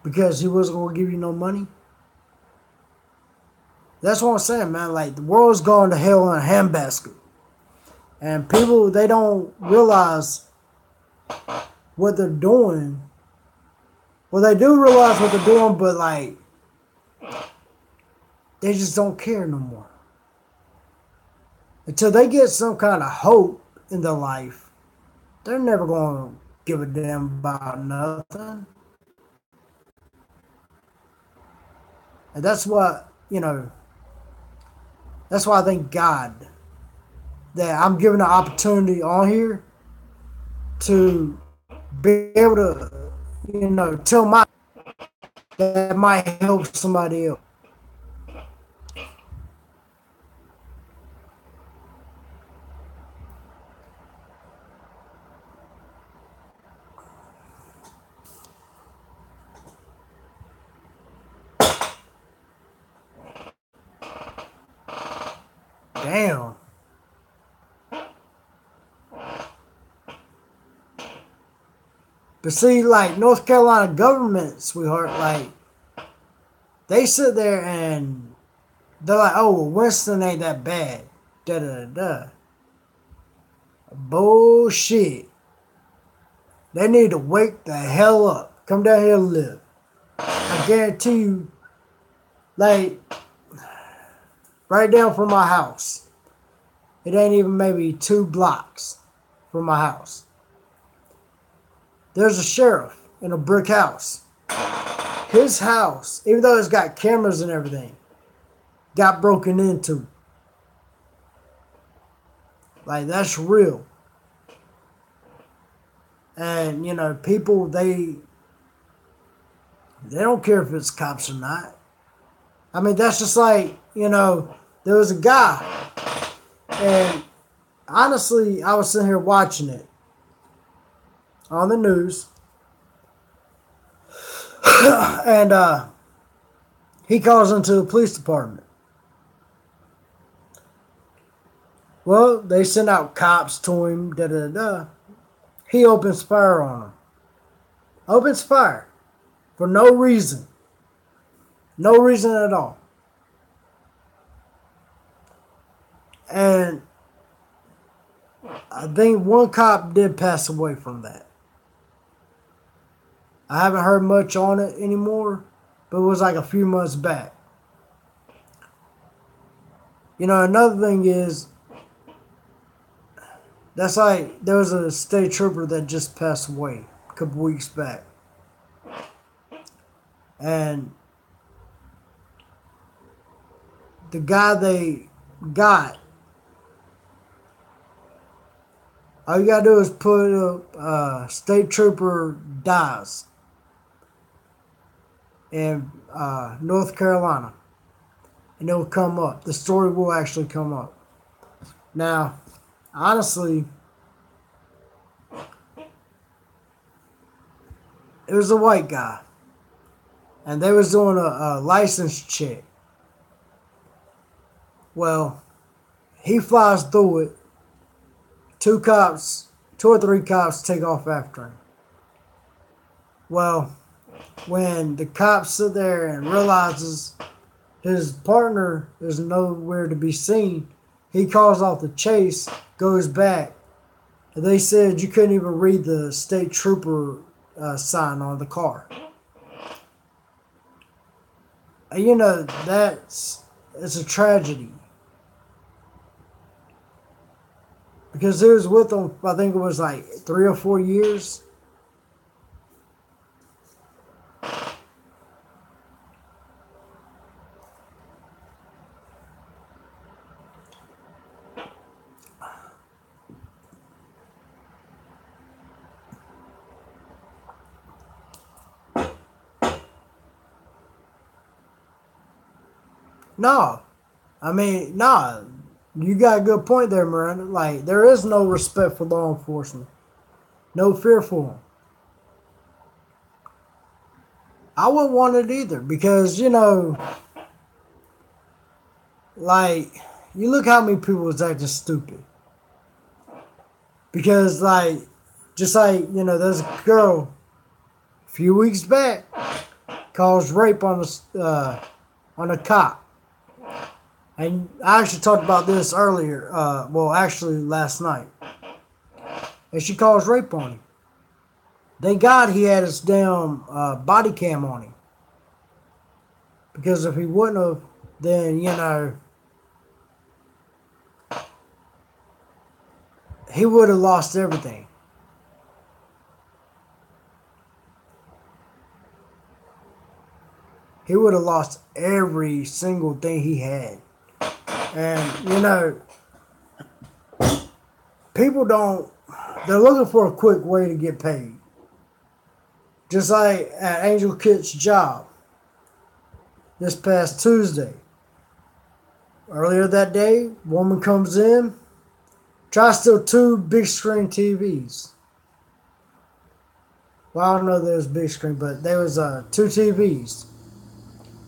Because he wasn't going to give you no money? That's what I'm saying, man. Like, the world's going to hell in a handbasket. And people, they don't realize what they're doing. Well, they do realize what they're doing, but, like, they just don't care no more. Until they get some kind of hope in their life, they're never going to give a damn about nothing. And that's what, you know, that's why I thank God that I'm given the opportunity on here to be able to, you know, tell my that might help somebody else. Damn. But see, like, North Carolina government, sweetheart, like, they sit there and they're like, oh, well, Winston ain't that bad. Da da da. Bullshit. They need to wake the hell up. Come down here and live. I guarantee you, like, right down from my house. It ain't even maybe 2 blocks from my house. There's a sheriff in a brick house. His house, even though it's got cameras and everything, got broken into. Like, that's real. And, you know, people, they don't care if it's cops or not. I mean, that's just like, you know, there was a guy, and honestly, I was sitting here watching it on the news, and he calls into the police department. Well, they send out cops to him, da da da. He opens fire on them. Opens fire for no reason. No reason at all. And I think one cop did pass away from that. I haven't heard much on it anymore, but it was like a few months back. You know, another thing is, That's like there was a state trooper that just passed away a couple weeks back. And the guy they got, all you gotta do is put up state trooper dies in North Carolina, and it will come up. The story will actually come up. Now, honestly, it was a white guy, and they was doing a license check. Well, he flies through it. Two or three cops take off after him. Well, when the cops sit there and realizes his partner is nowhere to be seen, he calls off the chase, goes back. And they said you couldn't even read the state trooper sign on the car. And you know, it's a tragedy. Because he was with them, I think it was like 3 or 4 years. No. I mean, no. You got a good point there, Miranda. Like, there is no respect for law enforcement. No fear for them. I wouldn't want it either because, you know, like, you look how many people is acting stupid. Because, like, just like, you know, there's a girl a few weeks back caused rape on a cop. And I actually talked about this earlier, actually last night. And she caused rape on him. Thank God he had his damn body cam on him. Because if he wouldn't have, then, you know, he would have lost everything. He would have lost every single thing he had. And, you know, people they're looking for a quick way to get paid. Just like at Angel Kit's job this past Tuesday. Earlier that day, woman comes in, tries to steal 2 big screen TVs. Well, I don't know if there was big screen, but there was 2 TVs.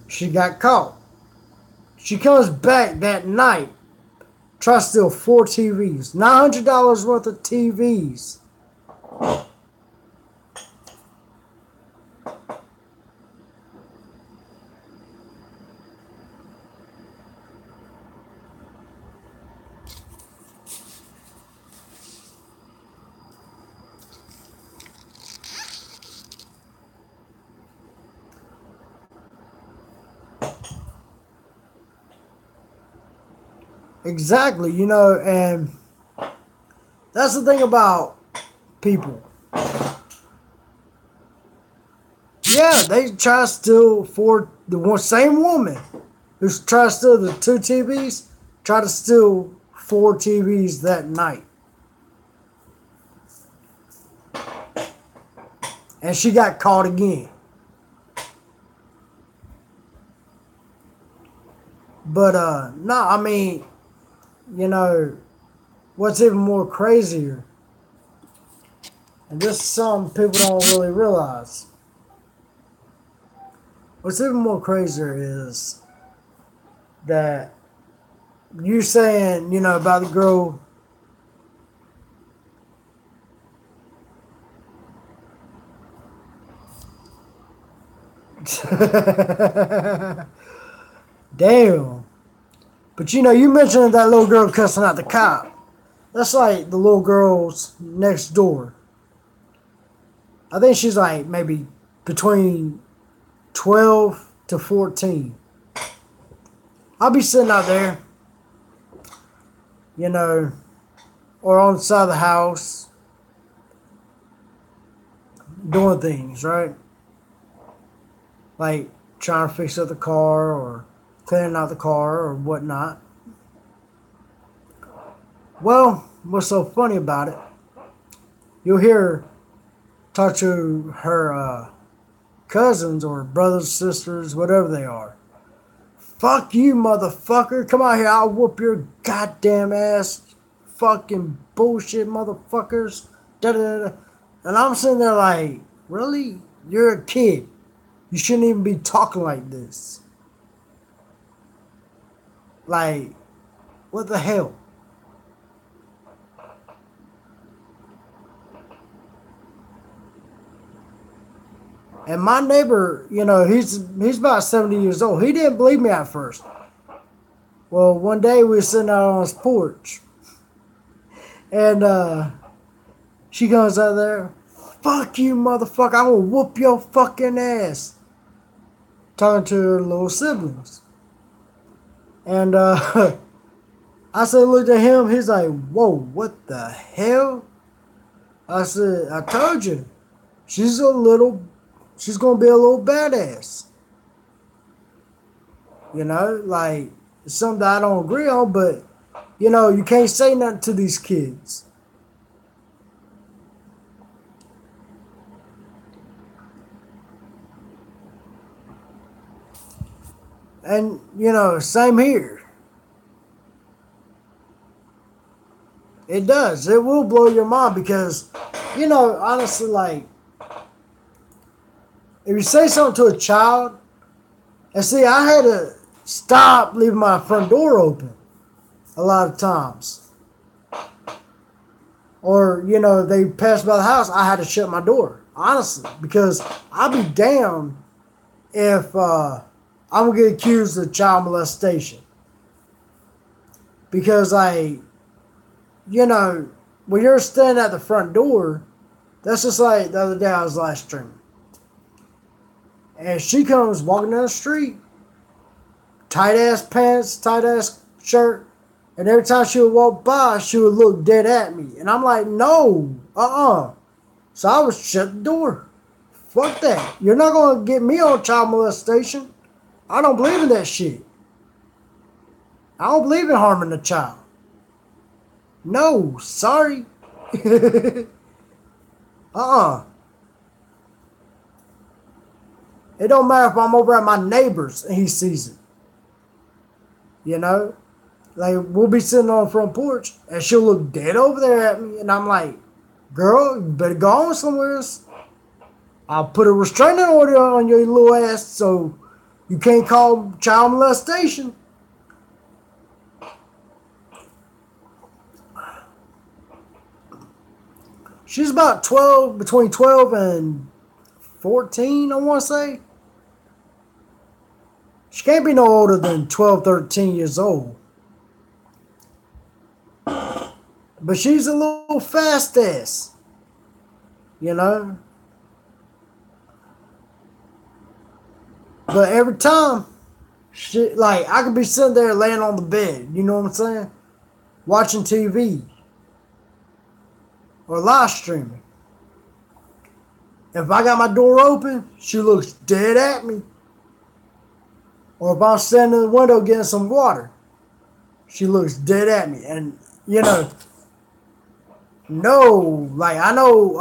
She got caught. She comes back that night, tries to steal 4 TVs. $900 worth of TVs. Exactly, you know, and that's the thing about people. Yeah, they try to steal same woman who's trying to steal the 2 TVs, try to steal 4 TVs that night. And she got caught again. But, no, I mean, you know, what's even more crazier, and this is something people don't really realize. What's even more crazier is that you saying, you know, about the girl damn. But you know, you mentioned that little girl cussing out the cop. That's like the little girl's next door. I think she's like maybe between 12 to 14. I'll be sitting out there, you know, or on the side of the house doing things, right? Like trying to fix up the car or cleaning out the car or whatnot. Well, what's so funny about it? You'll hear her talk to her cousins or brothers, sisters, whatever they are. Fuck you, motherfucker. Come out here, I'll whoop your goddamn ass. Fucking bullshit, motherfuckers. Da da da. And I'm sitting there like, really? You're a kid. You shouldn't even be talking like this. Like, what the hell? And my neighbor, he's about 70 years old. He didn't believe me at first. Well, one day we were sitting out on his porch. And she comes out there, fuck you, motherfucker. I'm going to whoop your fucking ass. Talking to her little siblings. And I said, looked at him. He's like, whoa, what the hell? I said, I told you. She's going to be a little badass. Like, it's something I don't agree on, but, you can't say nothing to these kids. And, same here. It does. It will blow your mind because, honestly, like, if you say something to a child, and see, I had to stop leaving my front door open a lot of times. Or, they passed by the house, I had to shut my door, honestly, because I'd be damned if I'm going to get accused of child molestation. Because, when you're standing at the front door, that's just like the other day I was live streaming. And she comes walking down the street, tight ass pants, tight ass shirt, and every time she would walk by, she would look dead at me. And I'm like, no, So I would shut the door. Fuck that. You're not going to get me on child molestation. I don't believe in that shit. I don't believe in harming a child. No, sorry. It don't matter if I'm over at my neighbor's and he sees it. Like, we'll be sitting on the front porch and she'll look dead over there at me. And I'm like, girl, you better go on somewhere else. I'll put a restraining order on your little ass so you can't call child molestation. She's about between 12 and 14, I want to say. She can't be no older than 12, 13 years old. But she's a little fast ass. But every time, I could be sitting there laying on the bed, you know what I'm saying? Watching TV. Or live streaming. If I got my door open, she looks dead at me. Or if I'm standing in the window getting some water, she looks dead at me. And, no, I know,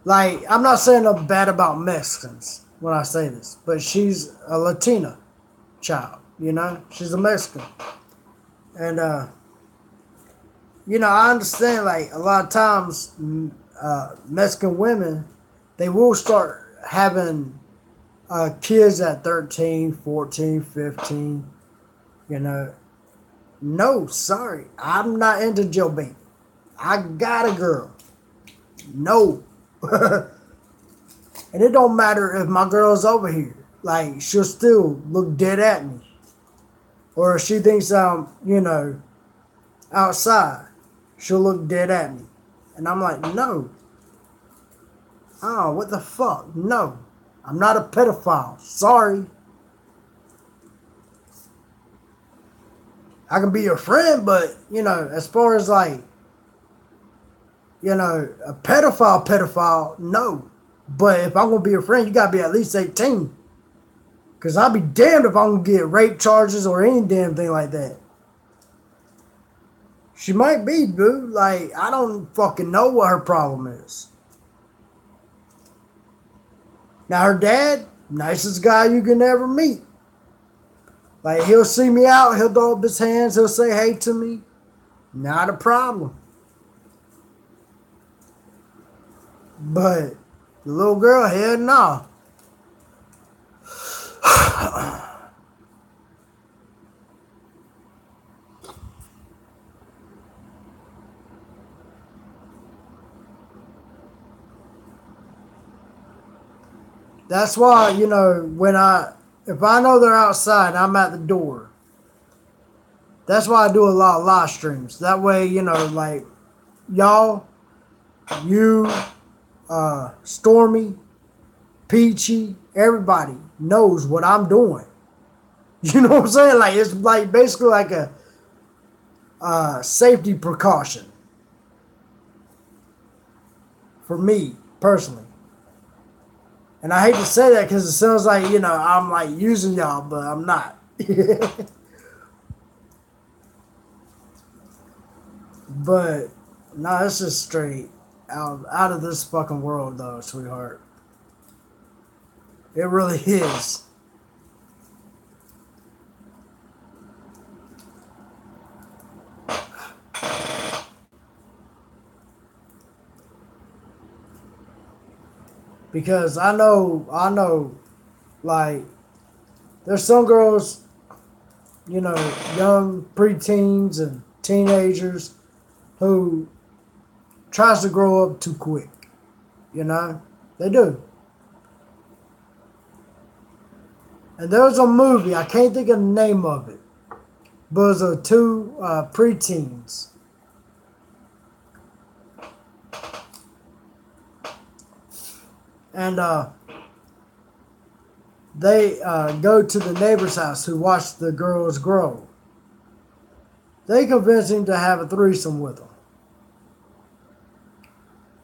I'm not saying nothing bad about Mexicans when I say this, but she's a Latina child, she's a Mexican. And, I understand, a lot of times, Mexican women, they will start having kids at 13, 14, 15, No, sorry, I'm not into jailbait. I got a girl. No. And it don't matter if my girl's over here. She'll still look dead at me. Or if she thinks I'm, outside, she'll look dead at me. And I'm like, no. Oh, what the fuck? No. I'm not a pedophile. Sorry. I can be your friend, but, you know, as far as like, you know, a pedophile, no. But if I'm going to be your friend, you got to be at least 18. Because I'll be damned if I'm going to get rape charges or any damn thing like that. She might be, dude. Like, I don't fucking know what her problem is. Now, her dad, nicest guy you can ever meet. Like, he'll see me out, he'll throw up his hands, he'll say hey to me. Not a problem. But the little girl, hell no. That's why, you know, if I know they're outside, I'm at the door. That's why I do a lot of live streams. That way, you know, like, y'all, you, Stormy, Peachy, everybody knows what I'm doing. You know what I'm saying? Like, it's like basically like a safety precaution for me personally. And I hate to say that because it sounds like, you know, I'm like using y'all, but I'm not. But no, it's just straight out of this fucking world, though, sweetheart. It really is. Because I know, like, there's some girls, you know, young preteens and teenagers who tries to grow up too quick. You know? They do. And there was a movie, I can't think of the name of it, but it was two preteens. And they go to the neighbor's house who watched the girls grow. They convince him to have a threesome with them.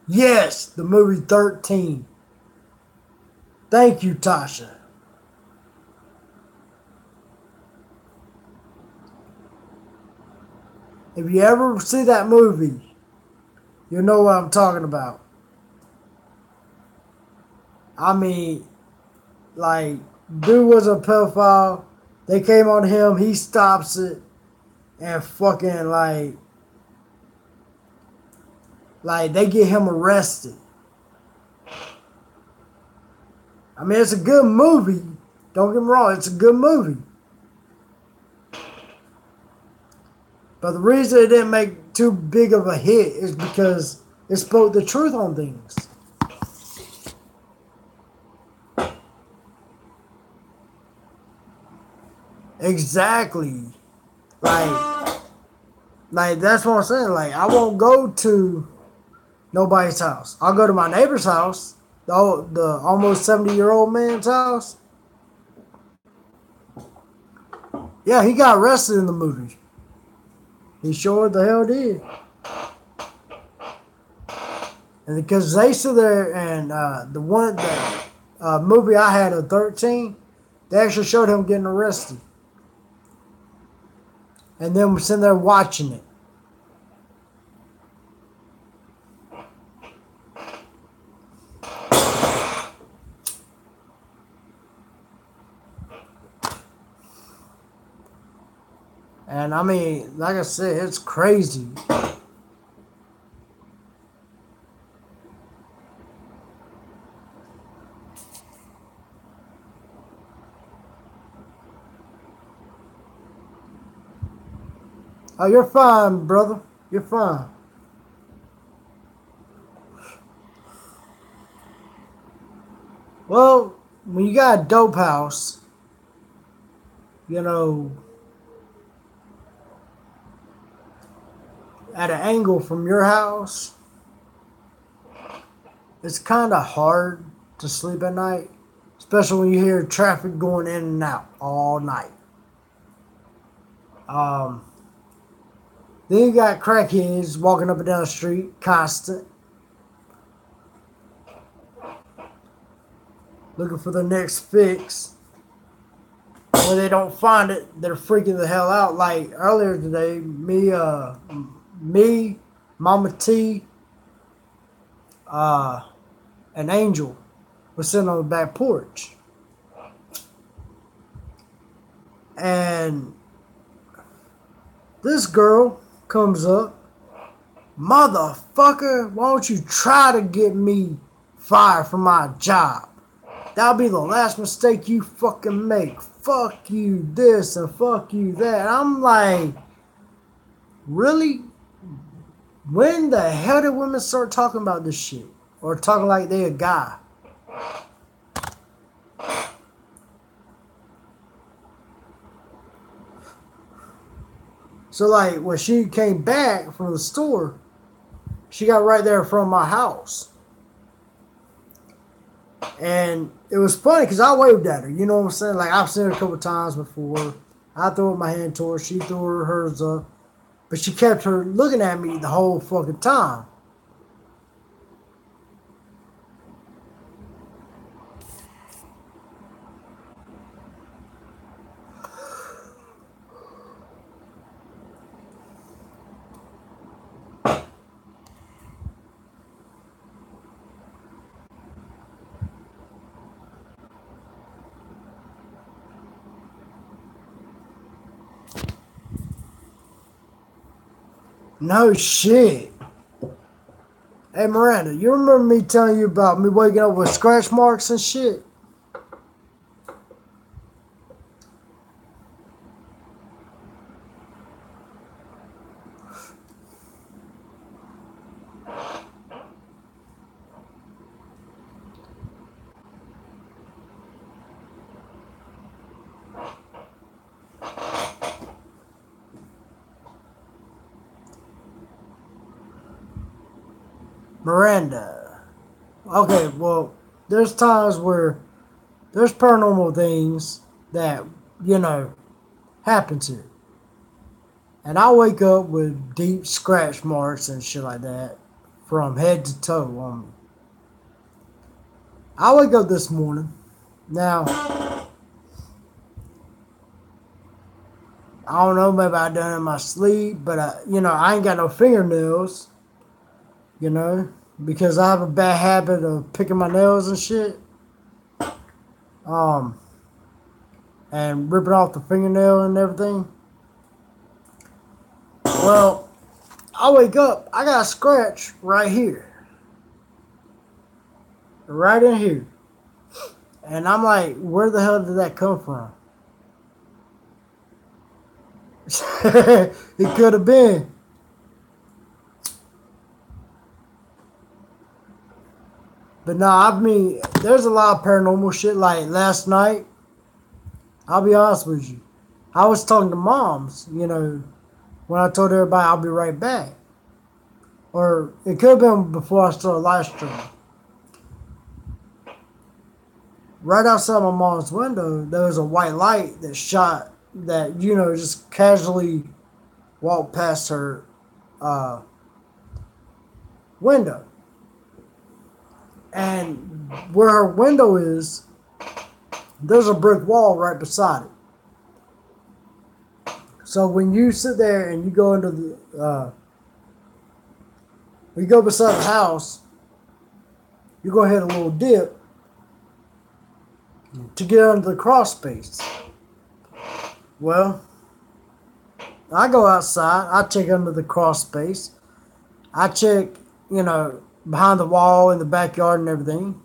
Yes, the movie 13. Thank you, Tasha. If you ever see that movie, you'll know what I'm talking about. I mean, like, dude was a pedophile. They came on him. He stops it. And fucking, like they get him arrested. I mean, it's a good movie. Don't get me wrong. It's a good movie. But the reason it didn't make too big of a hit is because it spoke the truth on things. Exactly. Like that's what I'm saying. Like, I won't go to nobody's house. I'll go to my neighbor's house, the almost 70-year-old man's house. Yeah, he got arrested in the movie. He sure the hell did. And because they sit there and the movie I had of 13, they actually showed him getting arrested. And then we're sitting there watching it. And I mean, like I said, it's crazy. Oh, you're fine, brother. You're fine. Well, when you got a dope house, you know, at an angle from your house, it's kind of hard to sleep at night, especially when you hear traffic going in and out all night. Then you got crackheads walking up and down the street, constant, looking for the next fix. When they don't find it, they're freaking the hell out. Like earlier today, me, Mama T, and Angel were sitting on the back porch. And this girl comes up, motherfucker, why don't you try to get me fired from my job? That'll be the last mistake you fucking make. Fuck you this and fuck you that. I'm like, really? When the hell did women start talking about this shit? Or talking like they a guy? So like when she came back from the store, she got right there in front of my house. And it was funny because I waved at her. You know what I'm saying? Like I've seen her a couple times before. I threw up my hand to her. She threw hers up. But she kept her looking at me the whole fucking time. No shit. Hey Miranda, you remember me telling you about me waking up with scratch marks and shit? Miranda. Okay, well, there's times where there's paranormal things that, you know, happen to. And I wake up with deep scratch marks and shit like that from head to toe on me. I wake up this morning. Now, I don't know, maybe I done it in my sleep, but, I ain't got no fingernails, because I have a bad habit of picking my nails and shit. And ripping off the fingernail and everything. Well, I wake up, I got a scratch right here. Right in here. And I'm like, where the hell did that come from? It could have been. But nah, I mean, there's a lot of paranormal shit. Like last night, I'll be honest with you. I was talking to moms, when I told everybody I'll be right back. Or it could have been before I started live streaming. Right outside my mom's window, there was a white light that just casually walked past her window. And where her window is, there's a brick wall right beside it. So when you sit there and you go into you go beside the house, you go ahead a little dip to get under the crawl space. Well, I go outside, I check under the crawl space, I check, behind the wall in the backyard and everything.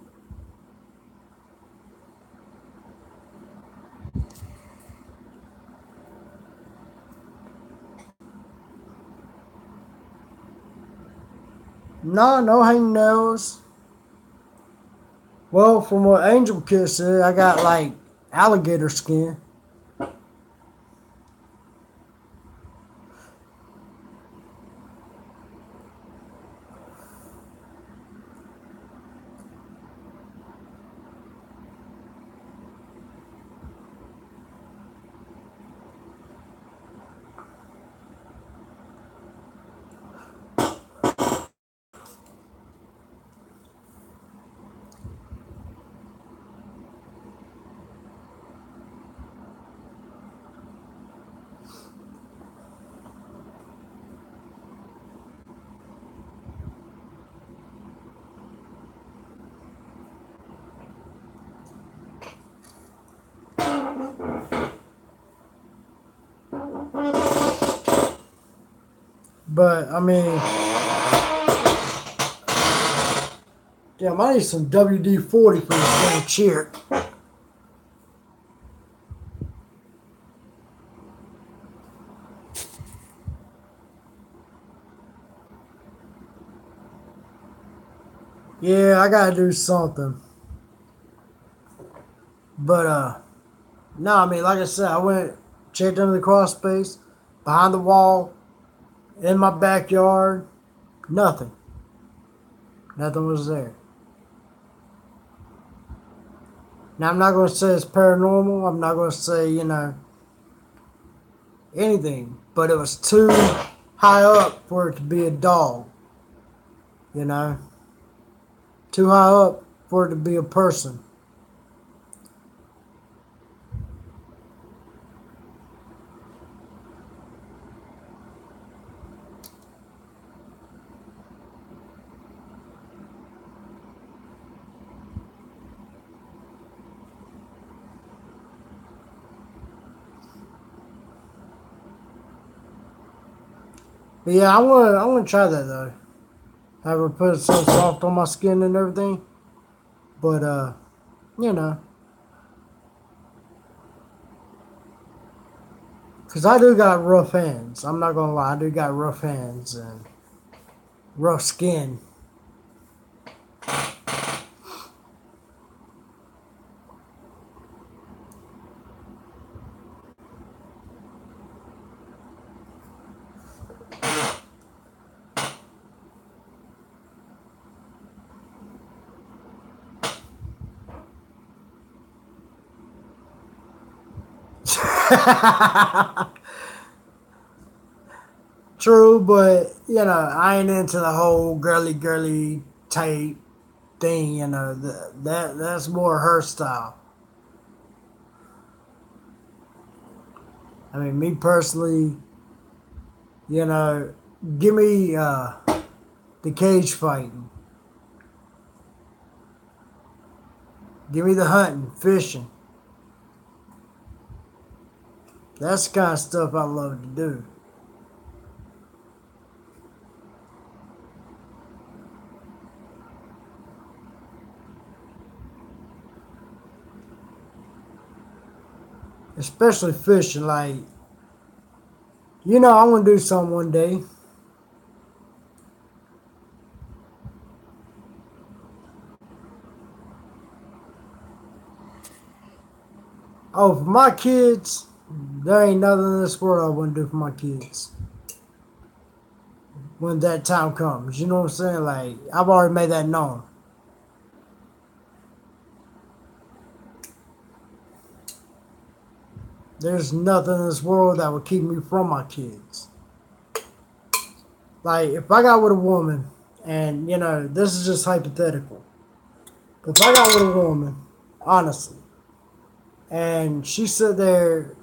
No hangnails. Well, from what Angel Kiss said, I got like alligator skin. But I mean, damn, I need some WD-40 for this damn chair. Yeah, I gotta do something. But no, I mean, like I said, I went checked under the crawl space, behind the wall, in my backyard, nothing. Nothing was there. Now I'm not gonna say it's paranormal. I'm not gonna say, anything, but it was too high up for it to be a dog. You know, too high up for it to be a person. But yeah, I wanna try that though. Have her put it so soft on my skin and everything. But you know, cause I do got rough hands. I'm not gonna lie, I do got rough hands and rough skin. True, but I ain't into the whole girly type thing. That's more her style. I mean, me personally, you know, give me the cage fighting, give me the hunting, fishing. That's the kind of stuff I love to do. Especially fishing. Like, I want to do something one day. Oh, for my kids, there ain't nothing in this world I wouldn't do for my kids. When that time comes, you know what I'm saying? Like, I've already made that known. There's nothing in this world that would keep me from my kids. Like, if I got with a woman, and, this is just hypothetical. If I got with a woman, honestly, and she sat there,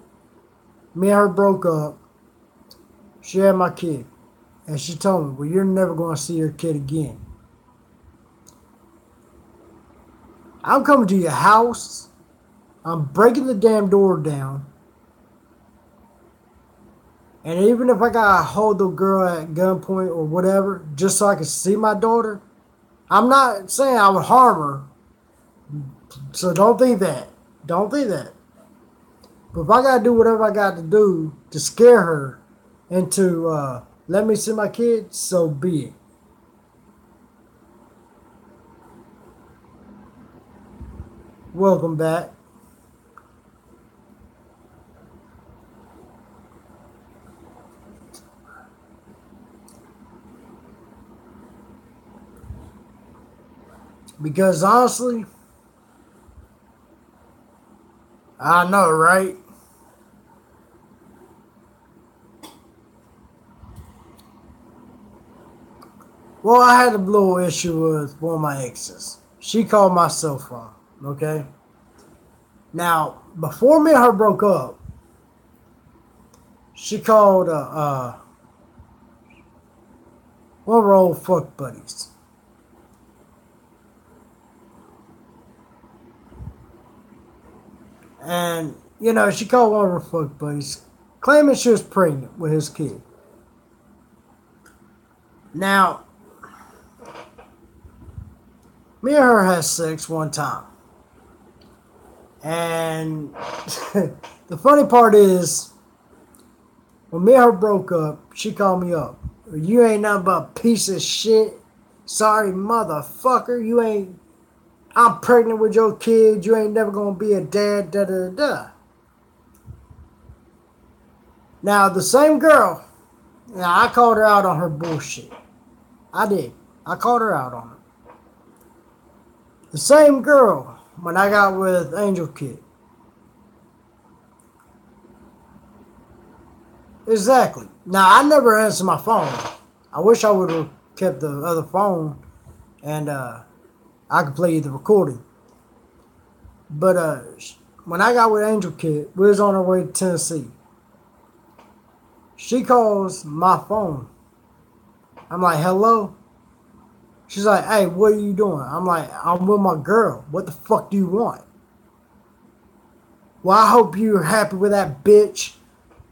me and her broke up, she had my kid, and she told me, well, you're never going to see your kid again. I'm coming to your house, I'm breaking the damn door down, and even if I gotta hold the girl at gunpoint or whatever, just so I can see my daughter, I'm not saying I would harm her. So don't think that. Don't think that. But if I gotta do whatever I got to do to scare her into let me see my kids, so be it. Welcome back. Because honestly, I know, right? Well, I had a little issue with one of my exes. She called my cell phone, okay? Now, before me and her broke up, she called one of her old fuck buddies. And, she called one of her fuck buddies, claiming she was pregnant with his kid. Now, me and her had sex one time. And the funny part is, when me and her broke up, she called me up. You ain't nothing but a piece of shit. Sorry, motherfucker. You ain't. I'm pregnant with your kid. You ain't never gonna be a dad. Da da da. Now, the same girl, now I called her out on her bullshit. I did. I called her out on it. The same girl, when I got with Angel Kid. Exactly. Now, I never answered my phone. I wish I would have kept the other phone and I could play you the recording. But when I got with Angel Kid, we was on our way to Tennessee. She calls my phone. I'm like, hello? She's like, hey, what are you doing? I'm like, I'm with my girl. What the fuck do you want? Well, I hope you're happy with that bitch.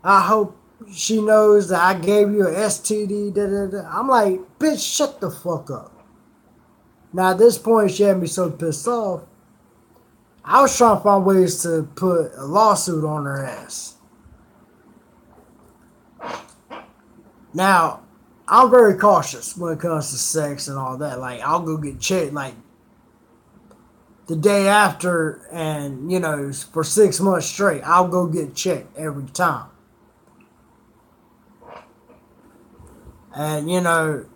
I hope she knows that I gave you an STD. Da, da, da. I'm like, bitch, shut the fuck up. Now, at this point, she had me so pissed off. I was trying to find ways to put a lawsuit on her ass. Now, I'm very cautious when it comes to sex and all that. Like, I'll go get checked, like, the day after, and, you know, for 6 months straight, I'll go get checked every time. And, you know,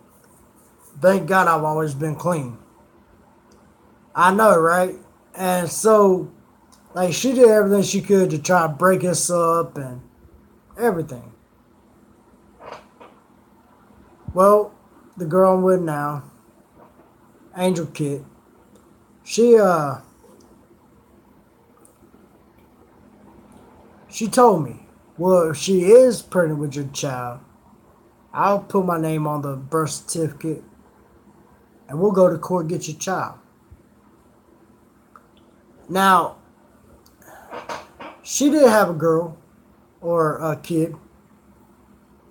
thank God I've always been clean. I know, right? And so, like, she did everything she could to try to break us up and everything. Well, the girl I'm with now, Angel Kid, she told me, well, if she is pregnant with your child, I'll put my name on the birth certificate and we'll go to court and get your child. Now, she did have a girl or a kid.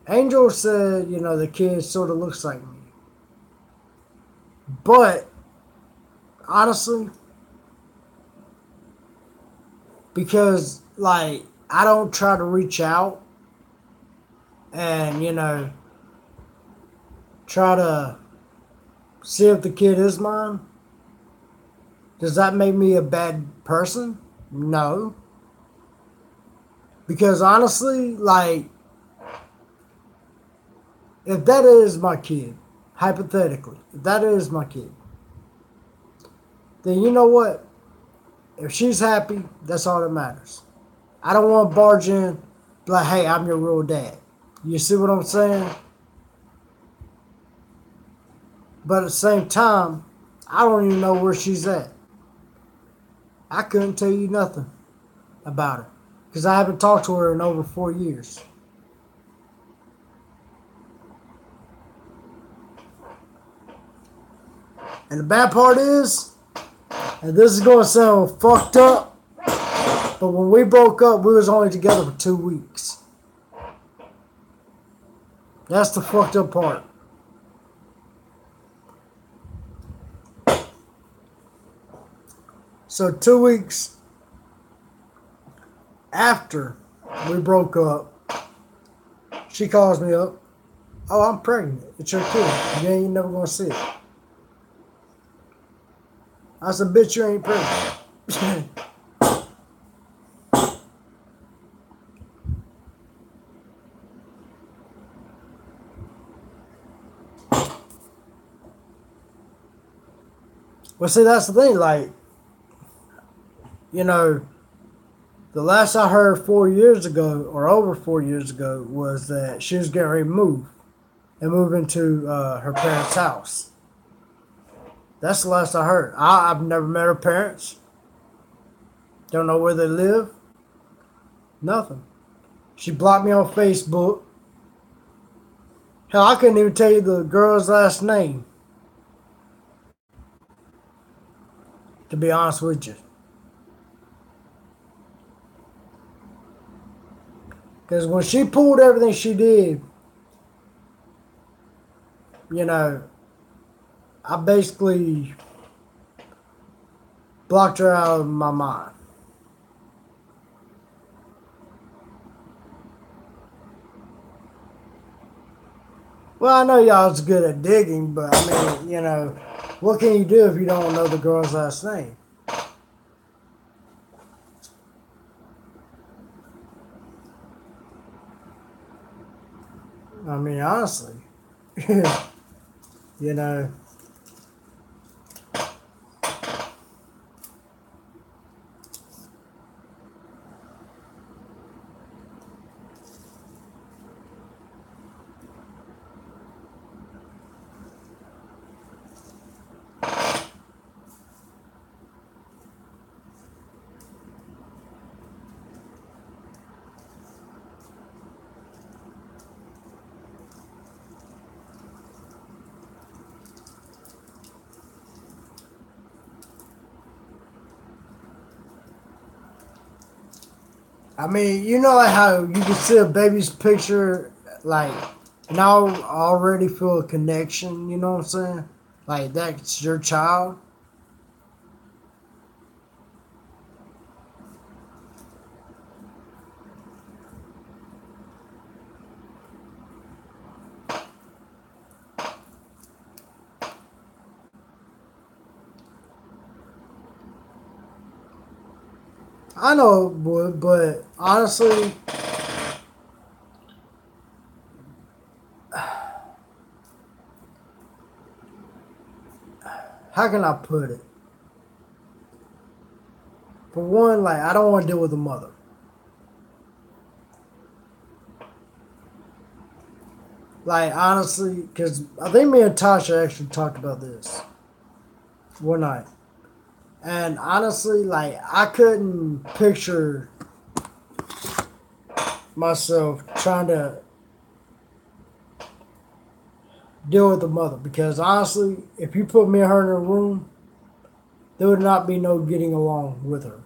Angel said, you know, the kid sort of looks like me. But, honestly, because, like, I don't try to reach out and, you know, try to see if the kid is mine. Does that make me a bad person? No. Because honestly, like, if that is my kid, hypothetically, if that is my kid, then you know what? If she's happy, that's all that matters. I don't want to barge in, be like, hey, I'm your real dad. You see what I'm saying? But at the same time, I don't even know where she's at. I couldn't tell you nothing about her because I haven't talked to her in over 4 years. And the bad part is, and this is going to sound fucked up, but when we broke up, we was only together for 2 weeks. That's the fucked up part. So 2 weeks after we broke up, she calls me up. Oh, I'm pregnant. It's your kid. You ain't never gonna see it. I said, bitch, you ain't pregnant. Well, see, that's the thing. Like, you know, the last I heard 4 years ago, or over 4 years ago, was that she was getting ready to move and move into her parents' house. That's the last I heard. I've never met her parents. Don't know where they live. Nothing. She blocked me on Facebook. Hell, I couldn't even tell you the girl's last name, to be honest with you. Because when she pulled everything she did, you know, I basically blocked her out of my mind. Well, I know y'all's good at digging, but I mean, what can you do if you don't know the girl's last name? I mean, honestly, you know. I mean, you know like how you can see a baby's picture, like, now already feel a connection, you know what I'm saying? Like, that's your child. I know it would, but honestly, how can I put it? For one, like, I don't want to deal with the mother. Like, honestly, because I think me and Tasha actually talked about this one night. And honestly, like, I couldn't picture myself trying to deal with the mother. Because honestly, if you put me and her in a room, there would not be no getting along with her.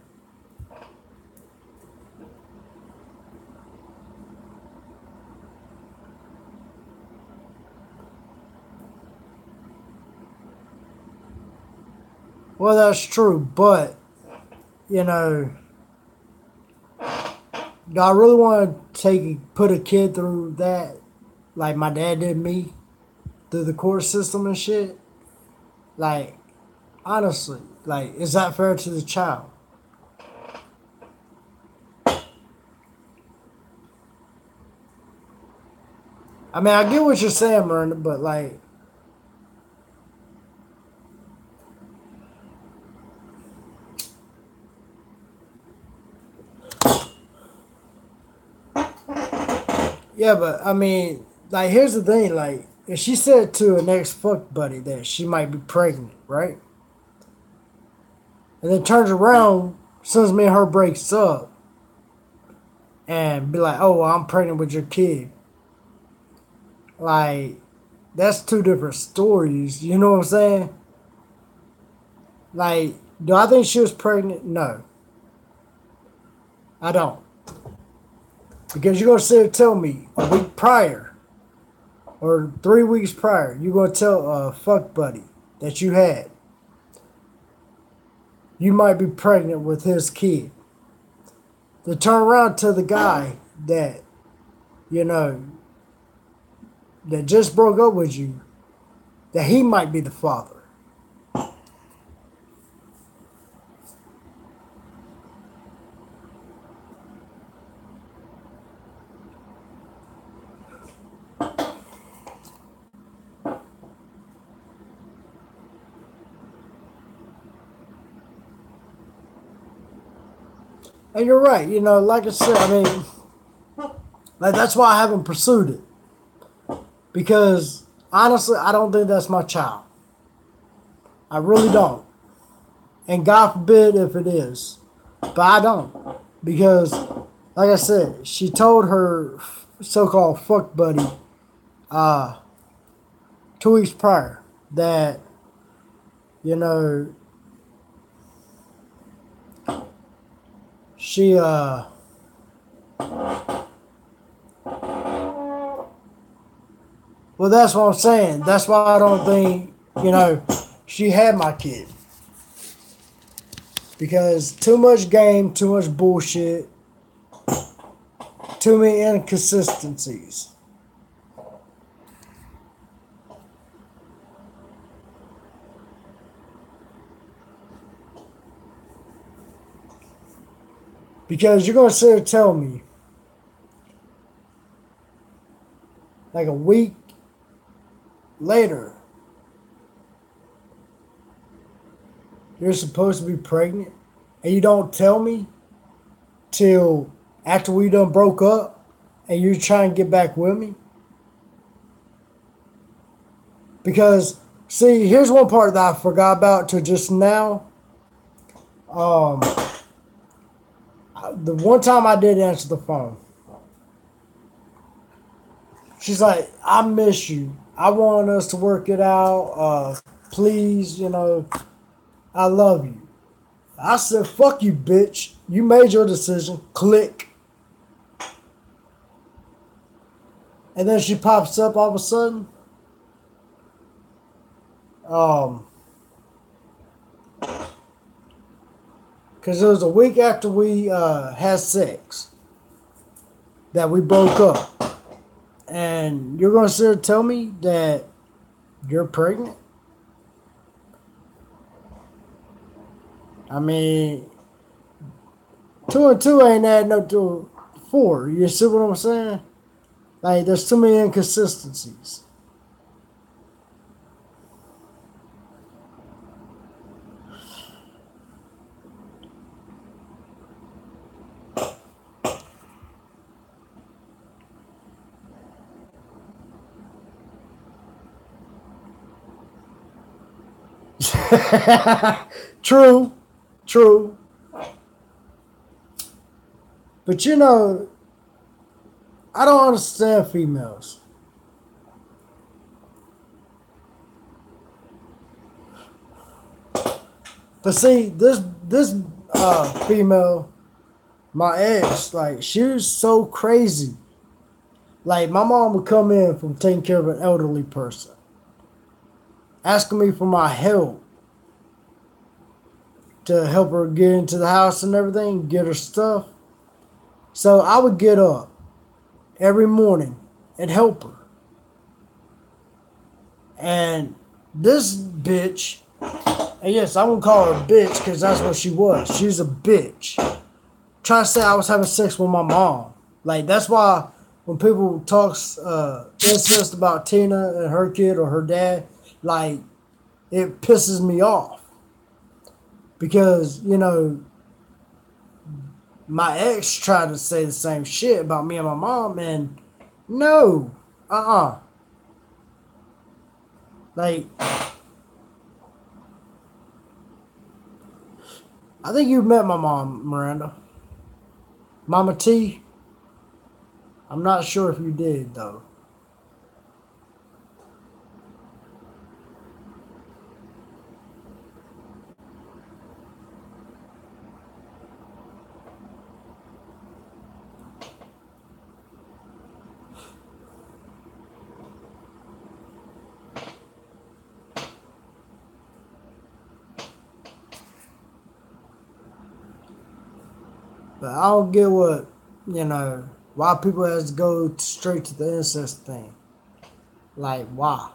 Well, that's true, but, you know, do I really want to put a kid through that like my dad did me through the court system and shit? Like, honestly, like, is that fair to the child? I mean, I get what you're saying, Miranda, but like, yeah, but I mean, like, here's the thing, like, if she said to an ex fuck buddy that she might be pregnant, right? And then turns around, since me and her breaks up, and be like, oh, well, I'm pregnant with your kid. Like, that's two different stories. You know what I'm saying? Like, do I think she was pregnant? No, I don't. Because you're going to sit and tell me a week prior or 3 weeks prior, you're going to tell a fuck buddy that you had, you might be pregnant with his kid. To turn around to the guy that, you know, that just broke up with you, that he might be the father. And you're right, you know, like I said, I mean, like, that's why I haven't pursued it. Because honestly, I don't think that's my child. I really don't. And God forbid if it is. But I don't. Because, like I said, she told her so called fuck buddy 2 weeks prior that, you know, she Well, that's what I'm saying. That's why I don't think, she had my kid. Because too much game, too much bullshit, too many inconsistencies. Because you're going to sit there and tell me, like a week later, you're supposed to be pregnant, and you don't tell me till after we done broke up, and you're trying to get back with me? Because, see, here's one part that I forgot about till just now. The one time I did answer the phone, she's like, I miss you. I want us to work it out. Please, I love you. I said, fuck you, bitch. You made your decision. Click. And then she pops up all of a sudden. Because it was a week after we had sex that we broke up. And you're going to sit and tell me that you're pregnant? I mean, 2 and 2 ain't adding up to 4. You see what I'm saying? Like, there's too many inconsistencies. True. But I don't understand females. But see, this female, my ex, like, she was so crazy. Like, my mom would come in from taking care of an elderly person, asking me for my help to help her get into the house and everything, get her stuff. So I would get up every morning and help her. And this bitch, and yes, I'm gonna call her a bitch because that's what she was. She's a bitch. Trying to say I was having sex with my mom. Like, that's why when people talks incest about Tina and her kid or her dad, like, it pisses me off. Because, my ex tried to say the same shit about me and my mom, and no. Like, I think you've met my mom, Miranda. Mama T. I'm not sure if you did, though. But I don't get what, why people has to go straight to the incest thing. Like, why?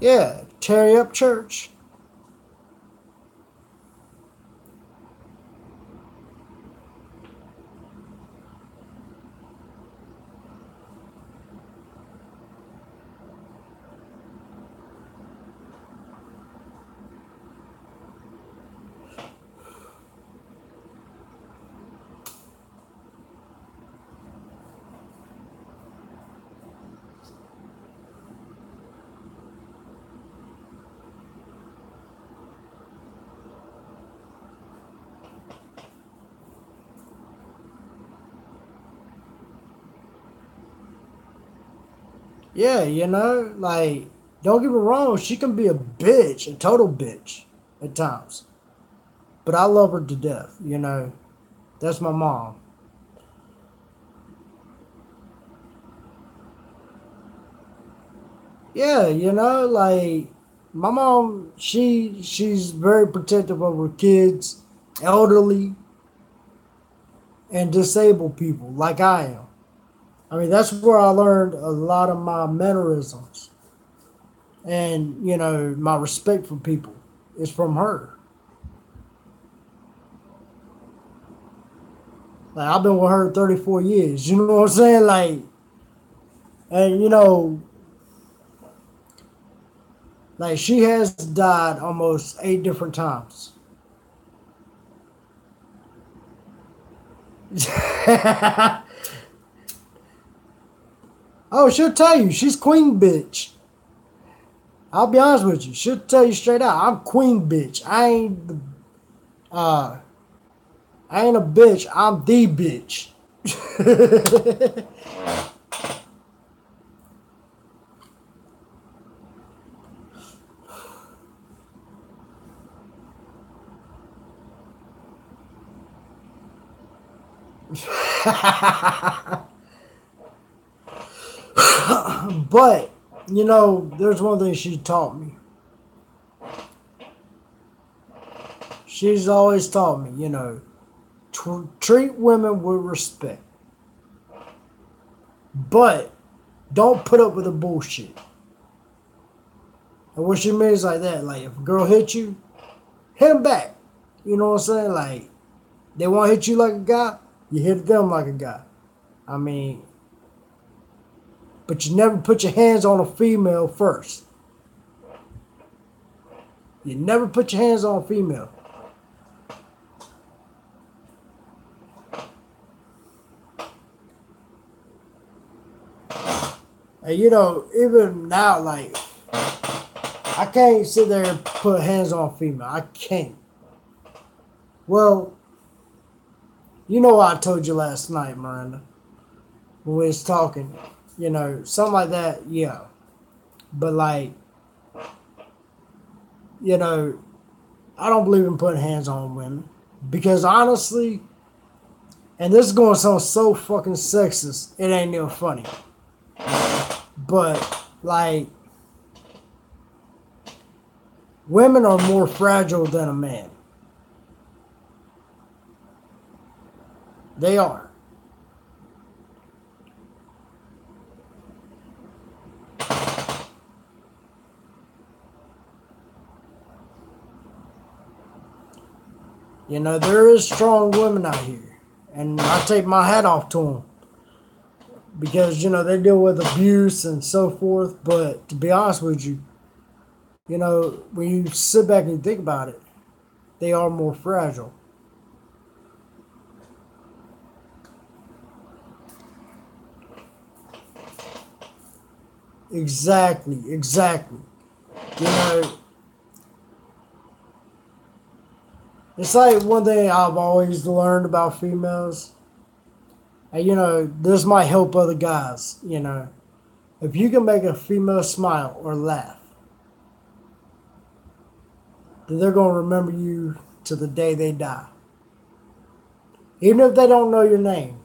Yeah, tear up church. Yeah, like, don't get me wrong, she can be a bitch, a total bitch at times. But I love her to death. That's my mom. Yeah, like my mom, she's very protective of her kids, elderly and disabled people like I am. I mean, that's where I learned a lot of my mannerisms and, my respect for people is from her. Like I've been with her 34 years, you know what I'm saying? Like, and like she has died almost 8 different times. Oh, she'll tell you she's queen bitch. I'll be honest with you. She'll tell you straight out. I'm queen bitch. Uh I ain't a bitch. I'm the bitch. But there's one thing she taught me. She's always taught me, treat women with respect, but don't put up with the bullshit. And what she means like that, like if a girl hits you, hit him back. You know what I'm saying? Like they want to hit you like a guy, you hit them like a guy. I mean, but you never put your hands on a female first. You never put your hands on a female. And even now, like I can't sit there and put hands on a female. I can't. Well, you know what I told you last night, Miranda, when we was talking. Something like that, yeah. But like, I don't believe in putting hands on women. Because honestly, and this is going to sound so fucking sexist, it ain't even funny. But like, women are more fragile than a man. They are. There is strong women out here. And I take my hat off to them. Because, they deal with abuse and so forth. But to be honest with you, when you sit back and think about it, they are more fragile. Exactly. You know, it's like one thing I've always learned about females. And, this might help other guys. If you can make a female smile or laugh, then they're going to remember you to the day they die. Even if they don't know your name,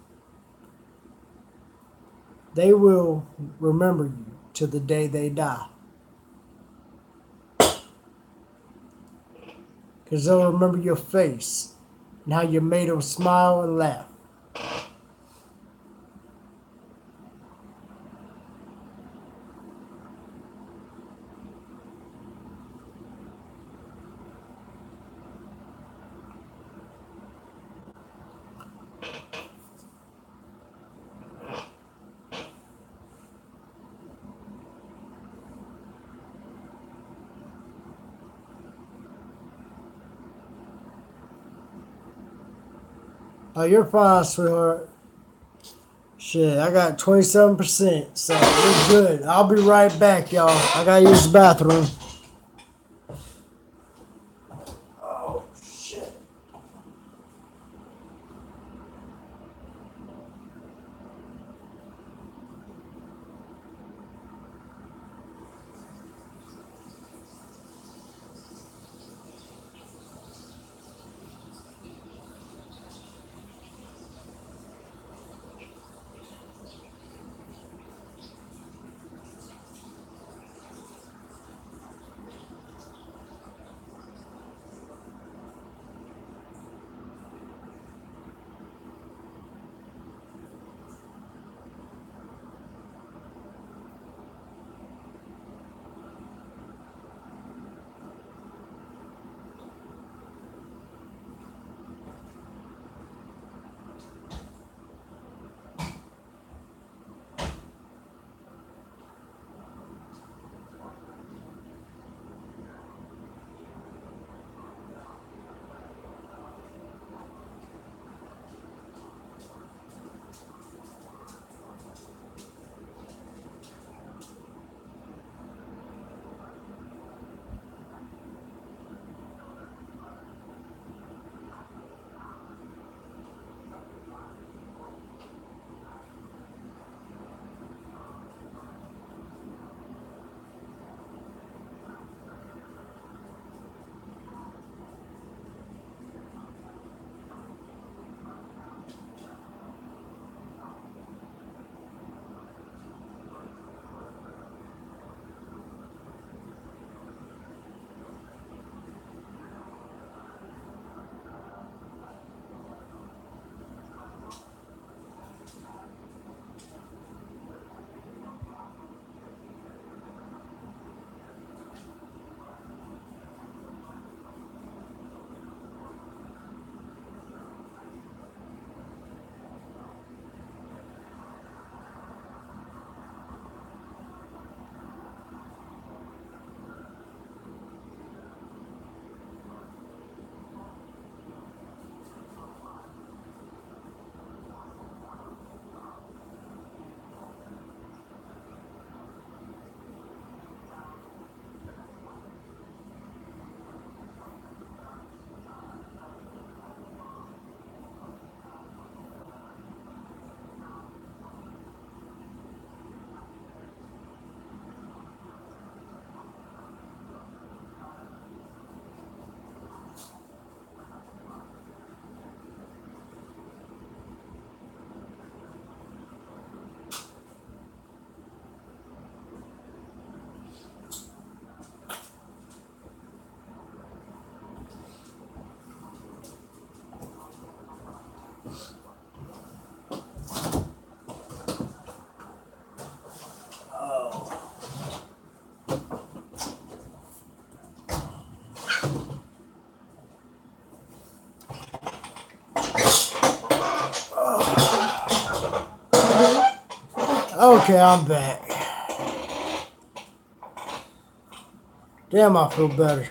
they will remember you to the day they die. Because they'll remember your face and how you made them smile and laugh. Oh, you're fine, sweetheart. Shit, I got 27%, so we're good. I'll be right back, y'all. I gotta use the bathroom. Oh, shit. Okay, I'm back. Damn, I feel better.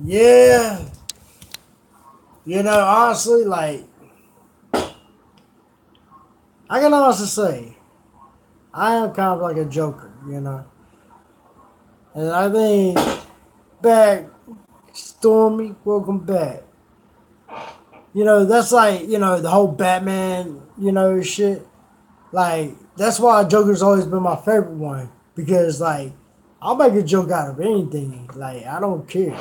Yeah. You know, honestly, like, I can honestly say, I am kind of like a joker, you know. And I think back, Stormy, welcome back. You know, that's like, you know, the whole Batman, you know, shit. Like, that's why Joker's always been my favorite one. Because, like, I'll make a joke out of anything. Like, I don't care.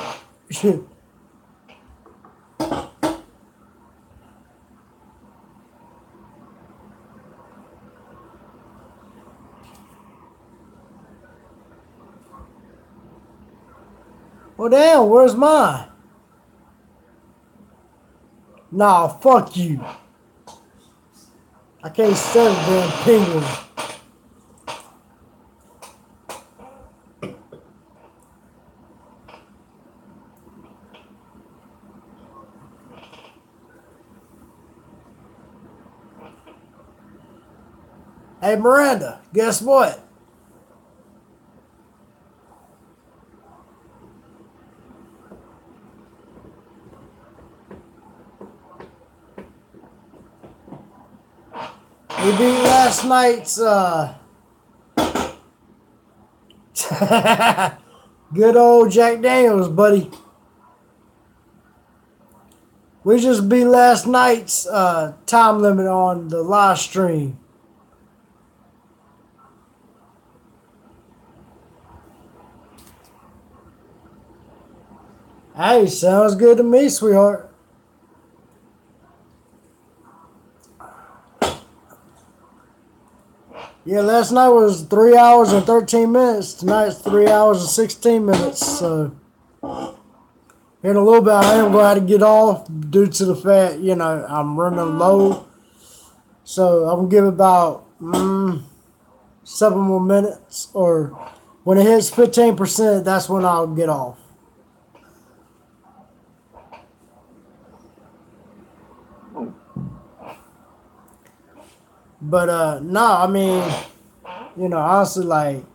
Well, damn, where's mine? Nah, fuck you. I can't stand a damn penguin. Hey, Miranda, guess what? We beat last night's, good old Jack Daniels, buddy. We just beat last night's time limit on the live stream. Hey, sounds good to me, sweetheart. Yeah, last night was 3 hours and 13 minutes. Tonight's 3 hours and 16 minutes. So, in a little bit, I am going to have to get off due to the fact, you know, I'm running low. So, I'm going to give about 7 more minutes. Or when it hits 15%, that's when I'll get off. But, no, I mean, you know, honestly, like,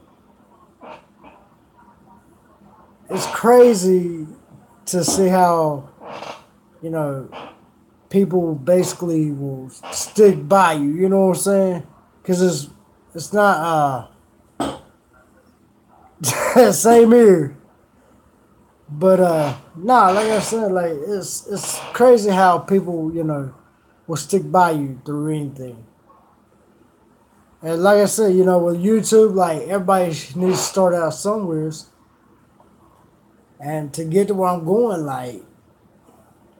it's crazy to see how, you know, people basically will stick by you. You know what I'm saying? Because it's not, same here. But, nah, like I said, like, it's crazy how people, you know, will stick by you through anything. And like I said, you know, with YouTube, like, everybody needs to start out somewhere. And to get to where I'm going, like,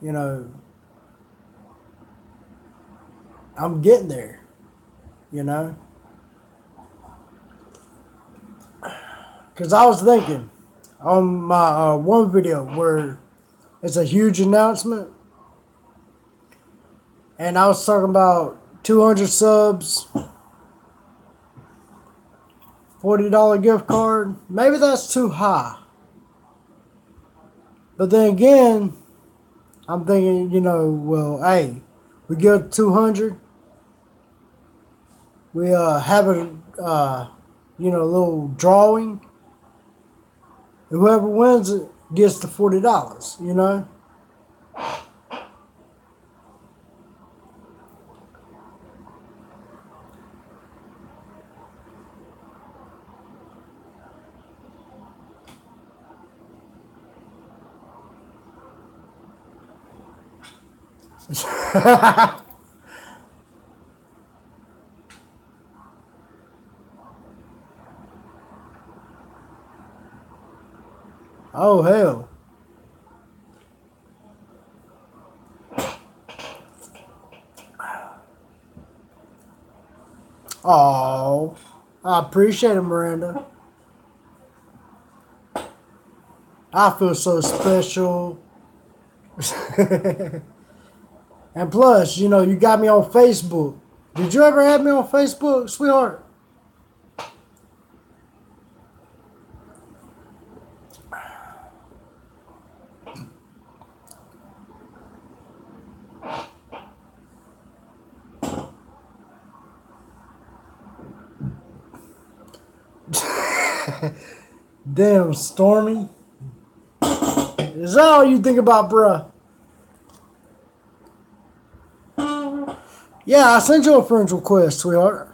you know, I'm getting there, you know? Because I was thinking on my one video where it's a huge announcement, and I was talking about 200 subs, $40 gift card. Maybe that's too high. But then again, I'm thinking, you know, well, hey, we get 200. We have a, you know, little drawing. And whoever wins it gets the $40, you know? Oh, hell. Oh, I appreciate it, Miranda. I feel so special. And plus, you know, you got me on Facebook. Did you ever have me on Facebook, sweetheart? Damn, Stormy. Is that all you think about, bruh? Yeah, I sent you a friend's request, sweetheart.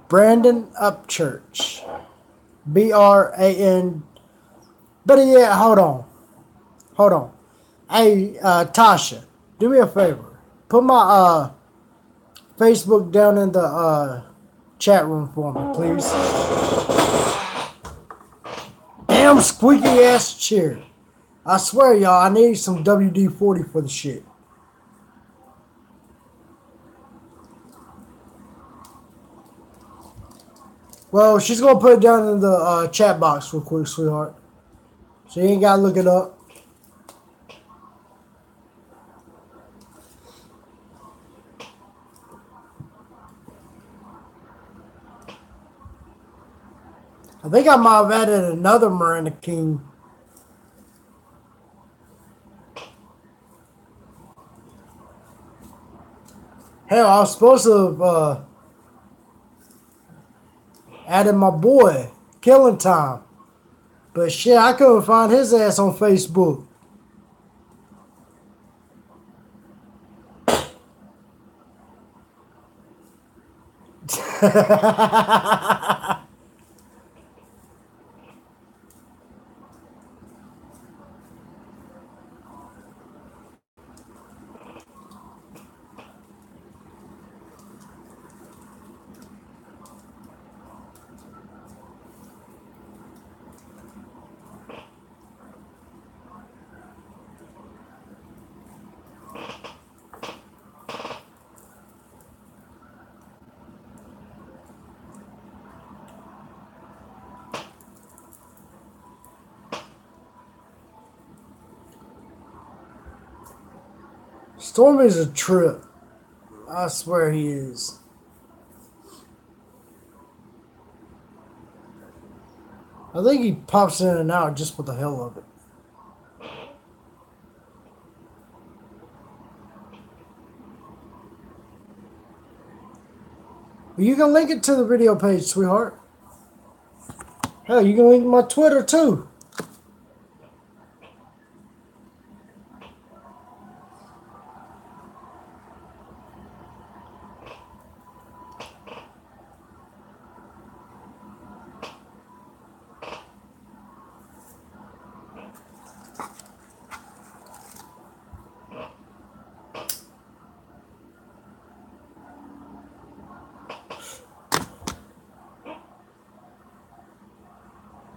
Brandon Upchurch. BRAN. Better yet, hold on. Hold on. Hey, Tasha, do me a favor. Put my Facebook down in the chat room for me, please. Damn squeaky ass chair. I swear, y'all, I need some WD-40 for the shit. Well, she's gonna put it down in the chat box real quick, sweetheart. So you ain't gotta look it up. I think I might have added another Miranda King. Hell, I was supposed to have added my boy, Killing Time. But shit, I couldn't find his ass on Facebook. Stormy's a trip. I swear he is. I think he pops in and out just for the hell of it. But you can link it to the video page, sweetheart. Hell, you can link my Twitter too.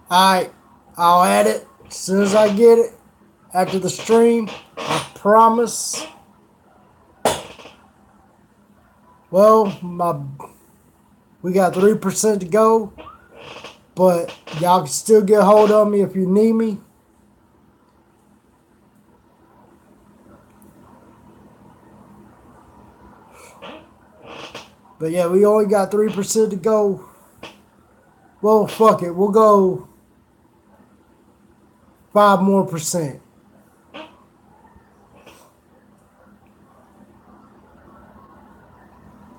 Alright, I'll add it as soon as I get it after the stream. I promise. Well, we got 3% to go, but y'all can still get a hold of me if you need me. But yeah, we only got 3% to go. Well, fuck it. We'll go 5 more percent.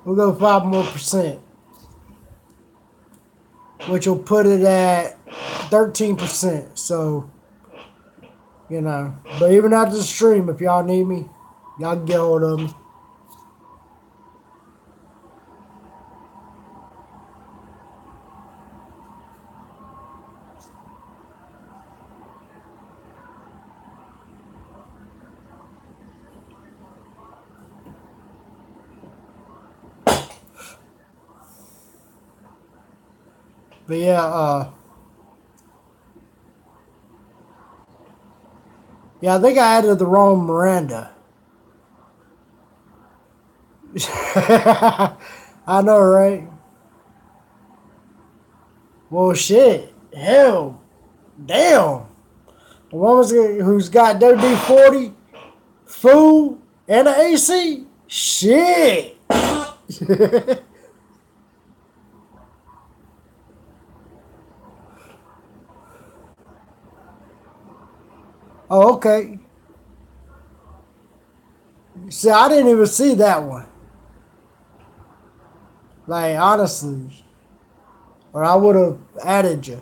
We'll go 5 more percent, which will put it at 13%. So, you know, but even after the stream, if y'all need me, y'all can get hold of me. But yeah, I think I added the wrong Miranda. I know, right? Well, shit. Hell. Damn. A woman who's got WD-40, food, and an AC. Shit. Oh, okay. See, I didn't even see that one. Like, honestly. Or I would have added you.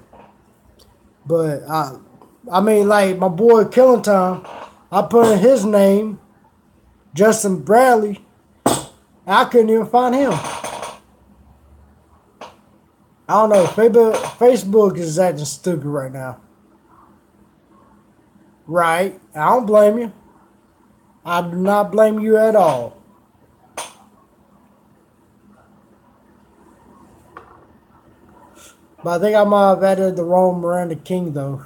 But, I mean, like, my boy Killing Time, I put in his name, Justin Bradley. I couldn't even find him. I don't know. Facebook is acting stupid right now. Right. I don't blame you. I do not blame you at all. But I think I might have added the wrong Miranda King, though.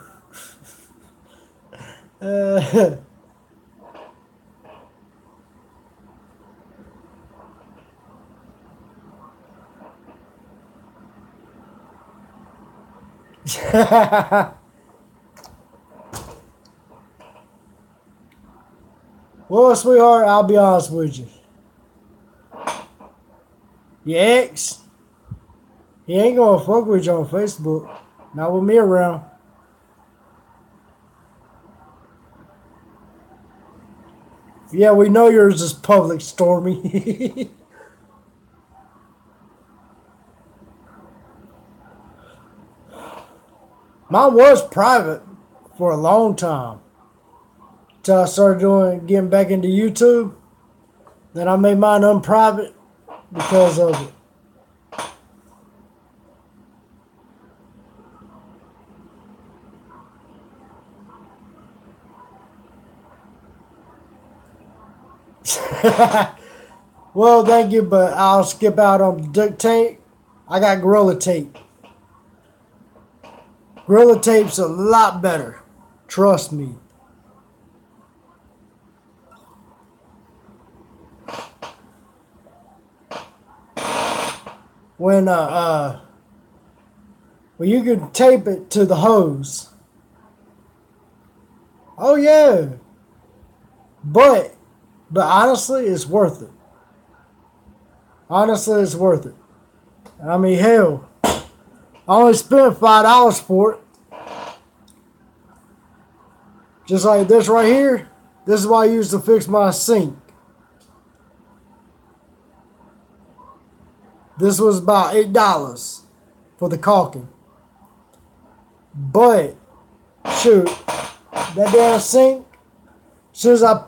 Well, sweetheart, I'll be honest with you. Your ex, he ain't gonna fuck with you on Facebook. Not with me around. Yeah, we know yours is public, Stormy. Mine was private for a long time. Till I started getting back into YouTube. Then I made mine unprivate because of it. Well, thank you, but I'll skip out on duct tape. I got Gorilla Tape. Gorilla Tape's a lot better. Trust me. When you can tape it to the hose. Oh yeah. But honestly, it's worth it. Honestly, it's worth it. I mean, hell, I only spent $5 for it. Just like this right here. This is what I use to fix my sink. This was about $8 for the caulking. But, shoot, that damn sink, since I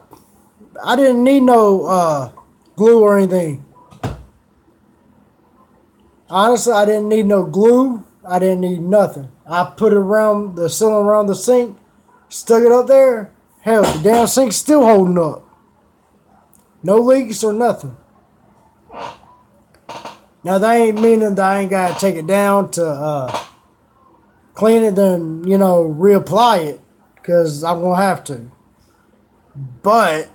didn't need no glue or anything. Honestly, I didn't need no glue. I didn't need nothing. I put it around the ceiling around the sink, stuck it up there. Hell, the damn sink's still holding up. No leaks or nothing. Now, that ain't meaning that I ain't got to take it down to clean it, then, reapply it, because I'm going to have to. But,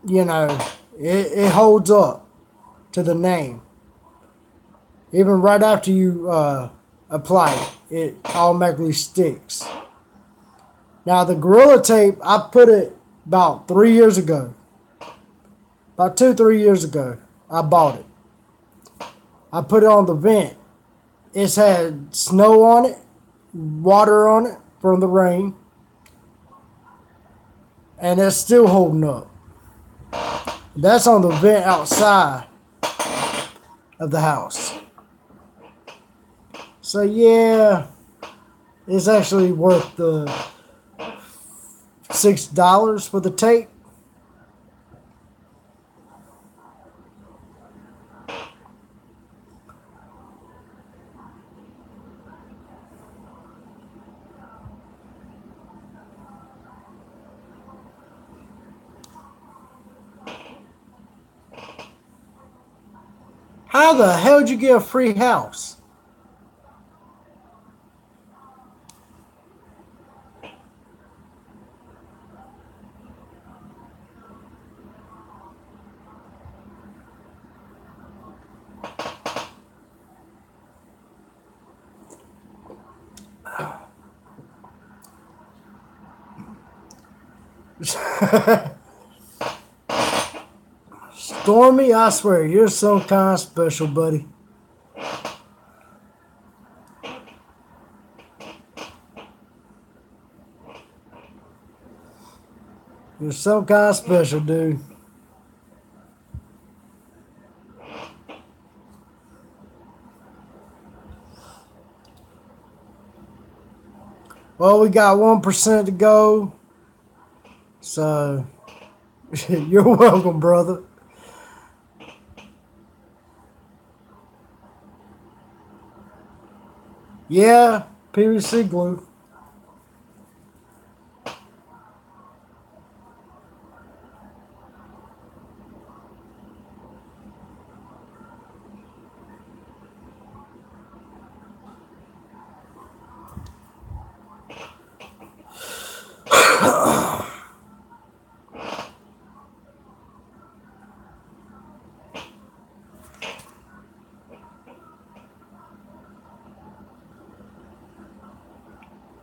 it holds up to the name. Even right after you apply it, it automatically sticks. Now, the Gorilla Tape, I put it about 3 years ago. About 2-3 years ago, I bought it. I put it on the vent. It's had snow on it, water on it from the rain, and it's still holding up. That's on the vent outside of the house. So yeah, it's actually worth the $6 for the tape. How the hell did you get a free house? Stormy, I swear, you're some kind of special, buddy. You're some kind of special, dude. Well, we got 1% to go. So, you're welcome, brother. Yeah, PVC glue.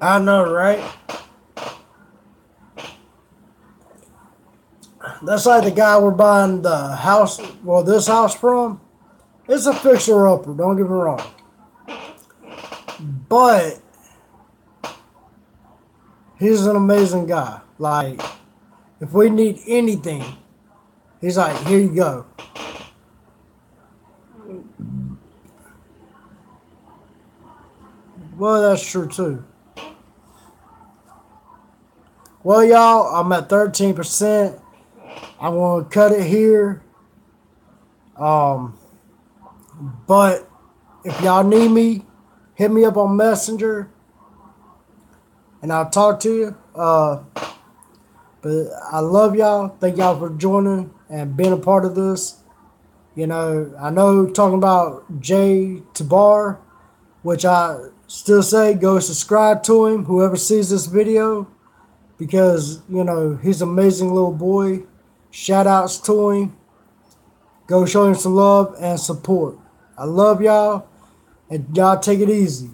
I know, right? That's like the guy we're buying the house, well, this house from. It's a fixer-upper, don't get me wrong. But he's an amazing guy. Like, if we need anything, he's like, here you go. Well, that's true, too. Well, y'all, I'm at 13%. I'm going to cut it here. But if y'all need me, hit me up on Messenger, and I'll talk to you. But I love y'all. Thank y'all for joining and being a part of this. You know, I know talking about Jay Tabar, which I still say go subscribe to him, whoever sees this video, because, you know, he's an amazing little boy. Shout outs to him. Go show him some love and support. I love y'all, and y'all take it easy.